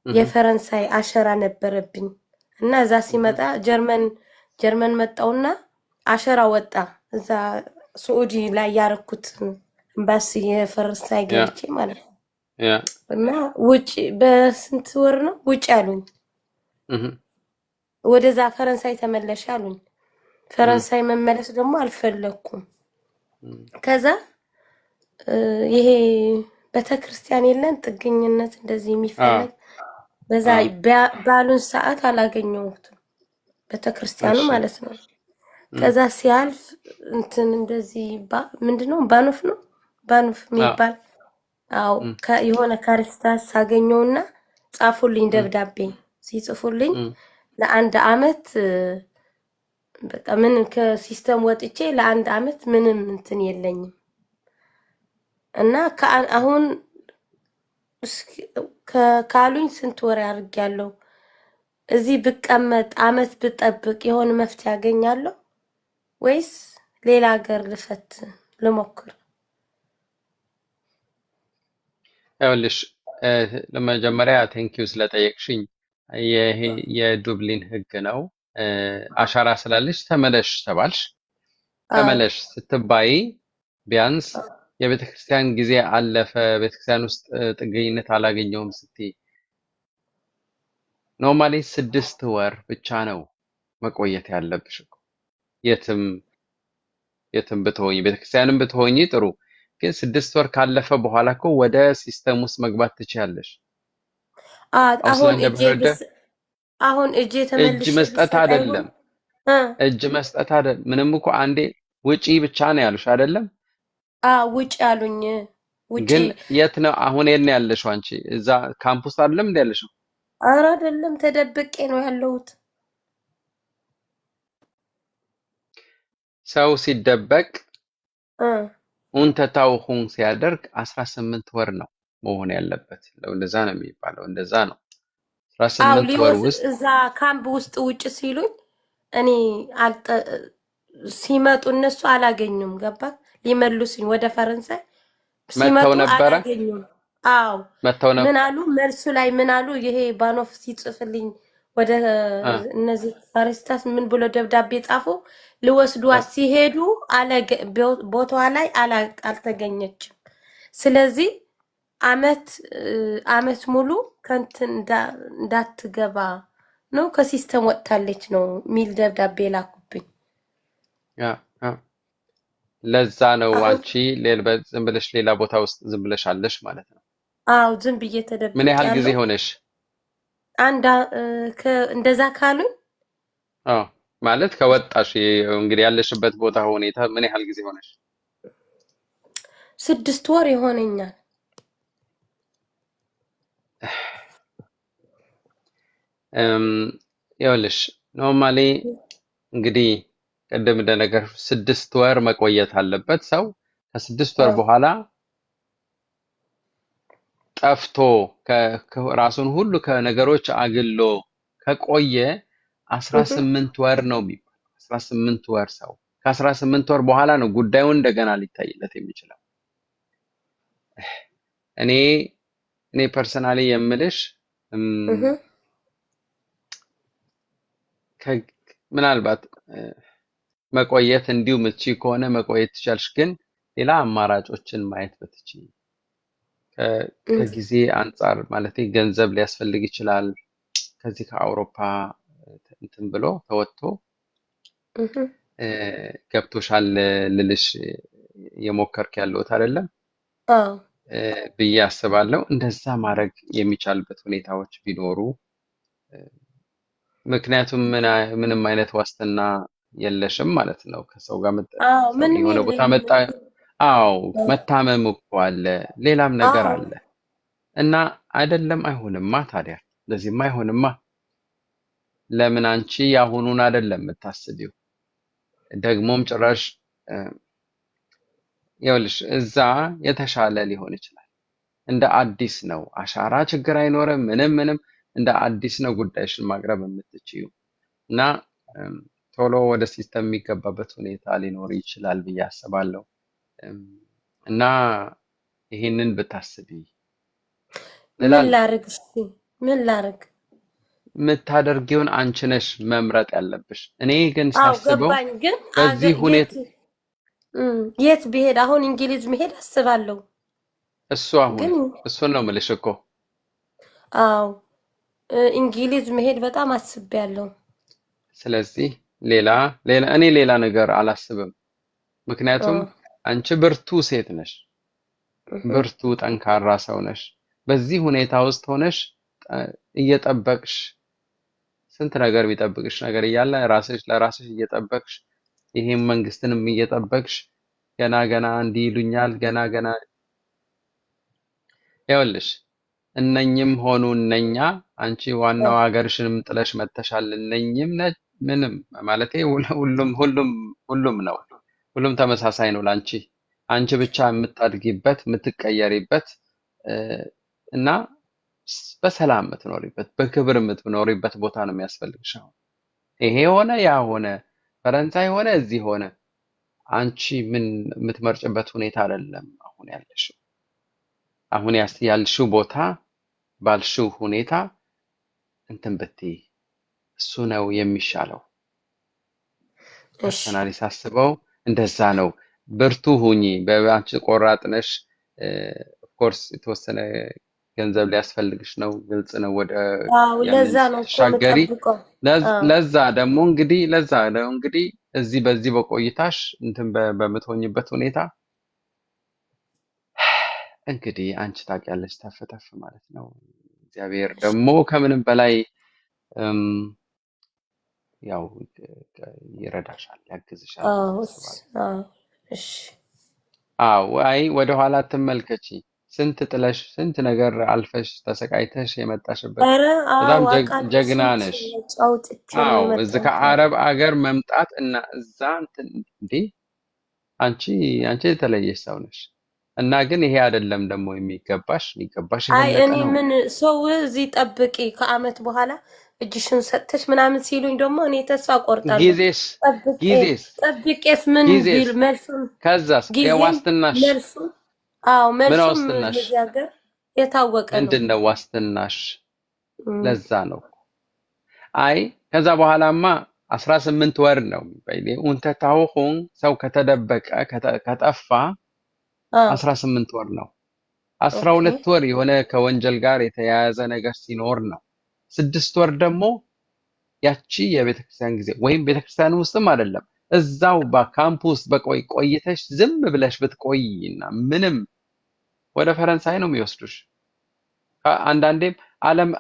የፈረንሳይ አሸራ ነበረብኝ እና እዛ ሲመጣ ጀርመን መጣውና አሸራ ወጣ። እዛ ሱዑዲ ላይ ያረኩት ኤምባሲ የፈረንሳይ ገብቼ ማለት ነው። እና ውጭ በስንት ወር ነው ውጭ አሉኝ። ወደዛ ፈረንሳይ ተመለሽ አሉኝ። ፈረንሳይ መመለስ ደግሞ አልፈለኩም። ከዛ ይሄ ቤተክርስቲያን የለን ጥገኝነት እንደዚህ የሚፈልግ በዛ ባሉን ሰዓት አላገኘሁትም ቤተክርስቲያኑ ማለት ነው። ከዛ ሲያልፍ እንትን እንደዚህ ምንድነው ባኑፍ ነው ባኑፍ የሚባል አው የሆነ ካሪስታስ አገኘውና ጻፉልኝ ደብዳቤ ሲጽፉልኝ ለአንድ አመት በቃ ምን ከሲስተም ወጥቼ ለአንድ አመት ምንም እንትን የለኝም እና አሁን ካሉኝ ስንት ወር ያርጋለሁ እዚህ ብቀመጥ አመት ብጠብቅ የሆነ መፍትሄ ያገኛለሁ ወይስ ሌላ ሀገር ልፈት ልሞክር? ይኸውልሽ ለመጀመሪያ ቴንኪው ስለጠየቅሽኝ። ይሄ የዱብሊን ህግ ነው። አሻራ ስላለሽ ተመለሽ ተባልሽ። ተመለሽ ስትባይ ቢያንስ የቤተክርስቲያን ጊዜ አለፈ፣ ቤተክርስቲያን ውስጥ ጥገኝነት አላገኘውም ስትይ ኖርማሊ 6 ወር ብቻ ነው መቆየት ያለብሽ እኮ። የትም ብትሆኚ ቤተክርስቲያንም ብትሆኚ ጥሩ፣ ግን 6 ወር ካለፈ በኋላ እኮ ወደ ሲስተም ውስጥ መግባት ትችያለሽ። አሁን እጄ ተመልሼ እጅ መስጠት አይደለም እጅ መስጠት አይደለም። ምንም እኮ አንዴ ውጪ ብቻ ነው ያሉሽ አይደለም? ውጪ አሉኝ። ውጪ ግን የት ነው አሁን? የት ነው ያለሽው አንቺ? እዛ ካምፑስ አይደለም እንደ ያለሽው? ኧረ አይደለም፣ ተደብቄ ነው ያለሁት። ሰው ሲደበቅ ኡንተታውሁን ሲያደርግ 18 ወር ነው መሆን ያለበት። እንደዛ ነው የሚባለው። እንደዛ ነው 18 ወር ውስጥ እዛ ካምፕ ውስጥ ውጭ ሲሉኝ እኔ ሲመጡ እነሱ አላገኙም። ገባ ሊመልሱኝ ወደ ፈረንሳይ ሲመጡ አላገኙም። አው ምን አሉ? መልሱ ላይ ምን አሉ? ይሄ ባኖፍ ሲጽፍልኝ ወደ እነዚህ ካሪስታስ ምን ብሎ ደብዳቤ ጻፉ። ልወስዷት ሲሄዱ ቦታዋ ላይ አልተገኘችም። ስለዚህ አመት ሙሉ ከንትን እንዳትገባ ነው ከሲስተም ወጥታለች ነው ሚል ደብዳቤ ላኩብኝ። ለዛ ነው አንቺ ዝም ብለሽ ሌላ ቦታ ውስጥ ዝም ብለሽ አለሽ ማለት ነው። አው ዝም ብዬ ተደብቄ። ምን ያህል ጊዜ ሆነሽ? እንደዛ ካሉኝ ማለት ከወጣሽ እንግዲህ ያለሽበት ቦታ ሁኔታ ምን ያህል ጊዜ ሆነሽ? 6 ወር ይሆነኛል። ይኸውልሽ ኖርማሊ እንግዲህ ቀደም እንደነገር 6 ወር መቆየት አለበት ሰው። ከ6 ወር በኋላ ጠፍቶ ራሱን ሁሉ ከነገሮች አግሎ ከቆየ 18 ወር ነው የሚባለው። 18 ወር ሰው ከ18 ወር በኋላ ነው ጉዳዩን እንደገና ሊታይለት የሚችለው። እኔ ፐርሰናሊ የምልሽ ምናልባት መቆየት እንዲሁ ምቺ ከሆነ መቆየት ትቻልሽ፣ ግን ሌላ አማራጮችን ማየት በትቺ ከጊዜ አንጻር ማለት ገንዘብ ሊያስፈልግ ይችላል። ከዚህ ከአውሮፓ እንትን ብሎ ተወጥቶ ገብቶሻል ልልሽ የሞከርክ ያለሁት አይደለም ብዬ አስባለሁ። እንደዛ ማድረግ የሚቻልበት ሁኔታዎች ቢኖሩ፣ ምክንያቱም ምንም አይነት ዋስትና የለሽም ማለት ነው። ከሰው ጋር የሆነ ቦታ መጣ መታመም እኮ አለ፣ ሌላም ነገር አለ እና አይደለም። አይሆንማ ታዲያ ለዚህማ አይሆንማ። ለምን አንቺ ያሁኑን አይደለም የምታስቢው? ደግሞም ጭራሽ ይኸውልሽ እዛ የተሻለ ሊሆን ይችላል። እንደ አዲስ ነው። አሻራ ችግር አይኖርም። ምንም እንደ አዲስ ነው ጉዳይሽን ማቅረብ የምትችይው እና ቶሎ ወደ ሲስተም የሚገባበት ሁኔታ ሊኖር ይችላል ብዬ አስባለሁ። እና ይሄንን ብታስቢ ሌላ ምን ላርግ? እስኪ ምን ላርግ? የምታደርጊውን አንቺ ነሽ መምረጥ ያለብሽ። እኔ ግን አዎ ሳስበው ገባኝ። ግን በዚህ ሁኔታ የት ብሄድ አሁን እንግሊዝ መሄድ አስባለሁ። ግን እሱን ነው የምልሽ እኮ። አዎ እንግሊዝ መሄድ በጣም አስቤያለሁ። ስለዚህ እኔ ሌላ ነገር አላስብም። ምክንያቱም አንቺ ብርቱ ሴት ነሽ፣ ብርቱ ጠንካራ ሰው ነሽ። በዚህ ሁኔታ ውስጥ ሆነሽ እየጠበቅሽ ስንት ነገር የሚጠብቅሽ ነገር እያለ ለራስሽ እየጠበቅሽ ይሄን መንግስትንም እየጠበቅሽ ገና እንዲህ ይሉኛል ገና ይኸውልሽ እነኝም ሆኑ እነኛ አንቺ ዋናው ሀገርሽንም ጥለሽ መተሻል። እነኝም ምንም ማለቴ ሁሉም ነው። ሁሉም ተመሳሳይ ነው ላንቺ። አንቺ ብቻ የምታድጊበት የምትቀየሪበት እና በሰላም የምትኖሪበት በክብር የምትኖሪበት ቦታ ነው የሚያስፈልግሽ። አሁን ይሄ ሆነ ያ ሆነ ፈረንሳይ ሆነ እዚህ ሆነ አንቺ ምን የምትመርጭበት ሁኔታ አይደለም አሁን ያለሽው። አሁን ያልሽው ቦታ ባልሽው ሁኔታ እንትን ብትይ እሱ ነው የሚሻለው። ፐርሰናሊ ሳስበው እንደዛ ነው። ብርቱ ሁኚ። በአንቺ ቆራጥ ነሽ። ኦፍኮርስ የተወሰነ ገንዘብ ሊያስፈልግሽ ነው፣ ግልጽ ነው። ወደ ለዛ ነው ሻገሪ ለዛ ደግሞ እንግዲህ እዚህ በዚህ በቆይታሽ እንትን በምትሆኝበት ሁኔታ እንግዲህ አንቺ ታውቂያለሽ ተፍተፍ ማለት ነው። እግዚአብሔር ደግሞ ከምንም በላይ ያው ይረዳሻል፣ ያግዝሻል። እሺ አይ ወደኋላ ትመልከቺ። ስንት ጥለሽ ስንት ነገር አልፈሽ ተሰቃይተሽ የመጣሽበት በጣም ጀግና ነሽ። እዚህ ከአረብ አገር መምጣት እና እዛ እንትን እንዴ አንቺ የተለየሽ ሰው ነሽ። እና ግን ይሄ አይደለም ደግሞ የሚገባሽ አይ እኔ ምን ሰው እዚህ ጠብቂ ከአመት በኋላ እጅሽን ሰጥተሽ ምናምን ሲሉኝ ደግሞ እኔ ተስፋ ቆርጣለሁ። ጊዜስ ጠብቄስ ምን ቢል መልሱን ከዛስ የዋስትናሽ መልሱም እዚህ ሀገር የታወቀ ነው። ምንድን ነው ዋስትናሽ? ለዛ ነው አይ ከዛ በኋላማ 18 ወር ነው ኡንተ ታውኹን ሰው ከተደበቀ ከጠፋ 18 ወር ነው። 12 ወር የሆነ ከወንጀል ጋር የተያያዘ ነገር ሲኖር ነው። 6 ወር ደግሞ ያቺ የቤተክርስቲያን ጊዜ ወይም ቤተክርስቲያን ውስጥም አይደለም እዛው በካምፑስ ቆይተሽ ዝም ብለሽ ብትቆይና ምንም ወደ ፈረንሳይ ነው የሚወስዱሽ። አንዳንዴም ዓለም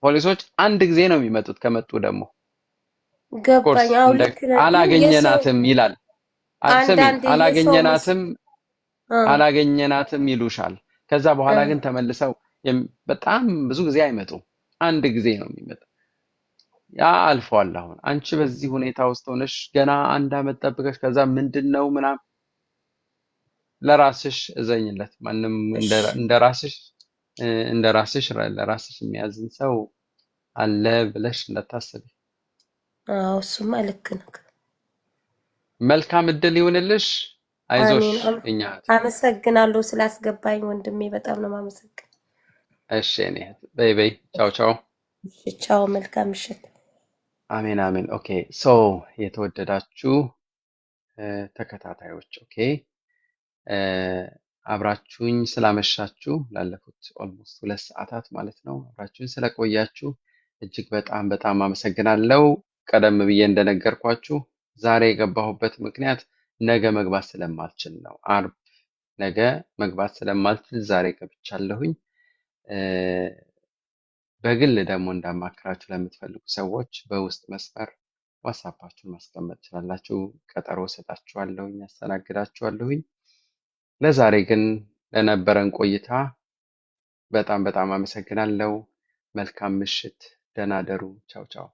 ፖሊሶች አንድ ጊዜ ነው የሚመጡት። ከመጡ ደግሞ አላገኘናትም ይላል። አላገኘናትም ይሉሻል። ከዛ በኋላ ግን ተመልሰው በጣም ብዙ ጊዜ አይመጡም። አንድ ጊዜ ነው የሚመጣው። ያ አልፏል። አሁን አንቺ በዚህ ሁኔታ ውስጥ ሆነሽ ገና አንድ አመት ጠብቀሽ ከዛ ምንድነው ምናምን ለራስሽ እዘኝለት። ማንም እንደራስሽ ለራስሽ የሚያዝን ሰው አለ ብለሽ እንዳታስቢ። እሱማ ልክ ነው። መልካም እድል ይሁንልሽ። አይዞሽ። እኛ አመሰግናለሁ ስላስገባኝ ወንድሜ፣ በጣም ነው ማመሰግን። እሺ እኔ በይ ቻው። እሺ ቻው፣ መልካም ምሽት። አሜን። ኦኬ ሶ የተወደዳችሁ ተከታታዮች አብራችሁኝ ስላመሻችሁ ላለፉት ኦልሞስት 2 ሰዓታት ማለት ነው አብራችሁኝ ስለቆያችሁ እጅግ በጣም አመሰግናለሁ። ቀደም ብዬ እንደነገርኳችሁ ዛሬ የገባሁበት ምክንያት ነገ መግባት ስለማልችል ነው። አርብ ነገ መግባት ስለማልችል ዛሬ ገብቻለሁኝ። በግል ደግሞ እንዳማክራችሁ ለምትፈልጉ ሰዎች በውስጥ መስመር ዋትስአፓችሁን ማስቀመጥ ትችላላችሁ። ቀጠሮ ሰጣችኋለሁኝ፣ ያስተናግዳችኋለሁኝ። ለዛሬ ግን ለነበረን ቆይታ በጣም አመሰግናለሁ። መልካም ምሽት፣ ደህና ደሩ። ቻው።